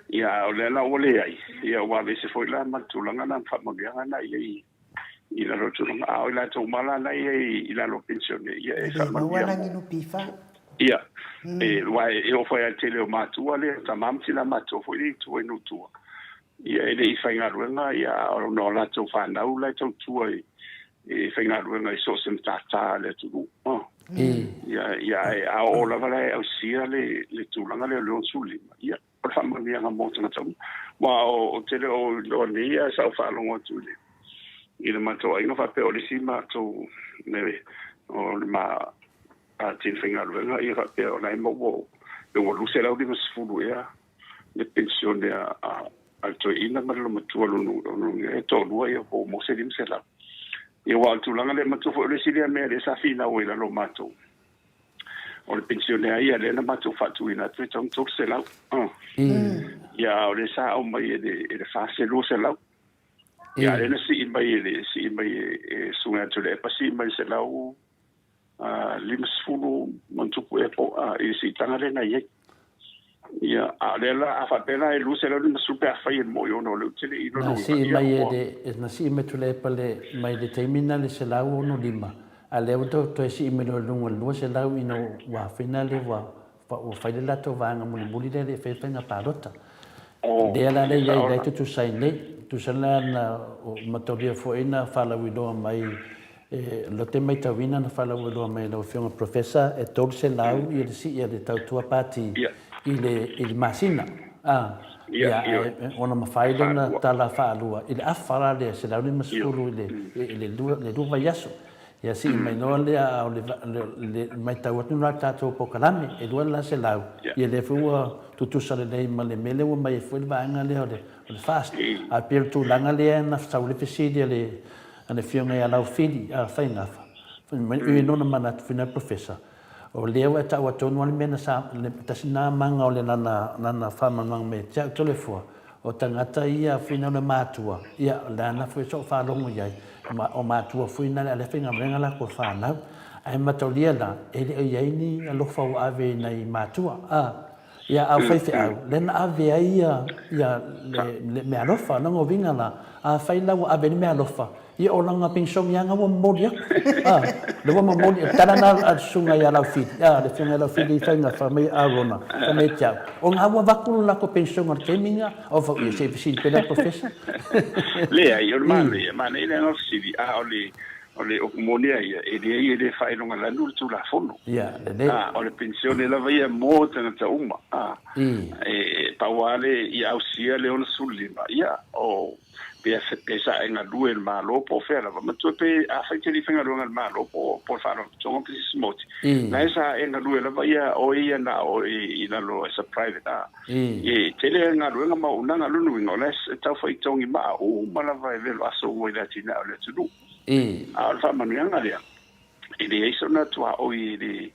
ia o le la ole ai ia wa le se foi la matulanga na famaganga na ia i la rotulanga o la to mala na ia i la lo pensione ia e famaganga no pifa ia e wa e o foi a tele o matua le tamam si la mato foi tu no tu ia ele i fainga ruenga ia o no la to fa na u la to tu e fainga ruenga i so sem tata le tu ia a o la vale au sia le tulanga le lo sulima ia por favor mia nga mo tanga tau wa o tele o lo nia sa fa longo tu le ina mato ai no fa pe o le sima to neve o ma a tin finga lo ia fa pe o lai mo o lu se la di mas fulu ia le pensione a to ina ma lo matu lo no e to lo ia o mo se dim se la ia wa tulanga le matu fo le silia me le sa fina o ila lo mato o le pensione ai le na mato fatu ina tu tong tok se la ia o le sa o mai de fa se lo se la ia le na si mai sunga tu le pa si mai se la o lims fulu mantu po e po i si tanga le na ia ia a le la a fa pena e lu se la na super fa i mo yo no le tele i no si mai de na si me tu le pa le mai de termina le se la o no lima a le auto to si me no lungo lo se la i no wa finale wa o fai le lato va nga muli le fe nga parota de la le ia tu sai le tu sa na o matoria fo ina fa la wi do mai lo te mai tawina na fa la wi do mai lo fiona professor e tol se la i si ia de tau tua parti il masina ona mafaida na tala fa lua il afara le se la ni masulu le du va yaso ya si mai no le mai tau tu na tato pokalami e do la se la le fu tu sa le ma le mele o mai fu va nga le fast a per tu langa le na sa le fisidia le ana fiona ya la fili a faina fa e no na mana fina professor o leo e tau atonu ale mena sa le tasina manga o le nana fama mang me tia tole fua o tangata ia fina le matua ia lana foi so fa longo iai o matua fina le finga mrenga la ko fa na ai matolia la ele iai ni lo fa o ave nei matua ia au fai fe au le na ave ia le me alofa no vinga la a fai la o ave me alofa ia o langa pensong ia ngawa molia le wa molia tanana al sunga ia la fit le sunga la fit fanga fa me arona fa me tia o ngawa vakulu la ko pensong ar teminga o fa ia se fisi pela professor le ai o mane ile no sidi ole o molia ia ele fai longa la nur tu la fono ia le ole pensione la via mo tana ta uma pauale ia ausia le ona sulima ia o pesa en alue el malo po fera ma tu pe a fai li fenga longa el malo po faro so que si smoti na esa en alue la via o ia na o ina lo esa private tele en alue ma una na lu no les ta fai tongi ma o ma la vai velo aso o ila tina le tu al fa manuanga le ile eso na tu o ile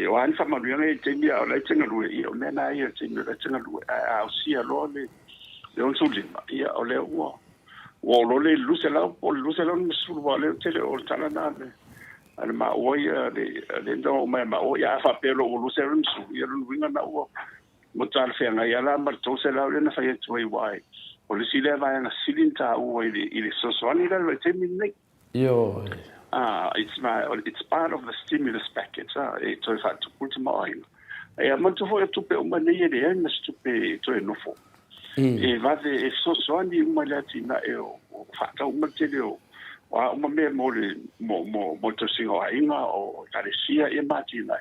o an fa manuanga te mia o le tenga lu o na ia te mia le tenga lu a o sia lo le on sulima ia o le o lo le lucela sul vale tele o tala na ale ma o ia le ndo ma o ia fa pelo o lucela sul ia lo winga na o mo tal fe nga ia la mar to se la le na fa tu wai o le sile va na silinta o ile so so ani le te minne yo it's part of the stimulus package so fa tu put mai e mo tu fo tu pe o ma ne ile na tu pe to no fo vade so ani uma latina o fata uma tele o uma me mo to singo ainga o taresia e matina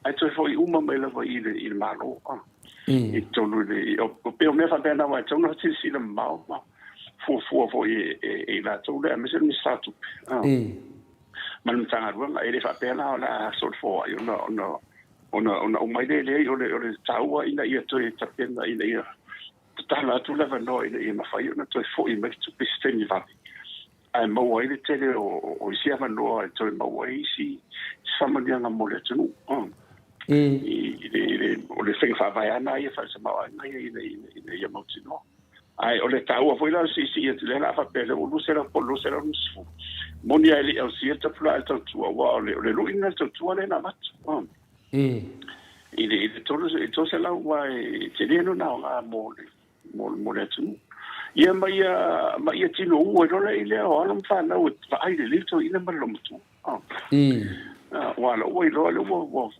ai to foi uma me leva il malo e to no le o pe me fa bena wa to no si le mal fo e la to le me se mi statu man tanga ruanga e le fa pena la sort fo io no ona uma le o le taua ina ia to e tapena ina ia tala tu leva no i ma fai na to fo i me tu pisteni va ai mo wai le tele o sia va no to mo wai si sama dia na mole tu o le feng fa vai ana ia fa sama ai i mo tu no ai o le tau foi la si le la fa pele o lu sera fu moni ai o si ta fla ta tu o le lu ina tu le na mat i to se la wai te no na mo le tu ia mai tino o no ile o no fa na o fa ai le to ina ma lo tu wala o lo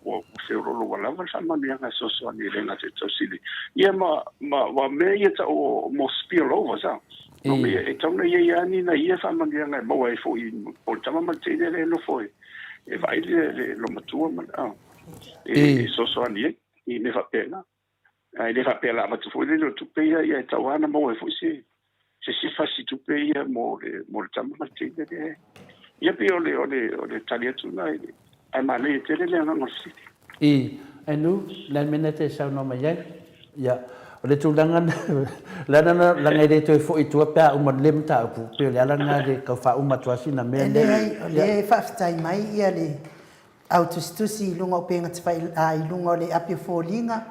se lo wala va sa mani nga so ni le na te to sili ia ma me ia ta o mo spill over sa no me e tona ia ni na ia fa mani nga mo ai fo i o tama ma te le no foi e vai le lo matua ma so ni i ne fa pena ai le fa pela ma tu foi le tu pe ia ta wana mo ai fo si fa si tu pe ia mo tama ma te le ia pe ole talia tu na ai ma le te le na no si anu la menete sa no mai ya ole tu langan la na la ngai de to fo i tu pa o lem ta pu pe le ala na de ka fa uma tu asina me le fa stai mai ia le autostusi lunga penga tfai ai lunga le api folinga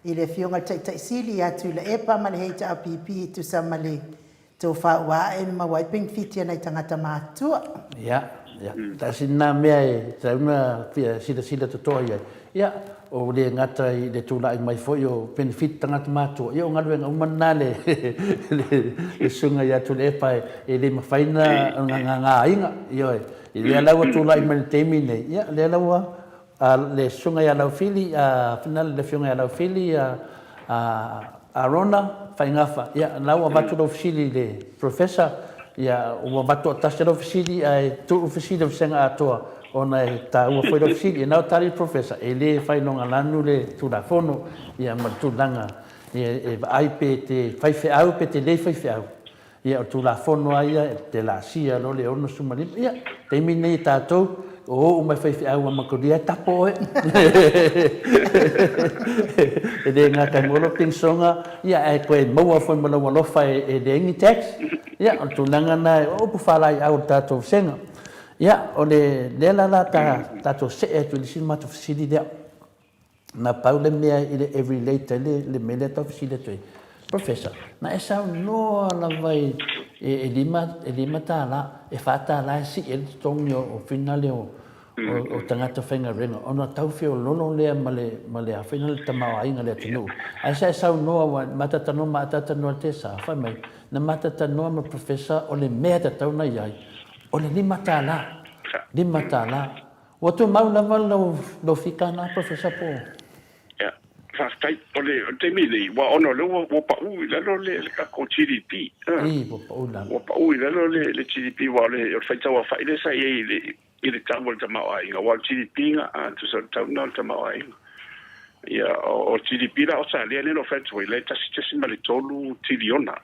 i le fionga tai sili atu le epa ma le heita apipi tu samale to fa wa en ma wai ping fitia nei tangata matua ya ta sinna me ta una sila to ya o le ngata i le tula mai fo yo benefit tangata matua yo ngalu nga umanale le sunga ya tu le epa e le mafaina nga inga yo i le lawa tula i man temine ya le lawa le sunga ya la fili final le sunga ya la fili Arona faingafa ya lawa batu do fili le professor ya o batu tasha do fili tu fili do senga atoa ona ta o foi do fili na tali professor ele fai no alanu le tu da fono ya matu danga e IPT fai fe au pete le fai fe au ya tu la fono ia te la sia no le ono sumali ya te mine tato o mai fai au ma ko dia tapo e de nga ka molo pinsonga ya e ko mo fo mo lo fai e de ngi tax ya tu langa na o pu fala au tato senga ya o le la tato se e tu si ma tu si di na paule mea ile every later le mele to si de tu professor na esa no la vai e lima ta la e fata la si el tongo o finale o tangata whainga renga ona tau whio lono lea male a final tamau ainga lea tinu ai sa sau noa wa matatanoa te sa whai mai na matatanoa ma professor o le mea ta tau na iai o le lima tala o tu mau lava lo fika na professor po ya faftai ole te mili wa ono le wo pa u le lo le ka ko GDP po pa ula wo pa u le lo le GDP wa le o fai tawa fai le sai ile tamu te mau ai wa GDP nga tu so tau no te mau ai ya o GDP la o sa le no fai tu le tasi mali tolu triliona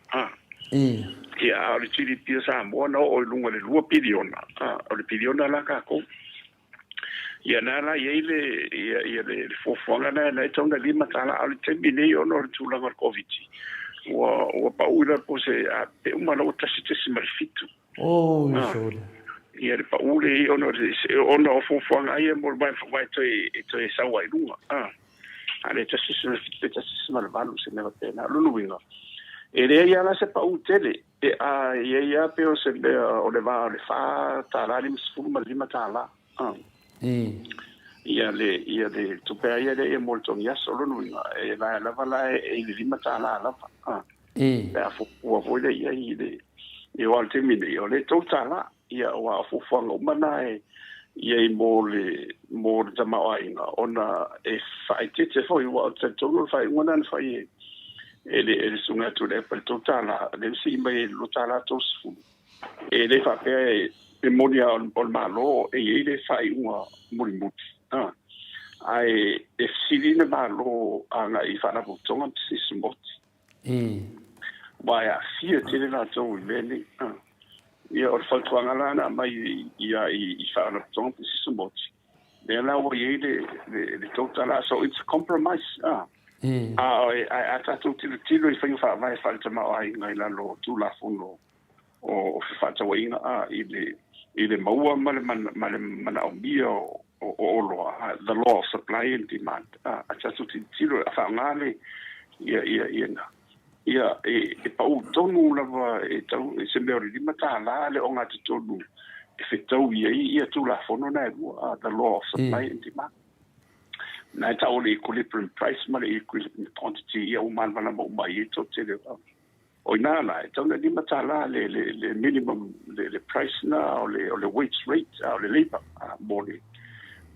ya o GDP sa mo no o lunga le 2 biliona o le biliona la ka ko ia nala ia le fofonga na tonga lima tala al termine ono tu la covid wa paula po se a pe uma no tasi malfitu so ia le paule ono fofonga ia mo vai to e sawa ilunga ale tasi malvalu se neva pena luluinga ele ia la se pautele ia pe o se o le va le fa tala ni sfuma lima tala ia le tupea ia le molto ia solo noi la vala e lima tala la per fu voi ia e o termine io le totala ia o fu fango mana ia mo tamaina ona e fai te foi o tolo fai una fai ele sunga tu le per totala le si mai lo tala tos e le fa pe e monia on malo e ele fai uma murimuti ai e silina malo anga i fa na botonga sismoti vai a fia tele na to vele ia o fa tuanga lana mai ia i fa na botonga sismoti le la o ele le totala so it's a compromise I tatu tilo i fa vai fa tama ai ngai la lo tu la fono o fa ta waina ile maua mana o mia o lo the law of supply and demand a tatu tilo fa ngale ia e pa u tonu lava e tau se me ori mata la le onga tonu e fe tau ia tu la fono na the law of supply and demand na tau le equilibrium price ma le equilibrium quantity ia o man mana mo mai to tele o ina la tau le mata le minimum le price na o le wage rate o le labor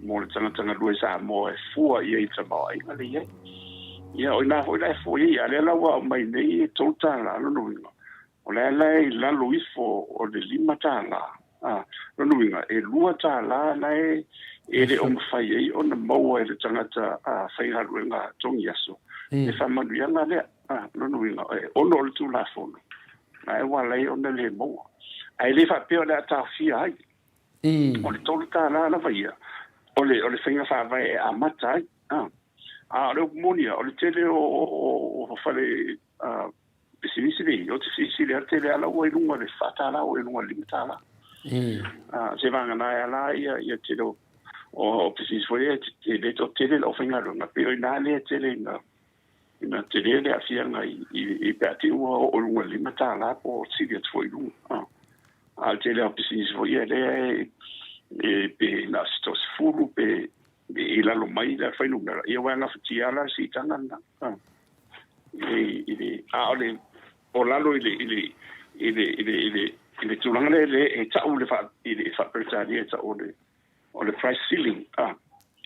mo le tanga lue sa mo e fua ia i tama ai le ia o ina ho le fo ia le la wa mai nei total la no o le la luifo o le lima tala no e lua tala na ele o fai ai ona mo e le tangata fai haruenga tongi aso e fa manuanga le no ono le tu la fono ai wala i ona le mo ai le fa pe ona ta fia ai o le tolu tala na vai o le finga fa vai a mata le monia o le tele o fale pessimisi o te le tele ala o lunga le fatala o lunga limitala se vanga na ala ia tele o pessimisi foi le to tele o finga lunga pero ina le tele ina tele le afia ngai I pati o lunga limitala po siga foi lunga al tele o pessimisi foi le pe na stos fulu pe ila lo mai la fai numero ia wa na fitiala si tangana ole o lalo ile tulanga le e tau le fa per tani e tau le price ceiling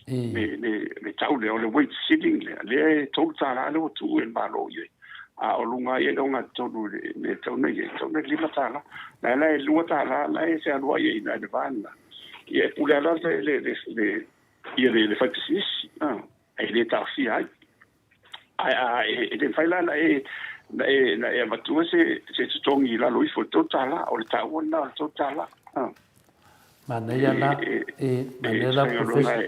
le tau le weight ceiling le total le tu en malo ye o lunga ye longa tonu le tau ne lima tala la lua tala la e se alua ye ina de vanda ye ula la le fatisi ele ta fia e fai la e matua se tongi la lui fo totala o le taona totala manea la professor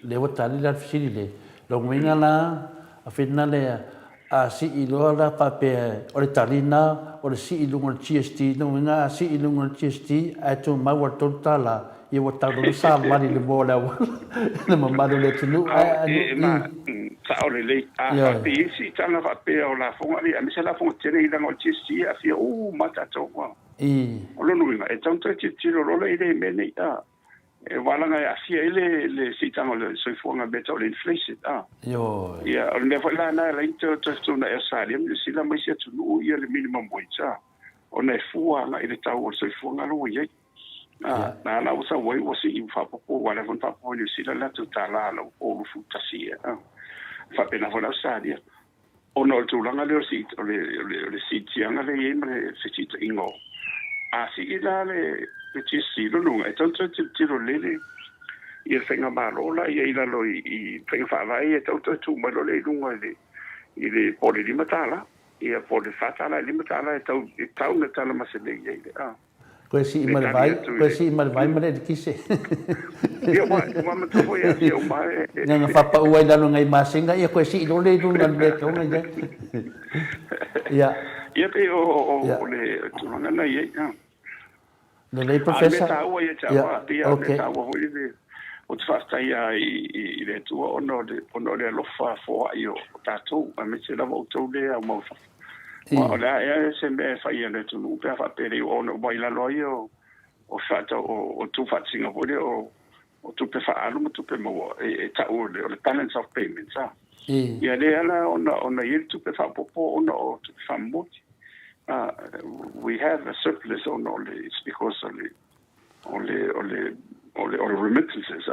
le watali la fili le lo winga la a fitna le a si ilo la pape o le talina o le si ilungo GST no winga si ilungo GST a to ma wa totala e o tau do sa mari le bola le mamado le tunu sa o le pe si tana fa pe o la fonga li a mi se la fonga tere ila ngo GST a fia mata to wa o lo nuinga e tanto tiro lo le mene e wala nga a fia le si tanga le so fonga beta o inflation yo ya o le fa la na la into to na salarium le sila mai se tunu ia le minimum wage o na fua na ile tau o so fonga lo ye na la usa wai o si fa po wala von fa po ni si la tu ta la lo o fu ta si fa pena vola sa dia ono tu langa le si le si tianga le yema le si ingo si ila le ti si lo lunga e tanto ti lo le ia whenga marola, ia ila lo i whenga whawai, e tau tu malo le lunga i le pole lima tala, ia pole whatala e lima tala, e tau na tala masene ia i le. Koe si i malvai mare de kise. Ia wa matapo ia ia umae. Nga whapa uai lano ngai masenga, ia koe si i lo le lunga le kaunga ia. Ia. Ia pe o le tunanga na ia. Le lei professor. Me taua ia taua, ia me taua hoi le. O te whaastaia i le tua ono le alofa fōa i o tātou, a me te lava o tau lea o mauwha. O lea ea se me whaia le tunu, pēr whapere o ono wailalo i o whata o tu whatsinga hore o tupe whaalu ma tupe maua, e tau o le balance of payments, ha. Ia le ala ona i tupe whapopo ono o tupe whamoti. We have a surplus ono le, it's because o le remittances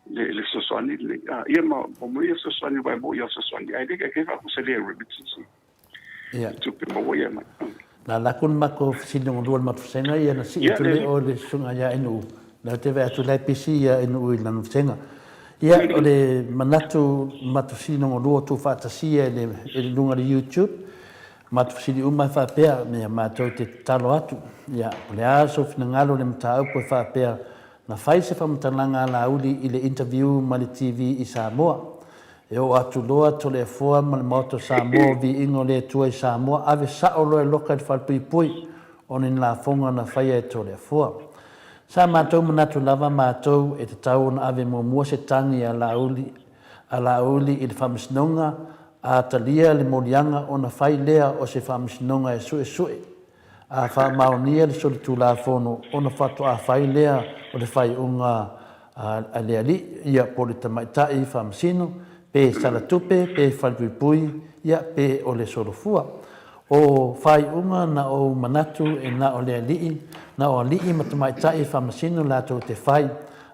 le soswani le ia ma mo ia soswani vai mo ia soswani ai de ke fa ku se le remittances tu pe mo ia ma la kun ma ko sino ngol ma tsenga ia na si tu le o le sunga ya inu na te va tu le pisi ya inu i lanu tsenga ia o le manatu ma tu sino ngol tu fa ta si le lunga de YouTube matufsiri uma fa pea me matou te talo atu ia le aso fina ngalo le mta au fa pea na faise fa mtalanga la uli ile interview ma le TV i Samoa e o atu loa to le foa ma le moto Samoa vi ingo le tua i Samoa ave sa o loe loka i falpui pui onin la fonga na faia e to le foa sa matou manatu lava matou e te tau na ave mua se tangi a la uli i le whamisnonga a talia le molianga o na fai lea o se whamisinonga e sue. A wha maonia le soli tūla fono o na whato a fai lea o le fai unga a lea li ia po le tamaitai whamisino, pe salatupe, pe whalpui ia pe o le sorofua. O fai unga na o manatu e na o lea li, na o li ma tamaitai whamisino lato te fai,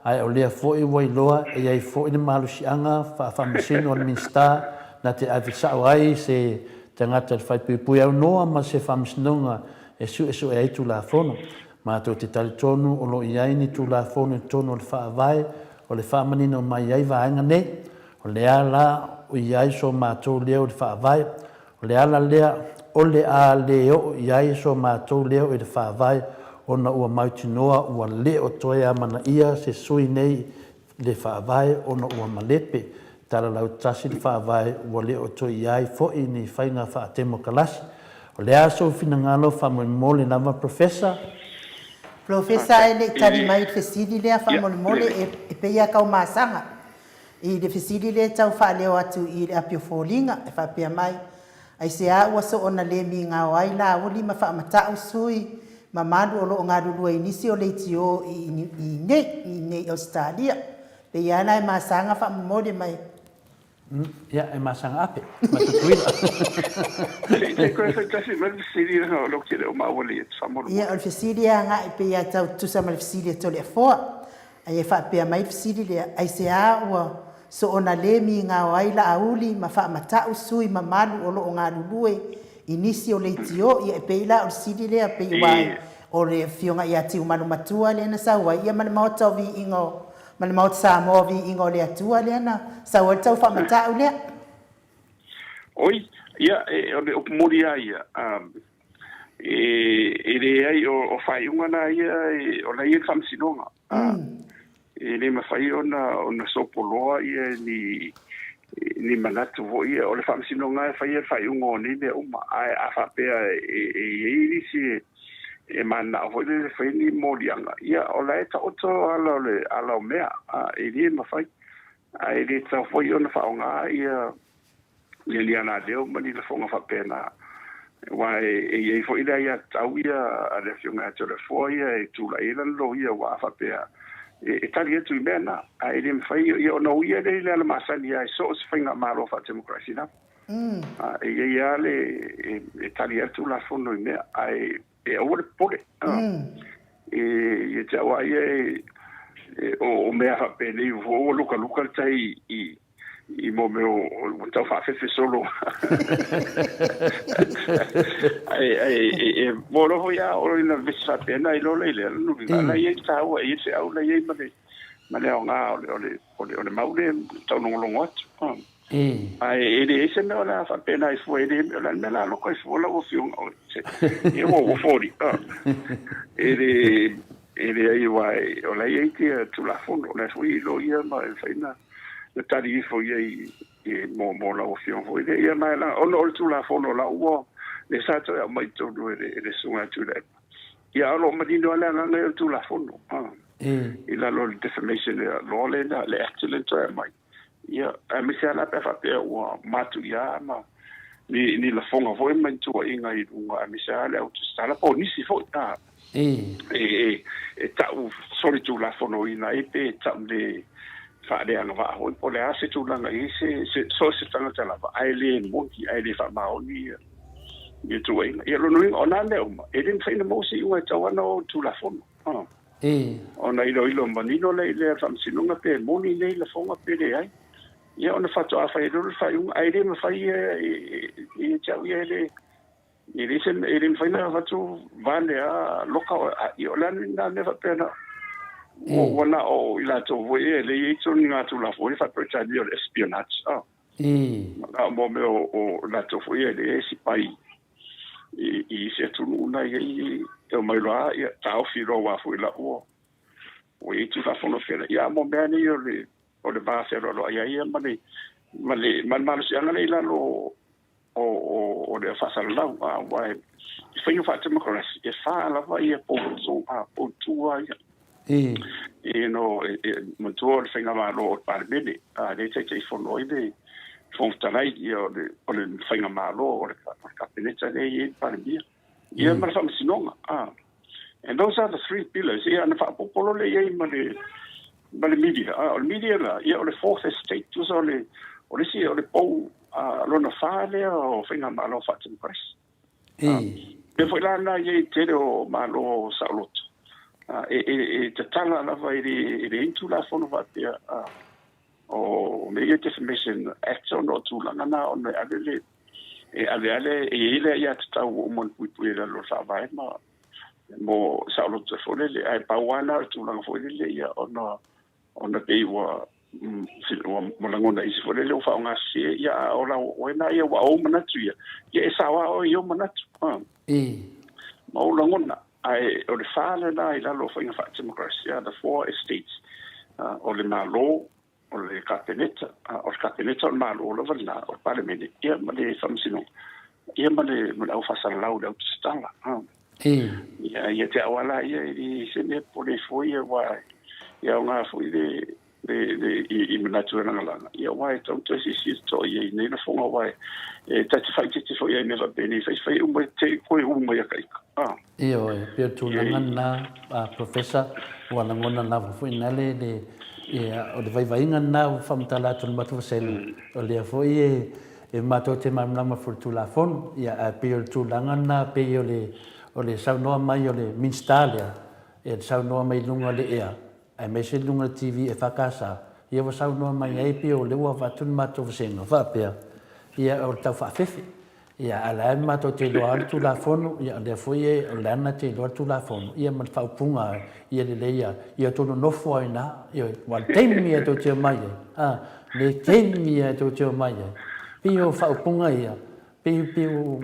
ai o lea foi wai loa e ai foi le malusianga whamisino al minsta, na te avisao ai se tangata le whaipui au noa ma se whamisnonga e su e ai tu la fono. Ma to te tali tonu o lo iai ni tu la fono e tonu o le whaavai o le whaamanino mai ai vaenga ne. O le ala o iai so mātou leo le whaavai. O le ala lea o le a leo iai so mātou leo e le whaavai o na ua mautinoa ua leo toia mana ia se sui nei le whaavai o na ua malepe. Tala lau tasi le whaavai ua leo to iai fo i ni whainga whaatemo kalasi. O le aso fina ngalo whamoi mole nama professor. Professor ele tari mai fesidi lea whamoi mole e peia kau maasanga. I le fesidi le tau whaleo atu i le apio fōlinga e whapea mai. Ai se a ua so ona le mi ngā wai la uli ma whaamatau sui ma mandu o loo ngā rurua inisi o leiti o i nei Australia. Pe iana e maasanga whamoi mole mai. Ja, e masanga ape. Ma te tuila. Te koe whai tasi ma le fesidi na o loki le o mawali e whamoro. Ia o le fesidi a ngā i pe ia tau tusa ma le fesidi to le foa. Ai e whapea mai fesidi le ai se a ua so ona le mi ngā wai la auli ma whaamatau sui ma malu o loo ngā rurue inisi o leiti o ia e peila o le sidi lea pe iwai o le fionga ia tiu manu matua le na saua ia ma le maota o vi ingo ma le maota Samoa vi ingo le atua le na saua le tau whaamatau lea. Oi, ia o le opumori a ia e le ai o whaiunga na ia o la ia whamsinonga. E le mawhai ona sopoloa ia ni manatu vo ia o le whamsinonga e whaiunga o ni le uma a whapea e si e mana o le whaini morianga. Ia o la e ta oto ala o mea e le mawhai a e le ta whai ona whaonga ia li ana leo mani le fonga whapea na wa e fo ida ia tau ia a le fionga te le fo ia e tula ila lo ia wa whapea e tali atu i mena a e le mwhai i o no ia le le ala masani ai so o se whainga malo wha demokrasi na e ia le e tali atu la fono i mea a e o le pole e te awa ia o mea hape nei o luka tai I mo me o tau whawhewhi solo. Mo roho ia o ina visi whapena I lo leile. Ala ia I tāua I te au la ia mane o ngā o le maule tau nongolongo atu. E se me o la whapena I fua e me la loko I fua la o fiunga o te. E o fori. E ai wai o la ia I te tulafono. O la fui lo ia ma e whaina. Le tari fo ye mo la option fo ye na la on all to la fono la wo le sa to mai to do le sunga to le ya lo madino la na to la fono il a lo defamation lo le na le excellent to mai ya mi sa la pa fa pe o matu ya ma ni la fonga fo mai to inga I dunga mi sa le auto sta la po ni si fo ta ta sorry to la fono ina e pe ta le Fade anga va ho po le ase tu langa I se tanga tala va ai le monki ai le fa maoni ye tu ai ye lo no ona le o e din fa mo si u ta wana o tu la fono ona ilo manino le fa sinunga pe moni le la fonga pe le ai ye ona fa to fa lo fa un ai le ma fa ye cha ye le ye sen e din fa na fa tu vale a loka I ola na ne fa pena Wana o ila to voe le ito ni ngatu la foi fa pretend yo espionage mo me o la to foi le si pai I se tu una I o mai la ya tau firo wa foi la o ito fa fono fela ya mo me ni yo le o le ba se lo ya ya man si anga le la lo o le fa sa la wa fa yo fa te mo kolas e fa la va ia po so po tua Montuo le whainga mālo o Parmene, le te whono I le whongtanai o le whainga mālo o le kapeneta le I Parmene. Ia mara whamasinonga. And those are the three pillars. Ia ana whapopolo le iei ma le media. O le media la, ia o le fourth estate, tusa o le pou lona whale o whainga mālo whatim press. Le whailana iei tere o mālo sauloto. Te tala la vai le intu la fono vatia o me ye defamation act no tu la na on ale ile ya tata o mon pui la lo sa vai ma mo sa lo te fole le ai pa wana tu la fole le ya ona pe wa mo la ngona isi fole le o fa nga si ya ola o na ya wa o mana tu ya ye sa wa o yo mana tu mo la ngona ai o le fale na I lalo whainga wha democracia, the four estates, o le malo, o le kapeneta o le malo o le valina, o le parlemene, ia ma le whamsino, ia ma le au whasalau le au tistala. Ia te awala ia I sene po le foi wa, ia o ngā foi I manatu e rangalanga. Ia wai tau te si to ia I nei na whonga wai, tati whai te foi ai never bene, whai umai te koe umai a kaika. Iyo pia tūlanga na professor wala ngona na fui nale le o le vaivainga na whamtala tunu matu waselu o le foi e mato te mamnama for tūlafon ia pia tūlanga na pia o le saunoa mai o le Minstalia e saunoa mai lunga le ea ai me se lunga TV e whakasa ia wa saunoa mai ai pia o le ua watunu matu wasenga whapea ia o tau whawhewhi ia ala mato te loa tu la fono ia le foi lana te loa tu la fono ia man faupunga ia le leia ia tono no foi na ia wal temi e to te mai le temi e to te mai pio faupunga ia pio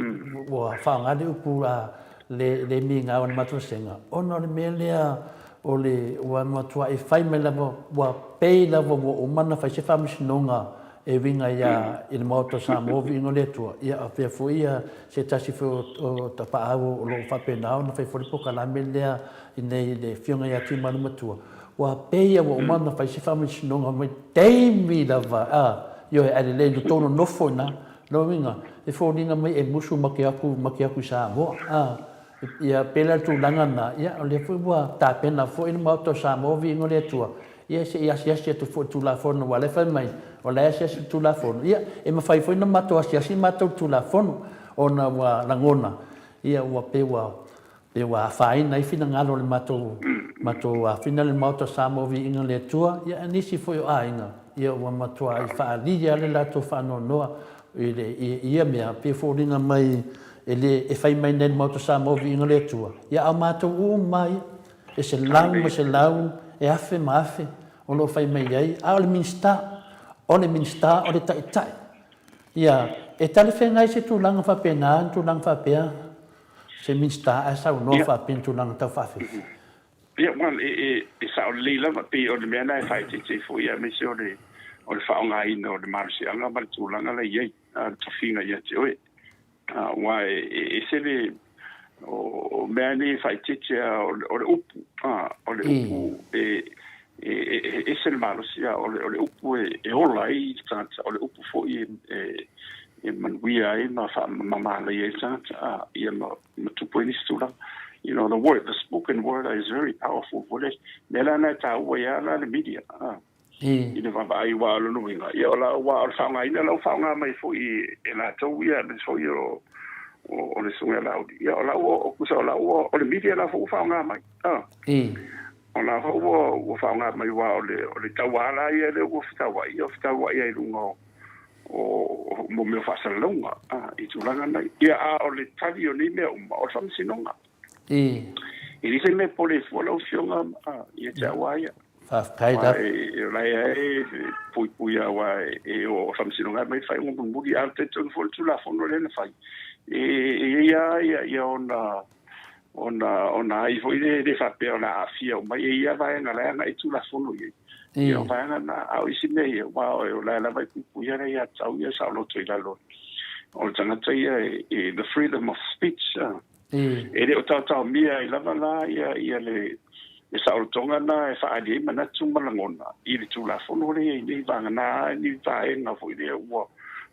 wa fanga de pura le minga on mato senga ono le melea o le wa matua e fai me la wa pei la o mana fai se famisnonga e vinga ia I moto sa movi no le tua ia a pe foi se tasi fo o tapa o lo fa pena no fai fo poka la melea nei le fionga ia ti manu matua wa pe ia o mana fai se fami no nga teimi lava io e le do tono no fo na no vinga e fo ninga mai e musu makiaku sa mo ia pela tu langa na ia le fo wa ta pena fo in moto sa movi no le tua ia se tu fo tu la fo no wale fa mai o le ase tu la fono ia e ma fai foi na mato asi mato tu la fono ona wa langona ia wa pe e wa faina i fina ngalo le mato a fina le moto sa mo vi inga le tua ia nisi foi o ainga ia wa matua i fa ali ia le lato fa no noa ia mea pe foringa mai e fai mai nel moto sa mo vi inga le tua ia a mato mai e se lau e afe maafe o lo fai mai ai a o le minsta o le tai ia e tale whengai se tūlanga whapena, tūlanga whapea, se minsta a sau no whapena tūlanga tau whawhi. Ia, well, e sa o le leila ma pe o le mea nai whai te fo ia me se o le whaonga ina o le marasianga ma le tūlanga la iei, tawhinga ia te oe. Wa e se le o mea ni whai te o le upu, e se le marasia o le upu e ola i tata, o le upu fo i e manuia e mamala i e tata, ia ma tupu ini stula. You know, the spoken word is very powerful for this. Nela na ta ua ia la le media. Ina wapa ai wa alo nuinga. Ia ola wa o whaunga ina lau whaunga mai fo i e la tau ia, me so i o le sunga laudi. Ia ola o kusa ola o le media la fo whaunga mai. Ola o whaunga mai wa o le tawala ia le o fitawa ia i runga o mo me whasalunga. I tūlanga nei. Ia a o le tali o ni mea o samsinonga. I se me pole fola o fionga ia te awaia. Whafkaida. Lai pui awa o samsinonga mai whai ngon muri a te tūn fol tūla fono lena whai. Ia ona i foi de whapea o na afia o mai ia vai na lea ngai tūla fono i. Ia vai na au isi nei wao o lai la vai pui ara ia tau ia sa loto i lalo. O tangata ia the freedom of speech. E o tau mia i lava la ia le saolotonga na e whaari mana tumalangona i le tūlafono le i nei vangana ni vaenga fo i le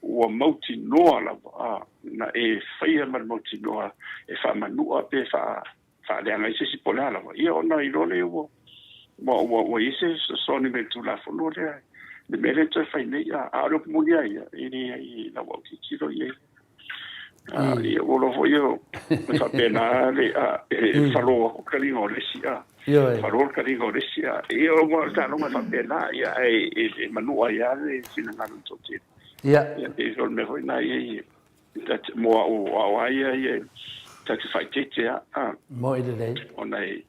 ua mauti noa lava na e whaia man mauti noa e whamanua pe whaaleanga i sesi pole lava ia ona i role ua ise soni me tūlafono le mele toi whainei a aropu muni ia i la wauti kiro ia ia wolo fo io fa pena le falo kalingo le sia falo kalingo le sia io mo ta no fa pena ia e manua ia le sinanga no toti ia e so me foi na ia that mo o ia that fai tete mo ile le ona e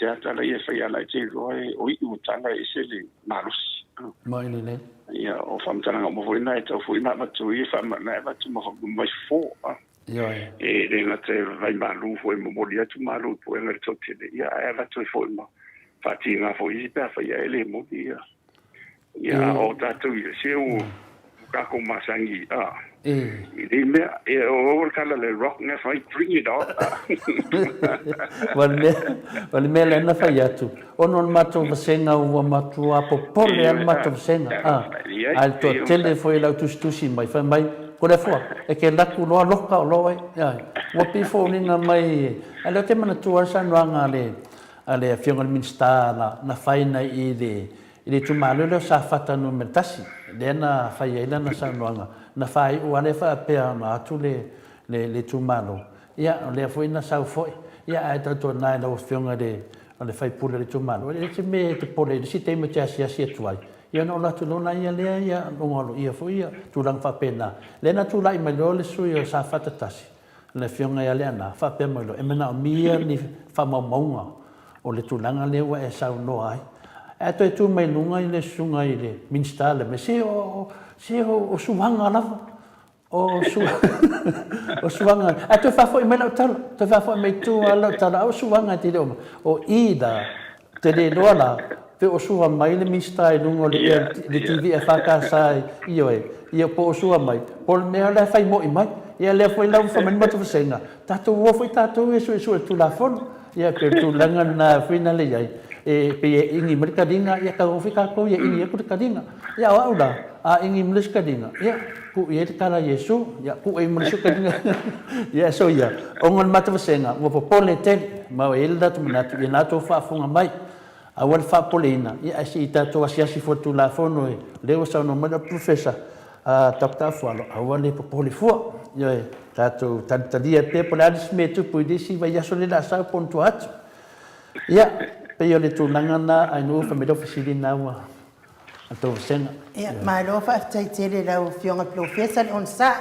certa la ia fai ala te roi o i utanga e se le malusi mo ile le ia o famtanga mo foi na e tau foi na matu i fa na va tu mo mai fo e le na te vai malu foi mo molia tu malu po e ngal toti ia e va tu foi mo fati nga foi i pa fa ia ele mo ia o tatu i se o ka ko masangi i me e o kala le rock na fai bring it out wale me le na fai atu ono mato vasenga ua matu a popole al mato vasenga al to tele foi la tustusi mai fa mai ko le fo e ke la ku lo loka lo wa pi fo ni na mai ale te mana tu sa noanga ale fionga minsta na fai na i le tu malo le sa fata no metasi le na fai ila na sa noanga na fai o ale fa pe na tu le tu malo ia le foi na sa foi ia ai to na lo fionga le fai pule le tu malo le te me te pole si te me tia sia tu ai ia no la tu no na ia le ia ngolo ia foi ia tu lang fa pena le na tu lai mai lo le su ia sa fata tasi le fionga ia le na fa pe mo lo e mena mia ni fa maunga o le tu langa le wa e sa no ai e toi tu mai lunga i le sunga i le minsta le me se o suhanga lava o suhanga e toi fa foi mai lau tala toi fa foi mai tu lau tala o suhanga te le o ida te le loala pe o suha mai le minsta i lunga le TV e whakasai ia po o suha mai po le mea le fai mo i mai ia le foi lau fa mani matu fasenga tatu o foi tatu e su e tu la fon ia pe tu langa na fina le iai e pe ingi merkadinga ia ka ofika ko ia ingi ku kadinga ia aula a ingi merkadinga ia ku ia kala yesu ia ku e merkadinga ia so ia ongon mata vasenga mo popole te ma elda tu manatu ia nato fa funga mai a wal fa polina ia si tato asiasi fotu la fono le o sa no mana professor a tapta falo a wale popole fo Yo e tatou tantalia pe pola me tu pui si vai aso le la sa ponto atu. Ia pe yo le tunanga na ai no fa me do fasili na wa. Ato senga. Ia mai lo fa tai tele la o fionga professor on sa.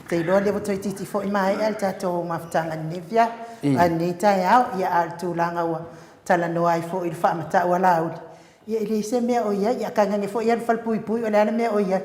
Te lo le botoi titi fo mai al tatou maftanga nevia. Ani tai au ia al tulanga wa tala no ai fo il fa mata wala uli. Ia ile se me o ia ka ngange fo ia fal pui pui o le me o ia.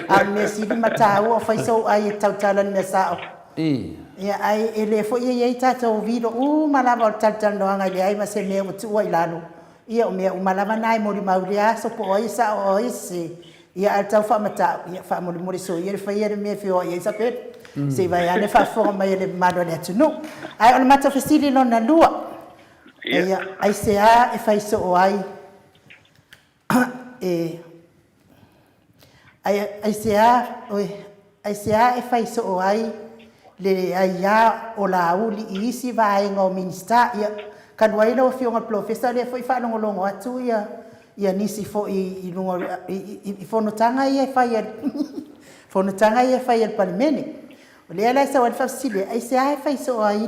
Al me si mata o fa so ai tau tala me sa o. Ia ai ele fo ia tatou vilo malava tal no anga le ai ma se me o tu ai lano. Ia o me o malava nai mo li maulia so po ai sa o isi. Ia al tau fa mata ia fa mo li so ia fa ia me fio ia sa pe. Se vai ane fa forma ele malo le tunu. Ai on mata fasili no na lua. Ia ai se a e fai so o ai. Ai se a e fai so o ai le ai a o la uli isi vai ngo minista ia kan wai no fio nga professor le foi fa no longo atu ia nisi fo i lungo i fo no tanga ia fai fo no tanga ia fai el palmene. Le ala sa wal fasile ai se ai fai so ai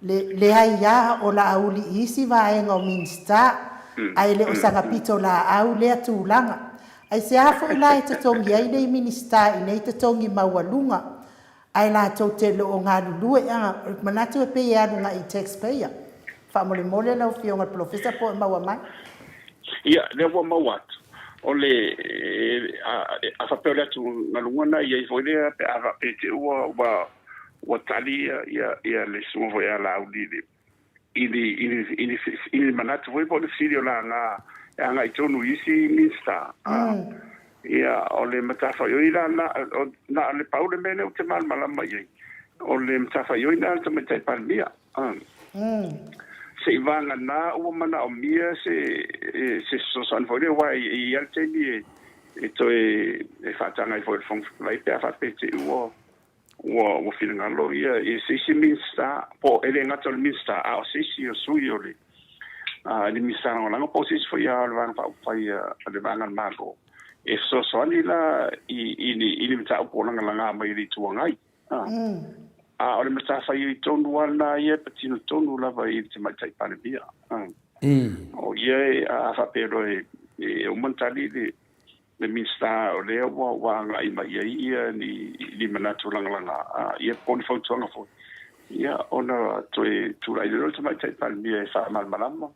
le ai ya o la auli isi vai ngo minsta ai le o sanga pito la au le atu langa ai se afo la e tongi ai le minsta i nei tongi mawalunga ai la to te lo nga lu e manatu e pe ya nga i taxpayer fa mole la fio nga professor po mawamai ia le wa mawat ole a fa pe la tu na lungana ia foi le pe a pe te wa tali ia le sumo foi ala audile ini manatu foi po le filio la nga i tonu isi minsta ia ole matafa yo ila na le paule mene o te mal malama ye ole matafa yo ina te mate palmia se ivanga na o mana o mia se so san foi le wai i alte ni to e fatanga i foi fong vai pe fa pete o feeling allo ia e se minsta po ele ngato minsta a se o suyo le ni misa ngala ngo posis foi ya van fa le van al mago e so ni la i mita po nga mai ri tuangai ole mita fa i tonu wana ia patino tonu la vai te mai tai pane bia o ye a fa pero e o montali le mista o le wa nga i mai ia ni manatu langa ia pon fo tuanga fo ia ona tu lai le te mai tai pane bia fa mal malama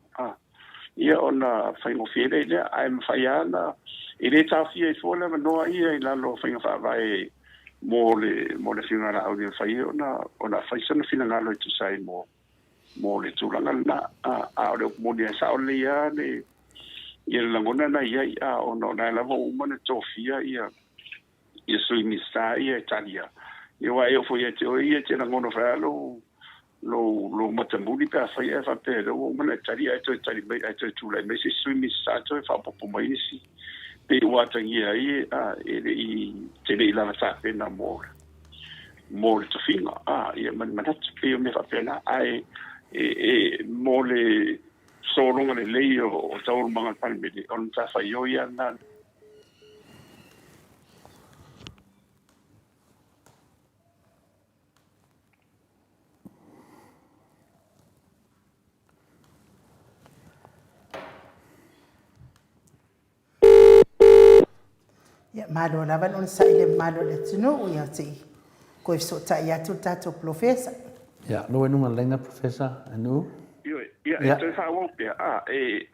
ia ona fa ngo fiele le I'm fayana ele ta fie fola no ia la lo fa fa vai mo le finala audio fa ona fa sona finala lo tu sai mo le tu la na le mo dia sa ole ia le ia la ngona na ia ona na la vo mo ne tofia ia sui mista ia Italia ia wa fo ia te na ngona fa lo matamuli pa fa ia fa pe lo mo na Italia mai tu la me si sui mista to fa po mai si pe wata ia i te le la sa pena mo to finga ia man pe me fa pena ai mo le solo ngale le o tau manga palme on ta fa yo ia na ia malo lavan on sa ile malo le tunu ia ti ko so ta ia tu tato professor ia no nunga lenga professor anu ia to fa wo pe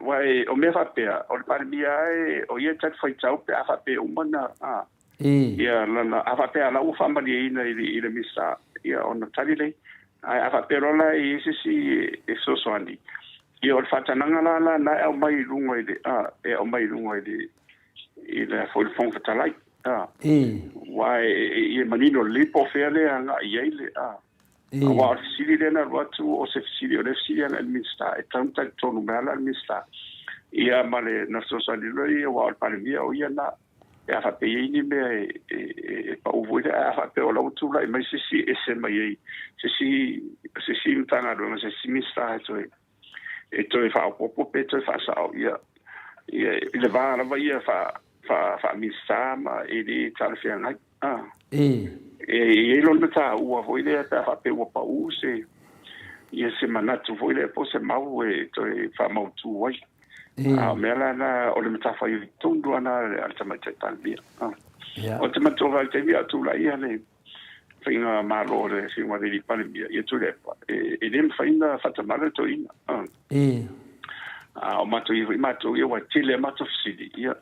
wai o me fa pe o par mia o ia chat foi chau pe fa pe umana ia la fa pe la u fa mali ina ile misa ia on tali le fa pe rola i si so soandi ia o fa tananga la na o mai lungo ile o mai lungo ile ila foi fong fatalai wai e manino lipo fele anga ile wa sili dena watu o se sili o le sili anga minsta e tanta tonu mala minsta ia male na so sa dilo ia wa palmia o ia na e fa pe ni me pa o voi a fa pe o la tu la mai si ese mai si tanga do se si minsta to e fa o po pe to fa sa ia le va ia fa fa misa ma ele tala fia ngai e lona ta ua foi le ta fa pe ua pa u se ia se manatu foi le po se mau e to e fa mau tu wai mela na o le mata fa i tundu ana al tama te talbia o te matova te via tu la ia le finga malo le finga di palmia ia tu le e le faina fata mala to ina o mato i wa tile mato sidi ia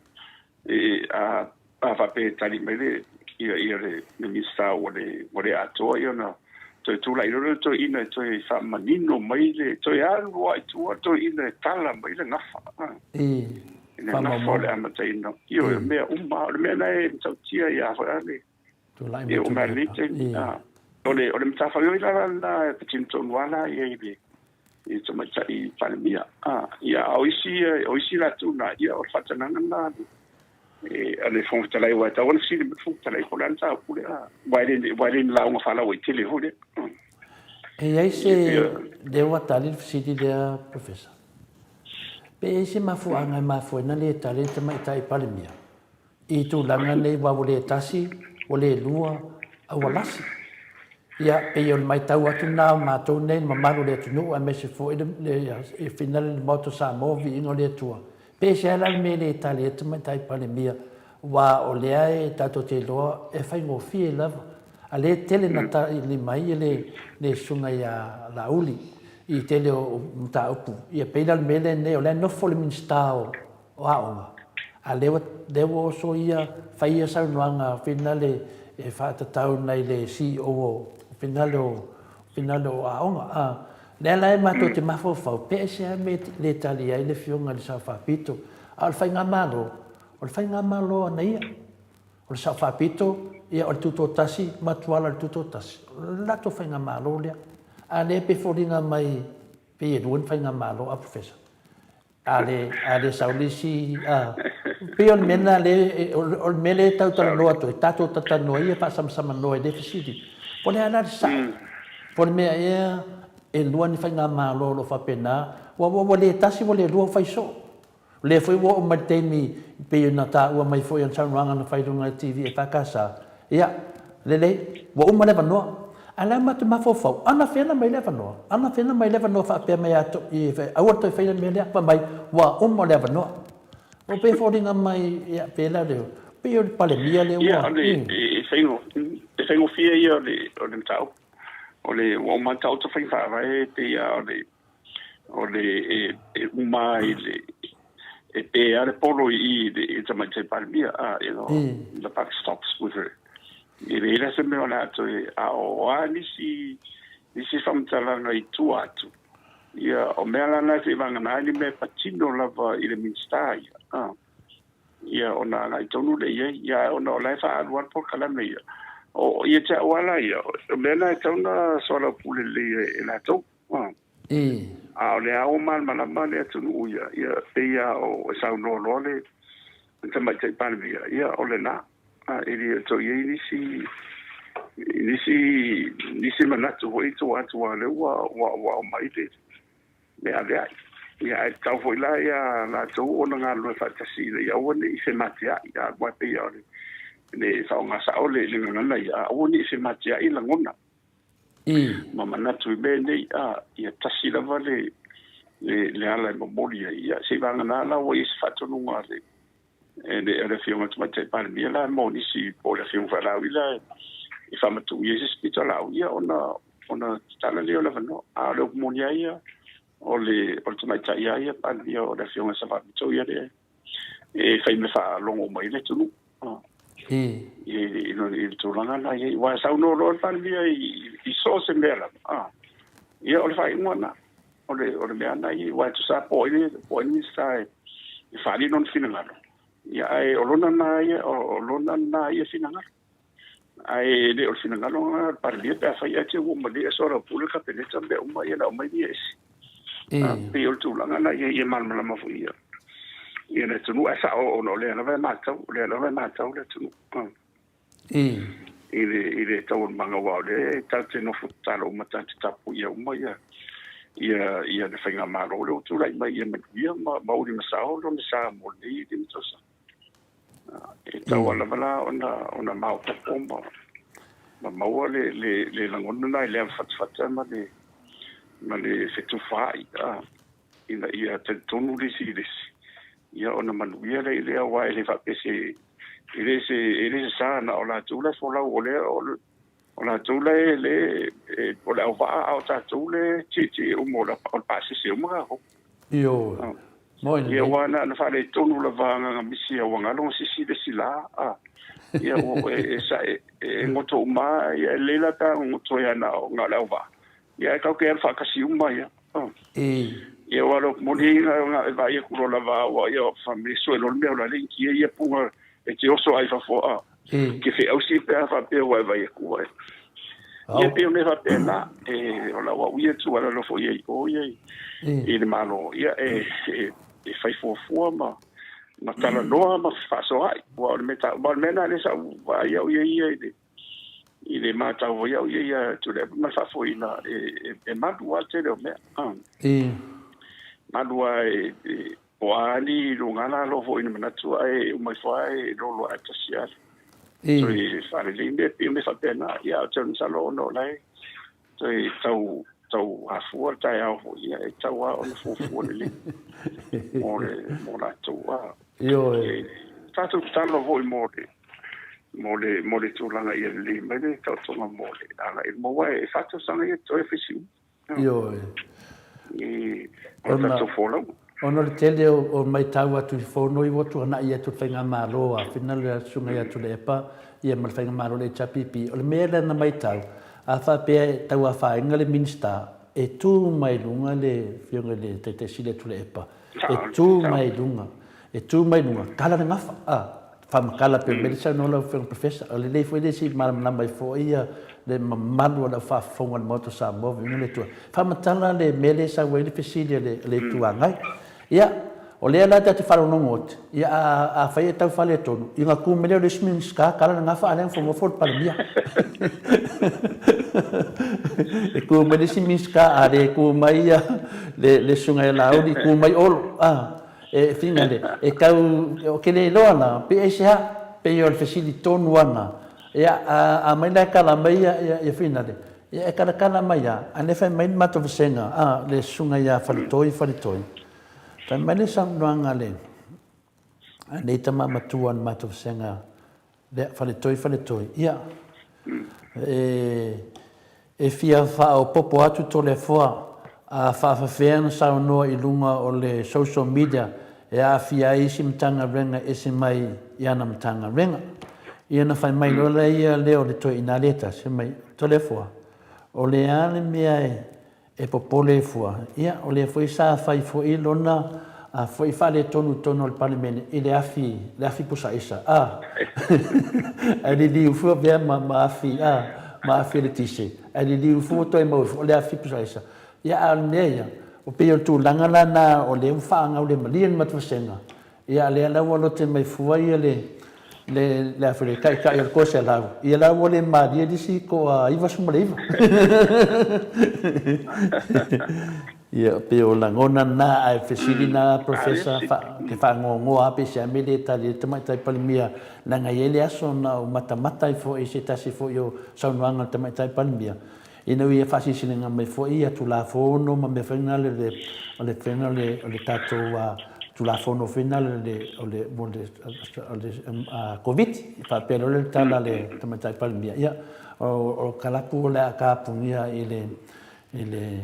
a va pe tali mele ia le ministra o le ato ia na tu la ilo to ina to fa manino mai le to ia lo ai tu to ina tala mai le ngafa fa mo le amateino io me me na e tia ia fa le tu la io me lite ole mtafa yo la petinton wala ia i to mai i palmia ia oisi la tuna ia o fatananga na ale fonta lai wa ta wala si le fonta lai ko lan ta pule vai la unha fala o tele hole e ai se de wa tali siti de professor pe se mafuanga mafuena le tali te mai tai palmia i tu langa nei wa le tasi o le lua a walasi ia pe yo mai tau atu na ma to nei ma maru le tu a me se fo e final moto sa movi in le tua pe se ala me le tali te mai tai palmia wa o le ai tato te lo e fai ngo fi la ale tele na ta li mai le sunga ya la uli i tele o mta upu ia pe la me le ne o le no fo le minstao wa ale devo so ia fai sa nuanga finale e fa tau nei le si o finale a onga le la ma to te mafo fa pe se me le talia le fionga le sa fa pito al fai ngamalo o fai ngamalo na ia o sa fa pito ia o tuto tasi matuala tuto tasi la to fai ngamalo le ale pe folinga mai pe duan fai ngamalo a professor ale saulisi pion mena le o mele tau tala noa to tato tata noa ia pa sama noa deficit pone ana sa pone me ia e luani fai nga malo lo fa pena wa le tasi wa le lua fai so le foi wa o mateni pe na ta wa mai foi an san ranga na fai dunga tv e pakasa ia le wa o male no ala ma te mafo ana fena mai le no fa pe mai ato i fa awar to fai me le pa mai wa o male no o pe fodinga mai ia pe la de pe o pale mia le wa e fengo fia ia le o le tau o le o ma tau to fai fa vai te ia o le uma e pe ale polo i de tama te palmia the buck stops with her e le se me ona to o nisi famtala na i tu atu ia o mela na se vanga na ni me patino lava i le minstai ia ona na tonu le ia ona la fa alwan por kala me ia o ia te wala ia o mela tona sola pule le la to o le au mal malama le tonu ia ia o sa no le tama te palvia ia o le na ele to ia nisi manatu ho itu atu le wa mai le me ale ia tau foi la ia la to ona nga lo fa tasi le ia oni se matia ia wa pe ia le sa nga sa ole le ngana ia oni se matia i la ngona mama natu be nei ia tasi la vale le ala mo molia ia se va ngana la o is fa to nga le le fiona tu mate par mia la mo ni si po la fiona fa la ila i fa matu ia se spito la ia ona tala le ola no a lo molia ia o tu mai tai ia pa dia o la fiona sa va to ia de e fa me fa longo mai le tu no il tu langa la ia wa sa no ro pa dia i so se mela ia o fa ngona o le me ana i wa tu sa po ni sai i fa li non finanga ia ai o lona na ia finanga ai le o finanga no par dia pa fa ia che o mo le so ra pula ka pele tambe o mai na o mai dia pe o tu langa na ia mal ma fu ia le tu sa o no le na va matau le tu ile tau manga wa le tate no futalo mata tapu ia o mai ia de finga malo le tu lai mai ia ma o di masao lo sa mo ni di tosa e tau ala mala ona mau tapoma ma maua le langona nai le fatfata ma le fetufai ina ia te tonu lisi ia ona manuia le awa le fapese ele se sana ola tula fola ole o la tule le o la va o ta tule chi o mo la o pasi se mo ga Io. Moi ia wana na fa le tonu la va nga misi o nga lo si de sila ia o sa ngoto ma ia le la ta ngoto ya na nga la va ia ka ke fa ka si uma ia ia walo mo ni nga va ia ku la va o ia fa mi so lo me la le ki ia punga e te oso ai fa fo que fe au si pe fa pe wa va ia ku ia pe me fa pe na o la wa ia tu ala lo fo ia o ia le malo ia fai fo ma tala noa ma fa so ai wa me na le sa wa ia ile ma ta o ia tu le ma fa fo ina ma dua te le me ma dua o ali lungana lo fo ina na tu ai mai fai lo atasia so i fare linde me fa pena ia ten salo no lai so i tau a fuor tai au ia tau a on fu le mo la tu Io tatu talo voi mole tu langa ia le me tau mole ala il mo e fatto sana ia to efisi Io ona to follow Ona le tele o mai tau atu i whono i watu ana ia tu whainga malo a whina le sunga ia tu le epa ia mal whainga malo le chapipi. O le mea le na mai tau a whapea tau a whainga le minsta e tū mai lunga le whionga le te sile tu le epa. E tū mai lunga. Kala na ngafa whamakala pe medisa nola whionga professor. O le lei fwoi le si maramana mai fo ia le mamalu la whafonga le moto sa movi vinga le tua. Whamatala le mele sa wei le pesile le tuangai. Ia, o lea la te wharo nongot, ia a whai e tau whale tonu, i ngā kū meleo le sminska, kala na ngā wha aleng whongo whort paramia. E kū me le sminska, a re kū mai le sunga e lauri, kū mai olo, e whina le, e kau, o ke le loa na, pe e se ha, pe i o le whesili tonu ana, ia a mai lai kala mai ia whina le, ia e kala mai ia, ane whai mai mato visenga, le sunga ia whalitoi. Tai mai le samnuanga le. Nei tama matua na mato senga le faletoi. Ia. E fia fa o popo atu to le foa a fa na sa no i lunga o le social media e a fia isi mtanga renga isi mai iana mtanga renga. Ia na fai mai lola ia leo le toi ina leta se mai to le foa. O le ale mea e popole fua. Ia, o le foi sa fai foi lona a foi fale tonu al parlemene e le afi pusa isa. A le di ufua bea ma afi le tise. A le di ufua toi mo le afi pusa isa. Ia a neia, o peo tu langala na o le mfaanga o le malien matwasenga. Ia le ala walo te mai fua ia le afere kai o kose lau. Ia la wale maria disi ko a iwa sumaleiva. Ia pe o langona na ai fesili na professor ke fa ngo ape se amele tali tamai tai palmia na ngaiele aso na mata fo e se tasi fo yo saunanga tamai tai palmia ina wi fa si nga mai fo ia tu la fo no ma me final le final le tato wa tu la fo no final le covid fa pero le tala le tamai tai palmia ia o kalapu le ka punia ele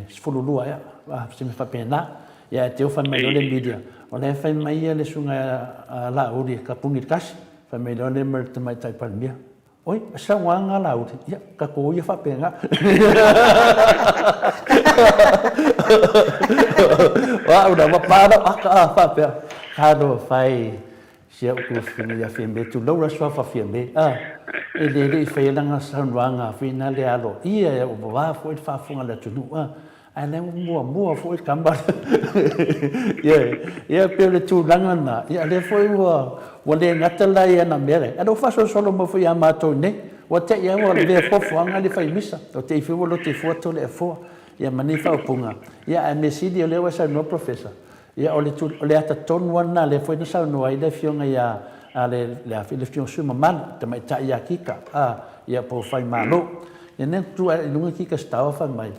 sfolulua ia se me fa pena ia te fa mai le media o le fa mai le sunga la uri ka pungi kas fa mai le mer te mai tai palmia oi sa wanga la uri ia ka ko ia fa pena wa udah para fa pe hado fai sia ku fini ya fimbe tu lo so fa fimbe ele fai langa sanwanga fina le alo ia o va foi fa funga la tunu ale mua foi kamba ia pele tu langa na ia le foi wa le ngatala ia na mere ado fa solo mo foi amato ne o te ia o le fo funga le fai misa o te fo lo te foto le fo ia manifa o punga ia a mesidi le wa sa no professor ia o le ata tonu ana le foi na sa no ai le fionga ia le afile fiong su mamal te mai ta ia kika ia po fai malo ia ne tu ai lunga kika stau fa mai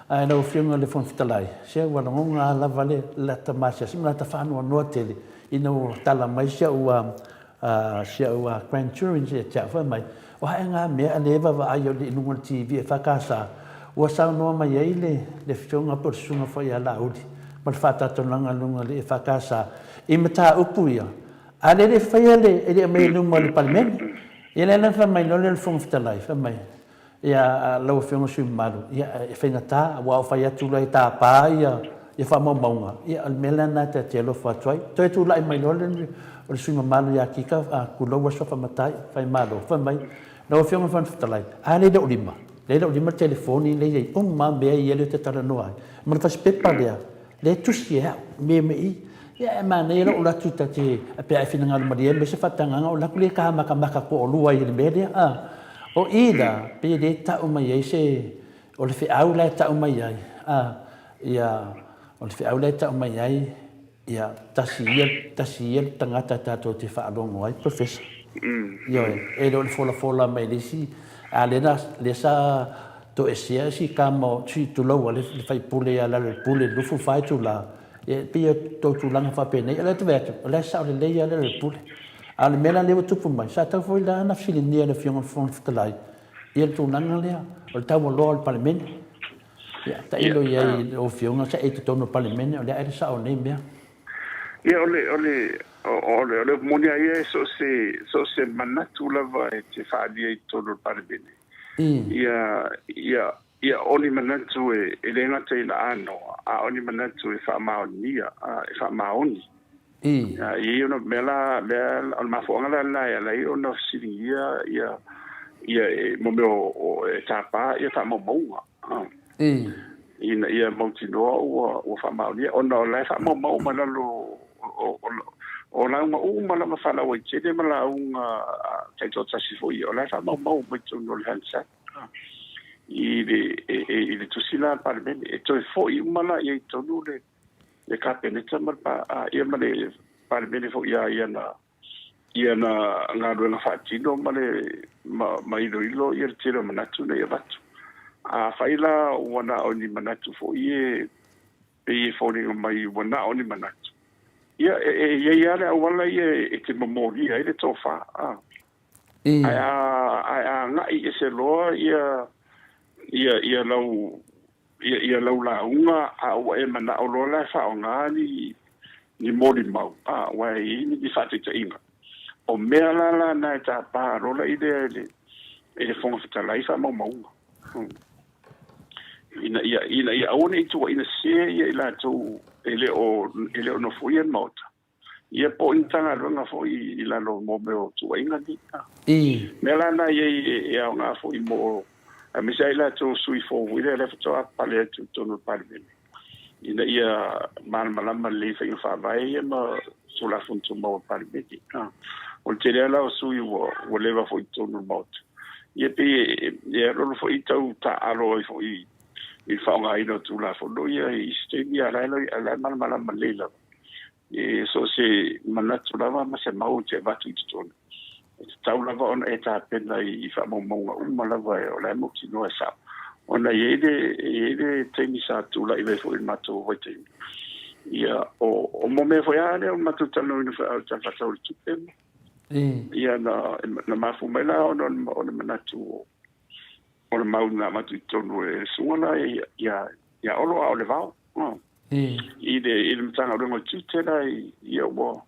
ai no fiong le fon fitalai se wa no nga la vale la ta masia simla ta fa no no tele ino tala mai se ua grand touring se cha fa mai wa nga me ale va ai yo di lunga tv fa casa wa sa no mai le fiong por sunga fa ia la udi mal fata to langa lunga le fa casa i mata upuia ale le faiale ele mai lunga le palmen ele na fa mai no le fon fitalai fa mai ia lo fiong su malu ia fengata wa fa ia tu lai ta pa ia fa mo maunga ia al melana te telo fa toi toi tu lai mai no le su malu ia kika ku lo wa so fa matai fa malu fa mai lo fiong fa fitalai ale do lima le do lima telefoni le ia ma be ia le te tara no ai ma fa spepa le tu sia me ia ma ne lo la tu te pe ai fina ngal maria me se fa tanga o la ku le ka maka ko lua i le media o ida pe de ta o mai se o le au la ta o mai ia o le au la ta o mai ia tasiel tangata ta to te fa longo ai professor yo e lo fola mai le si alena le sa to esia si kamo si tu lo le fai pule ala le pule lu fu fai tu la e pe to tu langa fa pene ala te veto le sa le le ala le pule al mela le tu pumai sa ta foi la na filinia le fiong fon fitalai il tu nanga le o ta mo lo al parlamento ya ta ilo ia o fiong sa e tu no parlamento le ai sa o ne mea ia ole monia ia so se manatu lava e te whaadia i tono parabene. Ia oni manatu e le ngata i la ano, a oni manatu e whaamaonia, e whaamaoni. Ia ono mela, al mafuanga la ia i ono siri ia e mome o e tapa, ia whaamaomaunga. Ia mautinoa o whaamaonia, ono lai whaamaomaunga manalo o la uma la mafala o tele mala unga te tota si foi o la fa mau muito no lança e ele tu sila parmen e to foi uma la e to no le capeneta mal pa e male parmen foi ia na ngado na fatino male mai do ilo e tiro manatu na yavatu a faila wana oni manatu foi e foi mai wana oni manatu ia le wala ia te memori ai le tofa ai ngai se lo ia lau la unga a o e mana o lo la fa nga ni mori mau wa ni fa te inga o mea la na ta pa ro la ide ele fonga fita lai fa mau ina ona tu ina se ia tu ele o no foi en mota ia po intanga runga foi ila no mobile tu inga ni melana ia nga foi mo a misaila tu sui fo wile le to apale tu no parvene ina ia malama le fa vai ma sulla funtu mo parvene o tere la sui wo leva foi tu no mot ia pe ia ro foi tu ta alo foi il fa nga ino tu la fondo ia istenia la malama lela e so se manatu lava ma se mau te vatu tu tau lava on eta pena I fa mo lava o la mo no sa ona yede teni sa tu la ive fo il mato vote ia o mo me foi ale o mato tano no fa ta fa tu ia na mafu mela on manatu o le mauna matu tonu e suana ia olo a le vau I le mtanga o le tutela ia o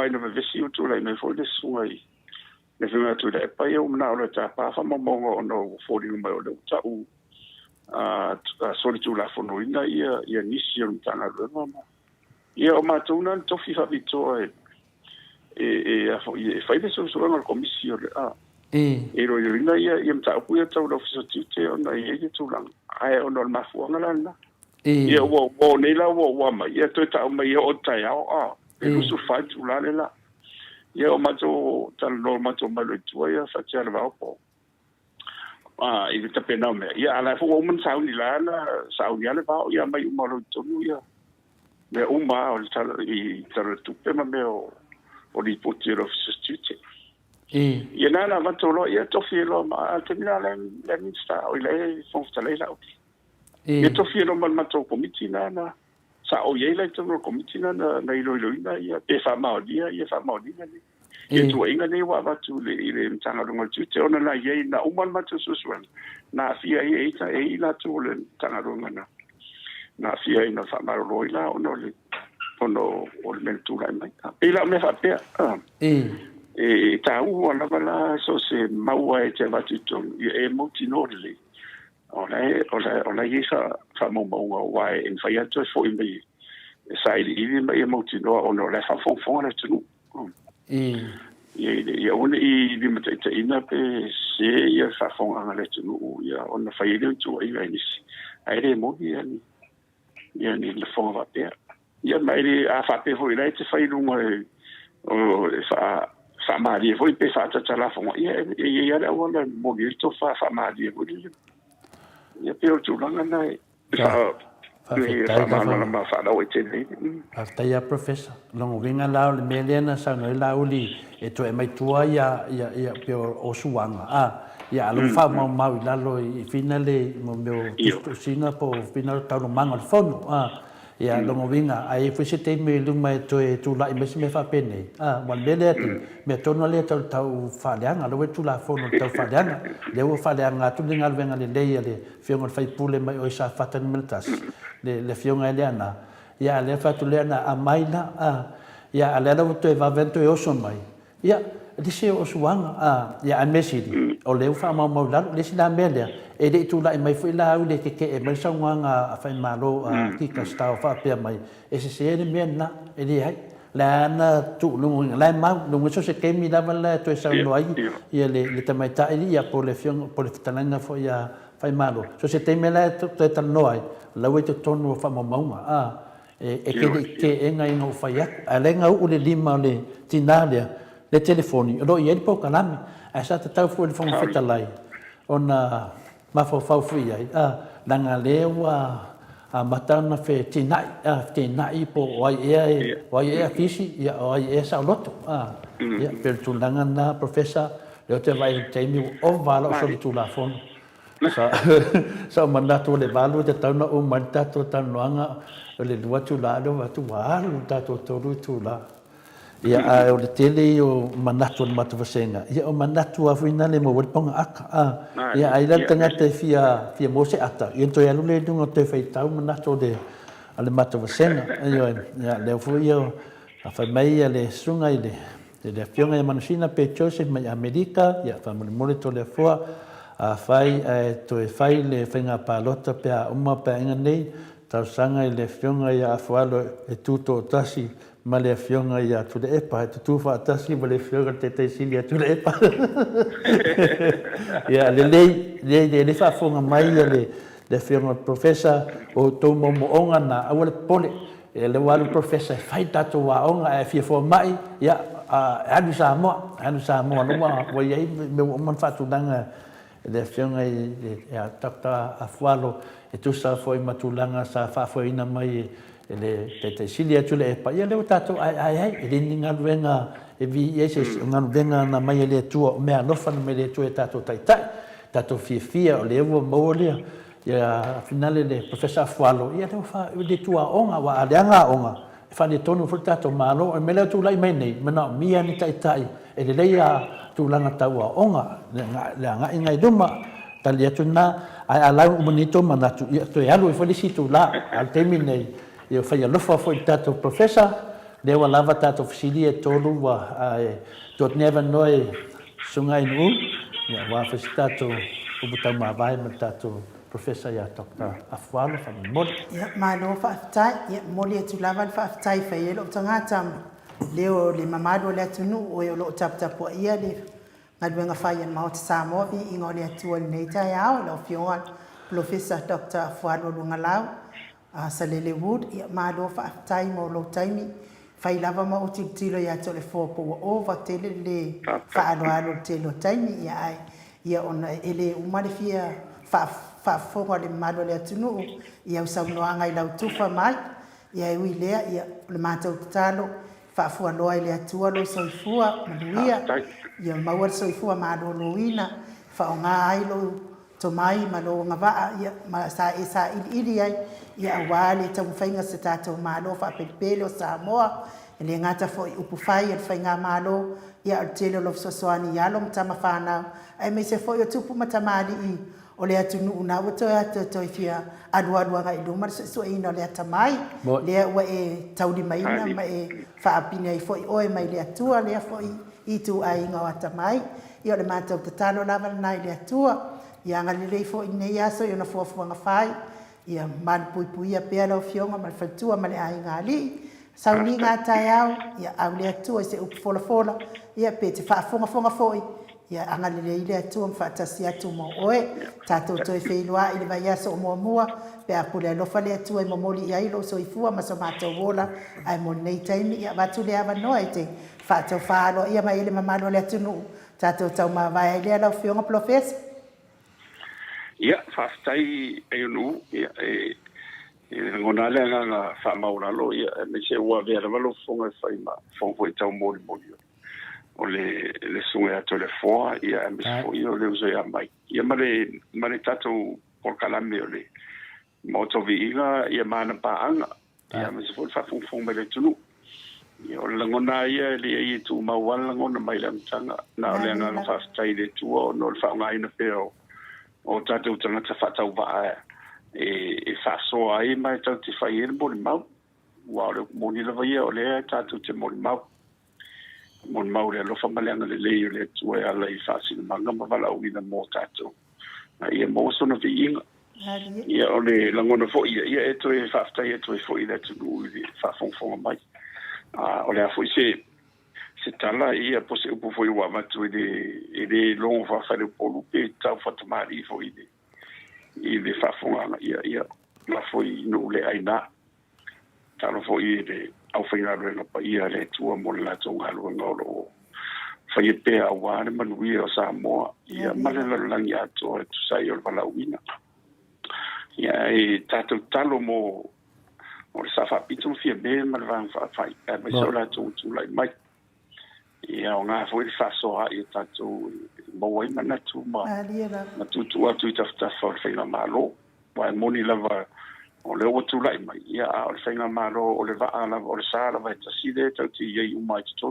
ai no vesi o tu la me foi le sua le fina tu le pa ia una o le tapa fa mo o no fori o mai o le tau soli tu la fono ia nisi o mtanga o no ia o matuna to fifa vito e fai le so o comissio e ro ina ia mta pu ia tau office tute ona ia tu lang ai ona mafu ngala ia wo nei la wo ma ia to ta ma ia o ta ia e lu fa tu la ia o mato tal no mato malo tu ia fa tia va po i ta pena me ia ala fo o mun sa ni la sa ni ala va ia mai mo lo tu ia me uma o tal I tal tu pe ma me o li puti lo fisitute e ia na matolo ia tofi lo ma termina le minsta o le fonta le la ia tofi lo mal mato komiti na sa o ia le tono komiti na ilo ia pe fa maodia ia fa maodia ni ia tu inga nei wa tu le mtanga lo ngatu te ona la ia na umal matu suswan na fia ia ita e ila tu le tanga lo ngana na fia ina fa maro ila ono le ono o le mentu la mai ila me fa pe e ta u ona bala so se maua e te vatuto e motinole ona isa fa mo wa en fa ya to fo imbe sai di me motino ono le fa fo na tu ia ona i di mate ina pe se ia fa fo anga le tu ia ona fa ile tu ia ni ai re mo ia ni le fo va pe ia mai a fa pe fo ile te fa ilunga o fa mari foi pe fa tata la fo ia era ona mo to fa mari fo ia pe o tu langa nai After ya professor long winga la le melena sa no la uli e to e mai tua ya pe o suanga ya lo fa ma la lo i finale mo meu sina po final ta no manga fono ya long winga ai fu se te me lu mai to e tu la i me fa pene wan bele me to no le to tau fa leanga lo tu la fono tau fa leanga le o fa leanga tu linga venga le le fionga fai pule mai o sa fatan miltas le fionga eliana ya le fa tu leana a maina ya ale lo to va vento e oso mai ya dise o suanga ya a mesidi o le fa ma mo la le sina mele e de tu la mai foi la le ke e mai sanga a fa malo ki ka sta fa pe mai e se ne mena e di hai la na tu lu la ma lu so se ke mi la la to sa no ai ya le tamaita ya po le fiong po le talanga fo ya fa malo so se te mela to ta no ai la we to tonu fa mo ma e ke enga ino fa ya alenga u le lima le tinalia le telefoni ro ye po kalami a sa ta fu le fon fetalai ona ma fo fa fu ya langa lewa a matana fe tinai po wai e fisi ya wai e sa loto ya per tu langa na professor le te vai te mi o valo so tu la fon sa mandato le valo te tau na o mandato tanuanga le dua tu la do tu walu tato toru tu la ia o le tele o manatu le matu vasenga ia o manatu a fina le mo ponga aka ia ai la tanga te fia mo se ata ia to ia le dunga te fai tau manatu de ale matu vasenga ia le fu ia a fa mai le sunga ile le fionga ia manusina pe chose mai america ia fa mo le to le fo a fai to e fai le fenga palota pe a uma pe nei tau sanga le fionga ia afualo e tuto tasi ma le fionga ia tu le epa tu tu fa tasi ma le fionga te silia tu le epa ia le fa fonga mai le fionga professor o to mo onga na awale pole le walu professor fai tato wa onga e fia fo mai ia anu sa mo no wa ia me mo fa tu danga le fionga ia takta afualo e tu sa foi matulanga sa fa foi ina mai ele te silia tu le pa ia le tato ai ele ninga venga e vi ese ngan venga na mai le tu me no fa me le tu tato tai tato fia o le vo molia ia finale le professor fualo ia le fa le tu onga wa aleanga onga fa le tonu fu tato malo e me le tu lai mai nei mana mia ni tai e le ia tu langa tau onga le nga ngai duma talia tu na ai ala bonito manatu ia to ia lo felicito la al termine io fai lo fa foi tato professor le wa lava tato fisili e tolu wa tot never noi sungai nu ia wa fesitato o buta ma vai tato professor ya dokta afualo fa mod ia ma no fa tai ia moli tu lava fa tai fa ia lo tanga tam leo le mamado le tunu o lo tap tap ia le ngadwenga fa ia ma sa mo i ngole tu nei tai ao lo fiona professor dokta afualo lungalau salele wood ia ma do fa tai mo lo taimi fai lava ma utilo ya tole fo po over tele le fa alo telo taimi ia ai ia ona ele umare fia fa fo le malo le tunu ia usau no anga i lau tufa mai ia ui lea ia le matau talo whaafualoa i le atua lo soifua manuia ia maua le soifua malōlōina whaonga ai lo tomai ma lo ngawaa ia ma sa ili ai ia awa le tauwhainga se tātou malo whaapelipele o Samoa e le ngata fo i upufai e whainga malo ia o tele lo sosoani ia lo mtama whanau ai me se fo i o tupu matamali i o le atu nuu na wato e atu toi fia adua ngai luma so ina le atamai le ua e tauli maina ma e whaapine i fo i oe mai le atua le fo i tu ai ngā atamai i o le mātou te talo lava nai le atua ia ngalilei fo i nei aso i ona fuafuanga whai ia manpuipuia pea lau fionga ma le whaitua ma le ai ngā li sauni ngā tai au ia au le atua i se upufola ia pe te whaafonga foi ia angalilei le atua ma whaatasi atu mo oe tātou toi whailua i le vai aso o mua pe apule alofa le atua i momoli i ailo so i fua ma so mātou wola ai mo nei taimi ia watu le awa noa i te whaatau whaalo ia mai ele mamalo le atu nuu tātou tau mawai ai le lau fionga profesa. Ia, whaftai e unu, ia, ngona lea nga whamauralo, ia, me se ua vera walo fonga whai ma, fonga i tau mori. O le sunga ato le foa, ia, me se fo i o le uso ia mai. Ia, mare tatou por kalame o le moto vi inga, ia mana paanga, ia, me se fo i whafonga me le tunu. Ia, o le ngona ia, le i tu mawala ngona mai le amtanga, na o le nga whaftai le tua, no le whaunga ina peo, o tātou tangata whatau waa e whasoa ai mai tau te whai ere mori mau. Wa o le moni lawa ia o lea tātou te mori mau. Mori mau rea lofa maleanga le lei o le tua e ala i whasina manga ma wala uina mō tātou. Na ia mō sona vi inga. Ia o le langona fo ia e toi whaftai e toi fo i le tunu i whafongfonga mai. O le a fo i se tala ia po se upu foi wa matu i le longo fa fa le polu pe tau fa tamari foi i le fa fonga ia la foi no le aina talo foi le au faina le pa ia le tua mo la tonga lo ngolo fa ia pe a wa le manui o Samoa ia male la langia to tu sai o la wina ia e tato talo mo o sa fa pitu fie be mal van fa fa e me so la tu lai mai ia o ngā fwoi whasoa i tātou mawai mana tu ma tu atu i taftafa o le whainga malo wa e moni lava o le o tu lai mai ia o le whainga malo o le waa lava o le saa lava e taside tau ti iei umai te tō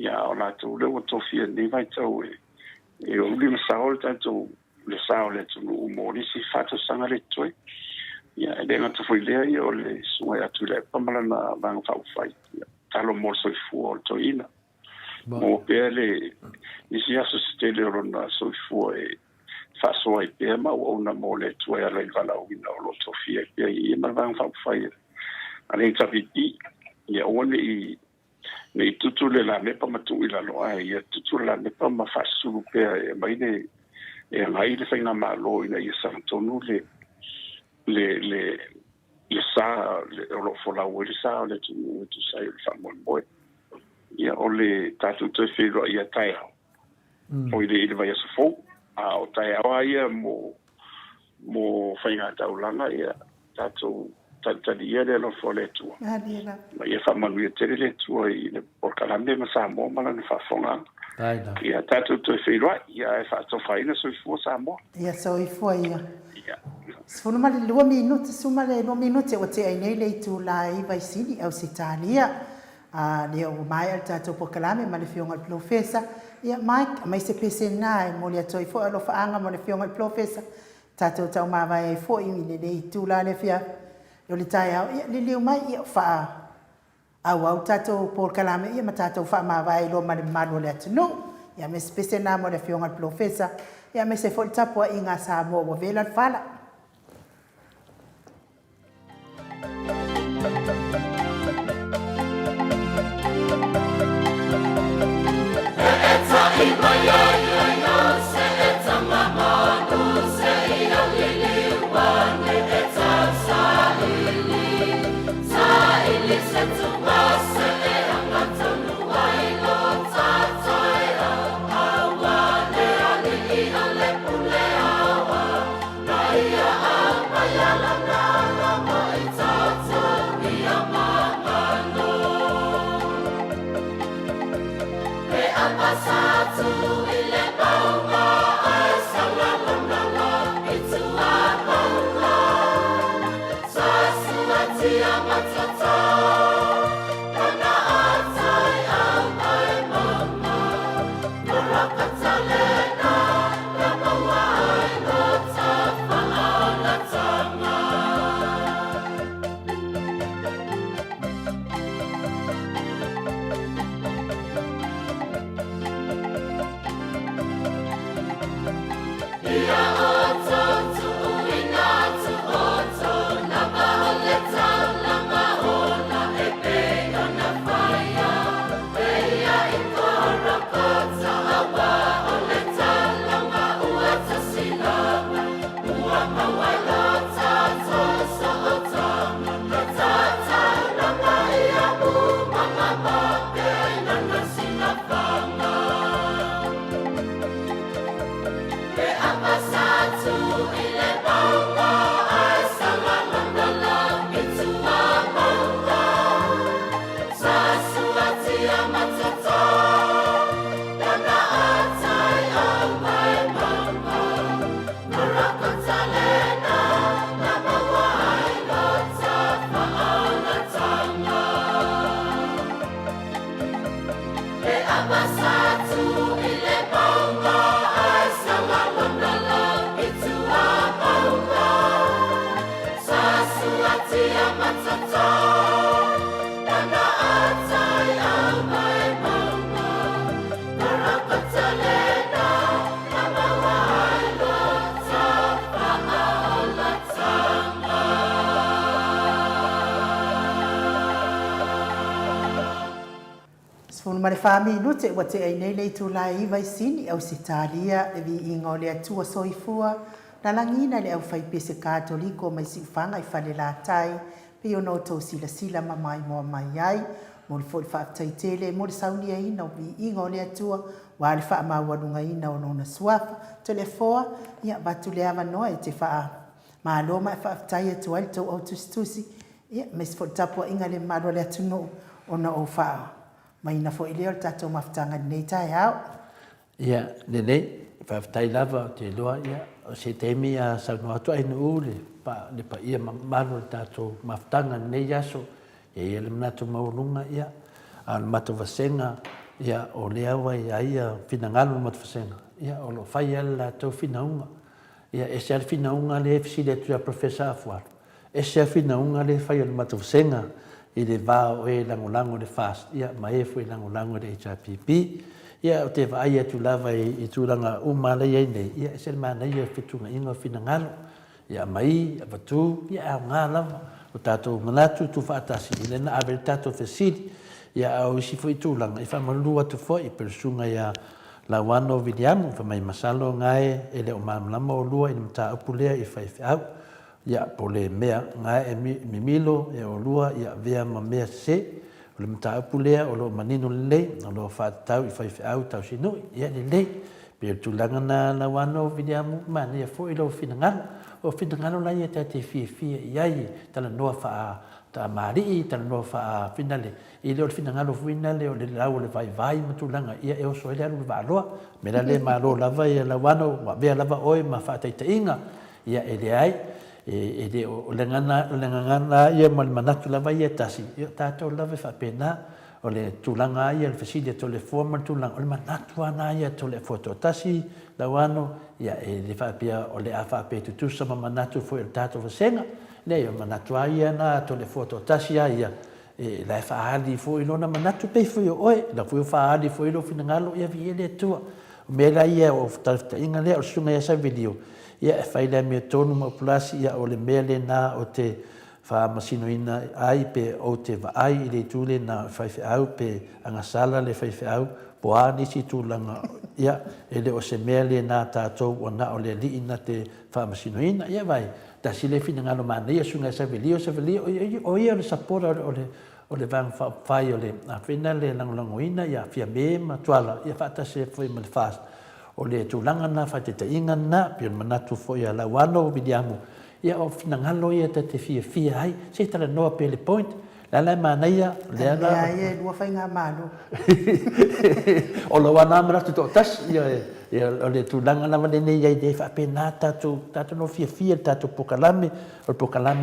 ia o la tu le o tofia ni vai tau e o uli masao le tātou le sao le tunu umori si whato sanga le toi ia e lenga tu fwoi lea ia o le sungai atu le pamala na vanga whau whai ia talo mo so fu o to ina mo pele isi aso stele rona so fu e fa so e pe ma o na mo le tu e la vala o ina o lo to fie pe i ma van fa fai ale ta viti ia o ne tutu le la ne pa ma tu ila lo ai ia tutu la ne pa ma fa su pe e mai ne e mai le fina ma lo ina ia sa tonu le sa o lo fola o le sa o le tu sai le famon boy ia o le tatu te filo ia tai o ile vai so fo a o tai a ia mo fainga taulanga ia tatu ia le lo fole tu ma ia famon ia te le tu i le porkalande ma sa mo ma na fa fonga ia tatu te filo ia fa to faina so fo sa mo ia so i fo ia Sono male 2 minuti, suma le 2 minuti o te ai nei le tu lai vai sini au Italia. Le o mai al tato po kalame ma le fionga al profesa. Ia mai se pese nai mo le toi fo alo faanga mo le fionga al profesa. Tato tau ma vai fo i le tu la le fia. Yo le tai au ia le mai ia fa au tato po kalame ia ma tato fa ma vai lo ma le malo le tunu. Ia me se pese na mo le fionga al profesa. Ia me se fo tapo inga sa mo o vela fala. Bye. Ma le whāminute ua te ai nei tu la iwa I sini au sitalia e vi inga o le atua soifua na langina le au whaipese kātoliko mai si whanga I whale la tai pe o no tau sila sila ma mai moa mai ai mo le fōi whaatai tele mo le sauni a ina o vi inga o le atua wa le wha mawarunga ina o nona suafa te le fōa ia batu le awa noa e te wha ma aloma e whaatai atu ai tau au tustusi ia mes fōi tapua inga le marua le atuno o na o wha mai na fo ile o tatou mafutanga nei tai au. Ia, nei, whaftai lava o te loa, ia, o se temi a sauno atu ai no ule, le pa ia maro le tatou mafutanga nei aso, ia le manatu maurunga, ia, a le matu vasenga, ia, o le awa ia finangalo le matu vasenga, ia, o lo fai ala la tau finaunga, ia, e se al finaunga le efisi le tua profesa afuaru, e se al finaunga le fai ala matu vasenga, I le vao e langolango le fast, ia maefu e langolango le HRPP, ia o te vai atu lava I tūranga umala ia nei, ia e sel mana ia whitunga inga whina ngalo, ia mai, a watu, ia au ngā lava, o tātou manatu tu whaatasi, I lena awe tātou whesiri, ia au isi fo I tūranga, I whamalua atu fo I persunga ia la wano viliamu, whamai masalo ngai, e le o mamlama o lua I mta upulea I whaifi au, ia po le mea ngai e mimilo e o lua ia vea ma mea se o le mta upulea o lo manino le o lo whaatau I whaifi au tau sinui ia le pe tūlanga na wano viliamu mani ia fo I lo finangalo o finangalo lai e te fia iai tala noa wha ta marii tala noa wha finale I le o le finangalo finale o le lau le vai ma tūlanga ia e o so ele alu le waloa mera le malo lava ia la wano wa vea lava oi ma whaataita inga ia ele ai e de o le ngana ia mal manatu lava ia tasi ia tātou lava whapena o le tūlanga ia le wheside to le formal tūlanga o le manatu ana ia to le foto tasi la wano ia e le whapea o le a whape tutusa ma manatu fo il tātou vasenga le ia manatu ia na to le foto tasi ia e la whaali fo ilona manatu pe foio oe la fo whaali fo ilo finangalo ia vi ele tua mela ia o tafta inga le o sunga ia sa video ia e whaile me tonu ma plasi ia o le mele na o te wha masino ina ai pe o te vaai I le tūle na whaife au pe angasala le whaife au po a nisi tūlanga ia e le o se mele na tātou o na o le li ina te wha masino ina ia vai ta si le fina ngalo mana ia sunga sa velio o ia le sapora o le vang whai o le a whina le langolango ina ia fia me ma tuala ia whata se fwoi ma le fast o le tūlanga na whaiteta inga na pia manatu fo ia la wano o vidiamu ia o finangalo ia te fia ai se tala noa pe le point la manaia le Lea ala e lua whainga malo. o lo wana mara tu tas ia o le tulanga na vale nei ai de fa pena tatu no fia tatu pokalame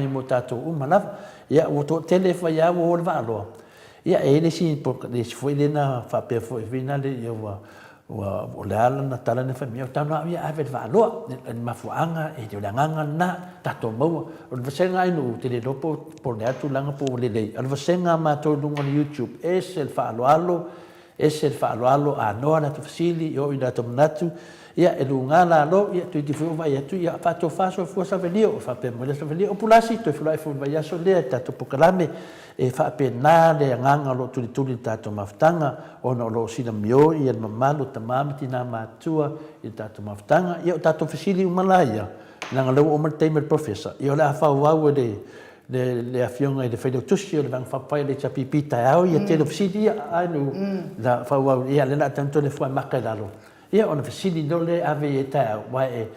mo tatu umala ia o to tele fa ia o va lo ia ele si le foi le na fa pe foi vina le ia o le ala na tala na famia tana ia ave va lo mafuanga e de nganga na tatu mo o vasenga inu te le lopo por le tulanga po le le o vasenga ma to dunga no YouTube es el fa lo ese el fa'aloalo anoa na tu fasili o ina tu manatu ia e lunga la lo ia tu ti fu vai tu ia fa to fa so fu sa velio fa pe mo le sa velio o pulasi tu fu fu vai so le ta tu pokalame e fa pe na le nganga lo tu ta tu maftanga o no lo sina mio ia mamalu tamamti na matua i ta tu maftanga ia ta tu fasili umalaya na lo o mal professor ia la fa wa le afionga de fedo tusio le bang fapai le chapipita au ia te ofsidi anu da fa wa ia le na tanto le foi makadalo ia ona fasidi do le ave eta wa e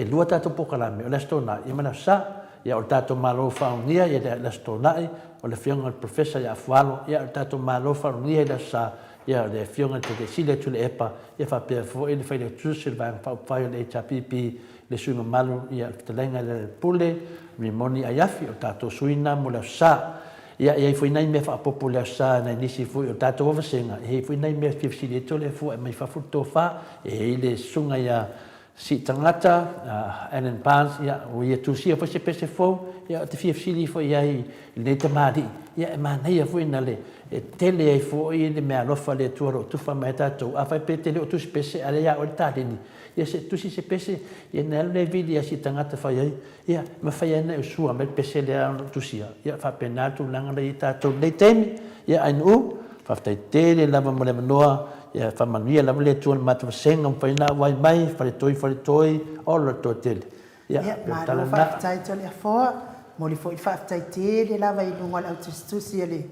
lua tato pokalame o le stona ia mana sa ia o tato malo faunia ia le stona o le fionga el professor ia falo ia o tato malo faunia ia sa ia le fionga te sile tu le epa ia fa pe fo ele fedo tusio le bang fapai le chapipi le sunga malu ia te lenga le pule mi moni ayafi o tato suina mo la sa ia foi nai me fa popular sa na nisi foi o tato o vasenga e foi nai me fifsi le tole fu mai fa futo fa e ile sunga ia si tangata Alan Pans ia o ia tu si fa se pese fo ia te fifsi li foi ai le tamadi ia ma nei foi na le e tele ai foi le me alofa le tuaro tu fa mai tato a fa pete le o tu spese ale ia o tadini ia se tu si se pese ia na le vidi ia si tangata fa ia ma fa ia na usua me pese le tu sia ia fa penatu langa le tato le temi ia anu fa tai tele lava mo le noa ia fa mania lava le tu matu senga pa ina wai mai fa le toi o lo to tele ia ma lo fa tai tole fo mo li fo fa tai tele lava i lunga au tu sia le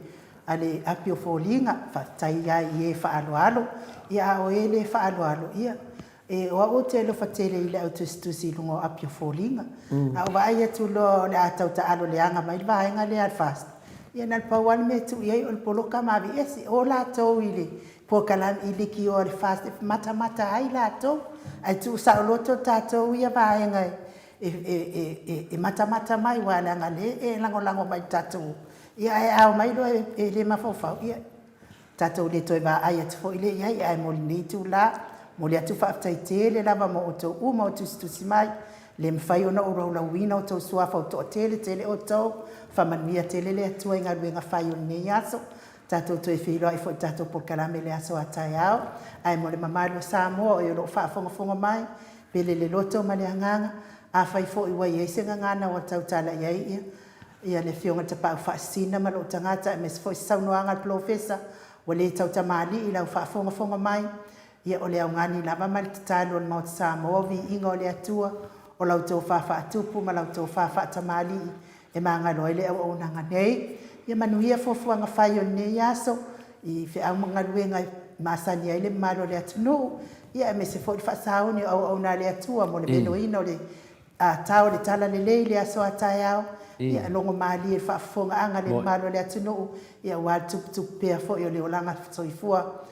ale apio folinga fa tai ia e fa alo ia o ele fa alo ia e o o te lo fatele ile au tu si lunga apio folinga a o vai tu lo le atau ta alo le anga mai vai nga le al fast ia na pawan me tu ia o polo kama vi esi o la to ile po kalam ile ki o le fast mata ai la to ai tu sa lo to ta to ia vai nga e mata mai wala nga le e lango mai tatu ia e au mai lo e le mafofa ia tatou le toi va ai atu fo ile ia ai mo ni tu la mo le atu fa tai tele lava mo o to uma o tu mai le mfai ona o rola wina o to sua fa to tele o to fa mania tele le atu inga luenga fai o ni aso tatou toi filo ai fo tatou por kalame le aso atai au ai mo le mamalo sa mo e lo fa fonga mai pele le loto male anganga a fai fo i wai ese ngana o tau tala ia ia le fionga te pau whaasina ma lo tangata me se foi saunoanga al profesa o le tau tamali i lau whaafonga mai ia o le au ngani lava mali te talo o Mount Samoa vi inga o le atua o lau tau whaatupu ma lau tau tamali e maanga loe le au nanga nei ia manuia fofuanga whai o nei aso i whi au mga luenga masani ai le malo le atunu ia me se foi whaasauni au na le atua mo le benoina o le tau le tala le aso atai au ia longo mali e whaafonga anga le malo le atunu ia wā tup pia fo i o le olanga soifua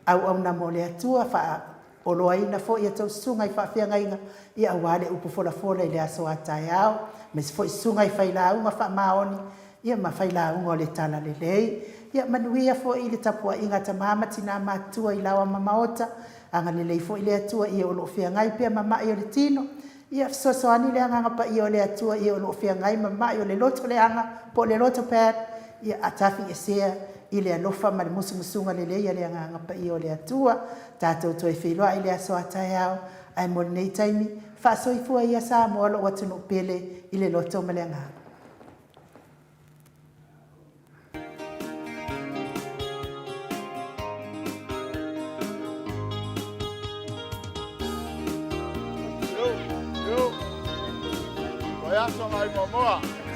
au na mo le atua wha oloa ina fo ia tau sunga i whaafia inga ia wā le upu fola i le aso atai au me se foi sunga i whaila unga wha maoni ia ma whaila unga o le tala le lei ia manuia fo i le tapua inga ta mamati na matua i lawa mamaota anga le lei fo i le atua ia o lo fia ngai pia mama i o le tino ia sosoani le anga pa i o le atua ia o lo fia ngai mama i o le loto le anga po le loto pad ia atafi e sea i le alofa ma le musunga le leia le anga pa i o le atua tātou toi whiloa i le aso atai au ai mo nei taimi whaasoifua ia sa mo alo watunu pele i le loto ma le anga. Yo, koe aso ngai momoa.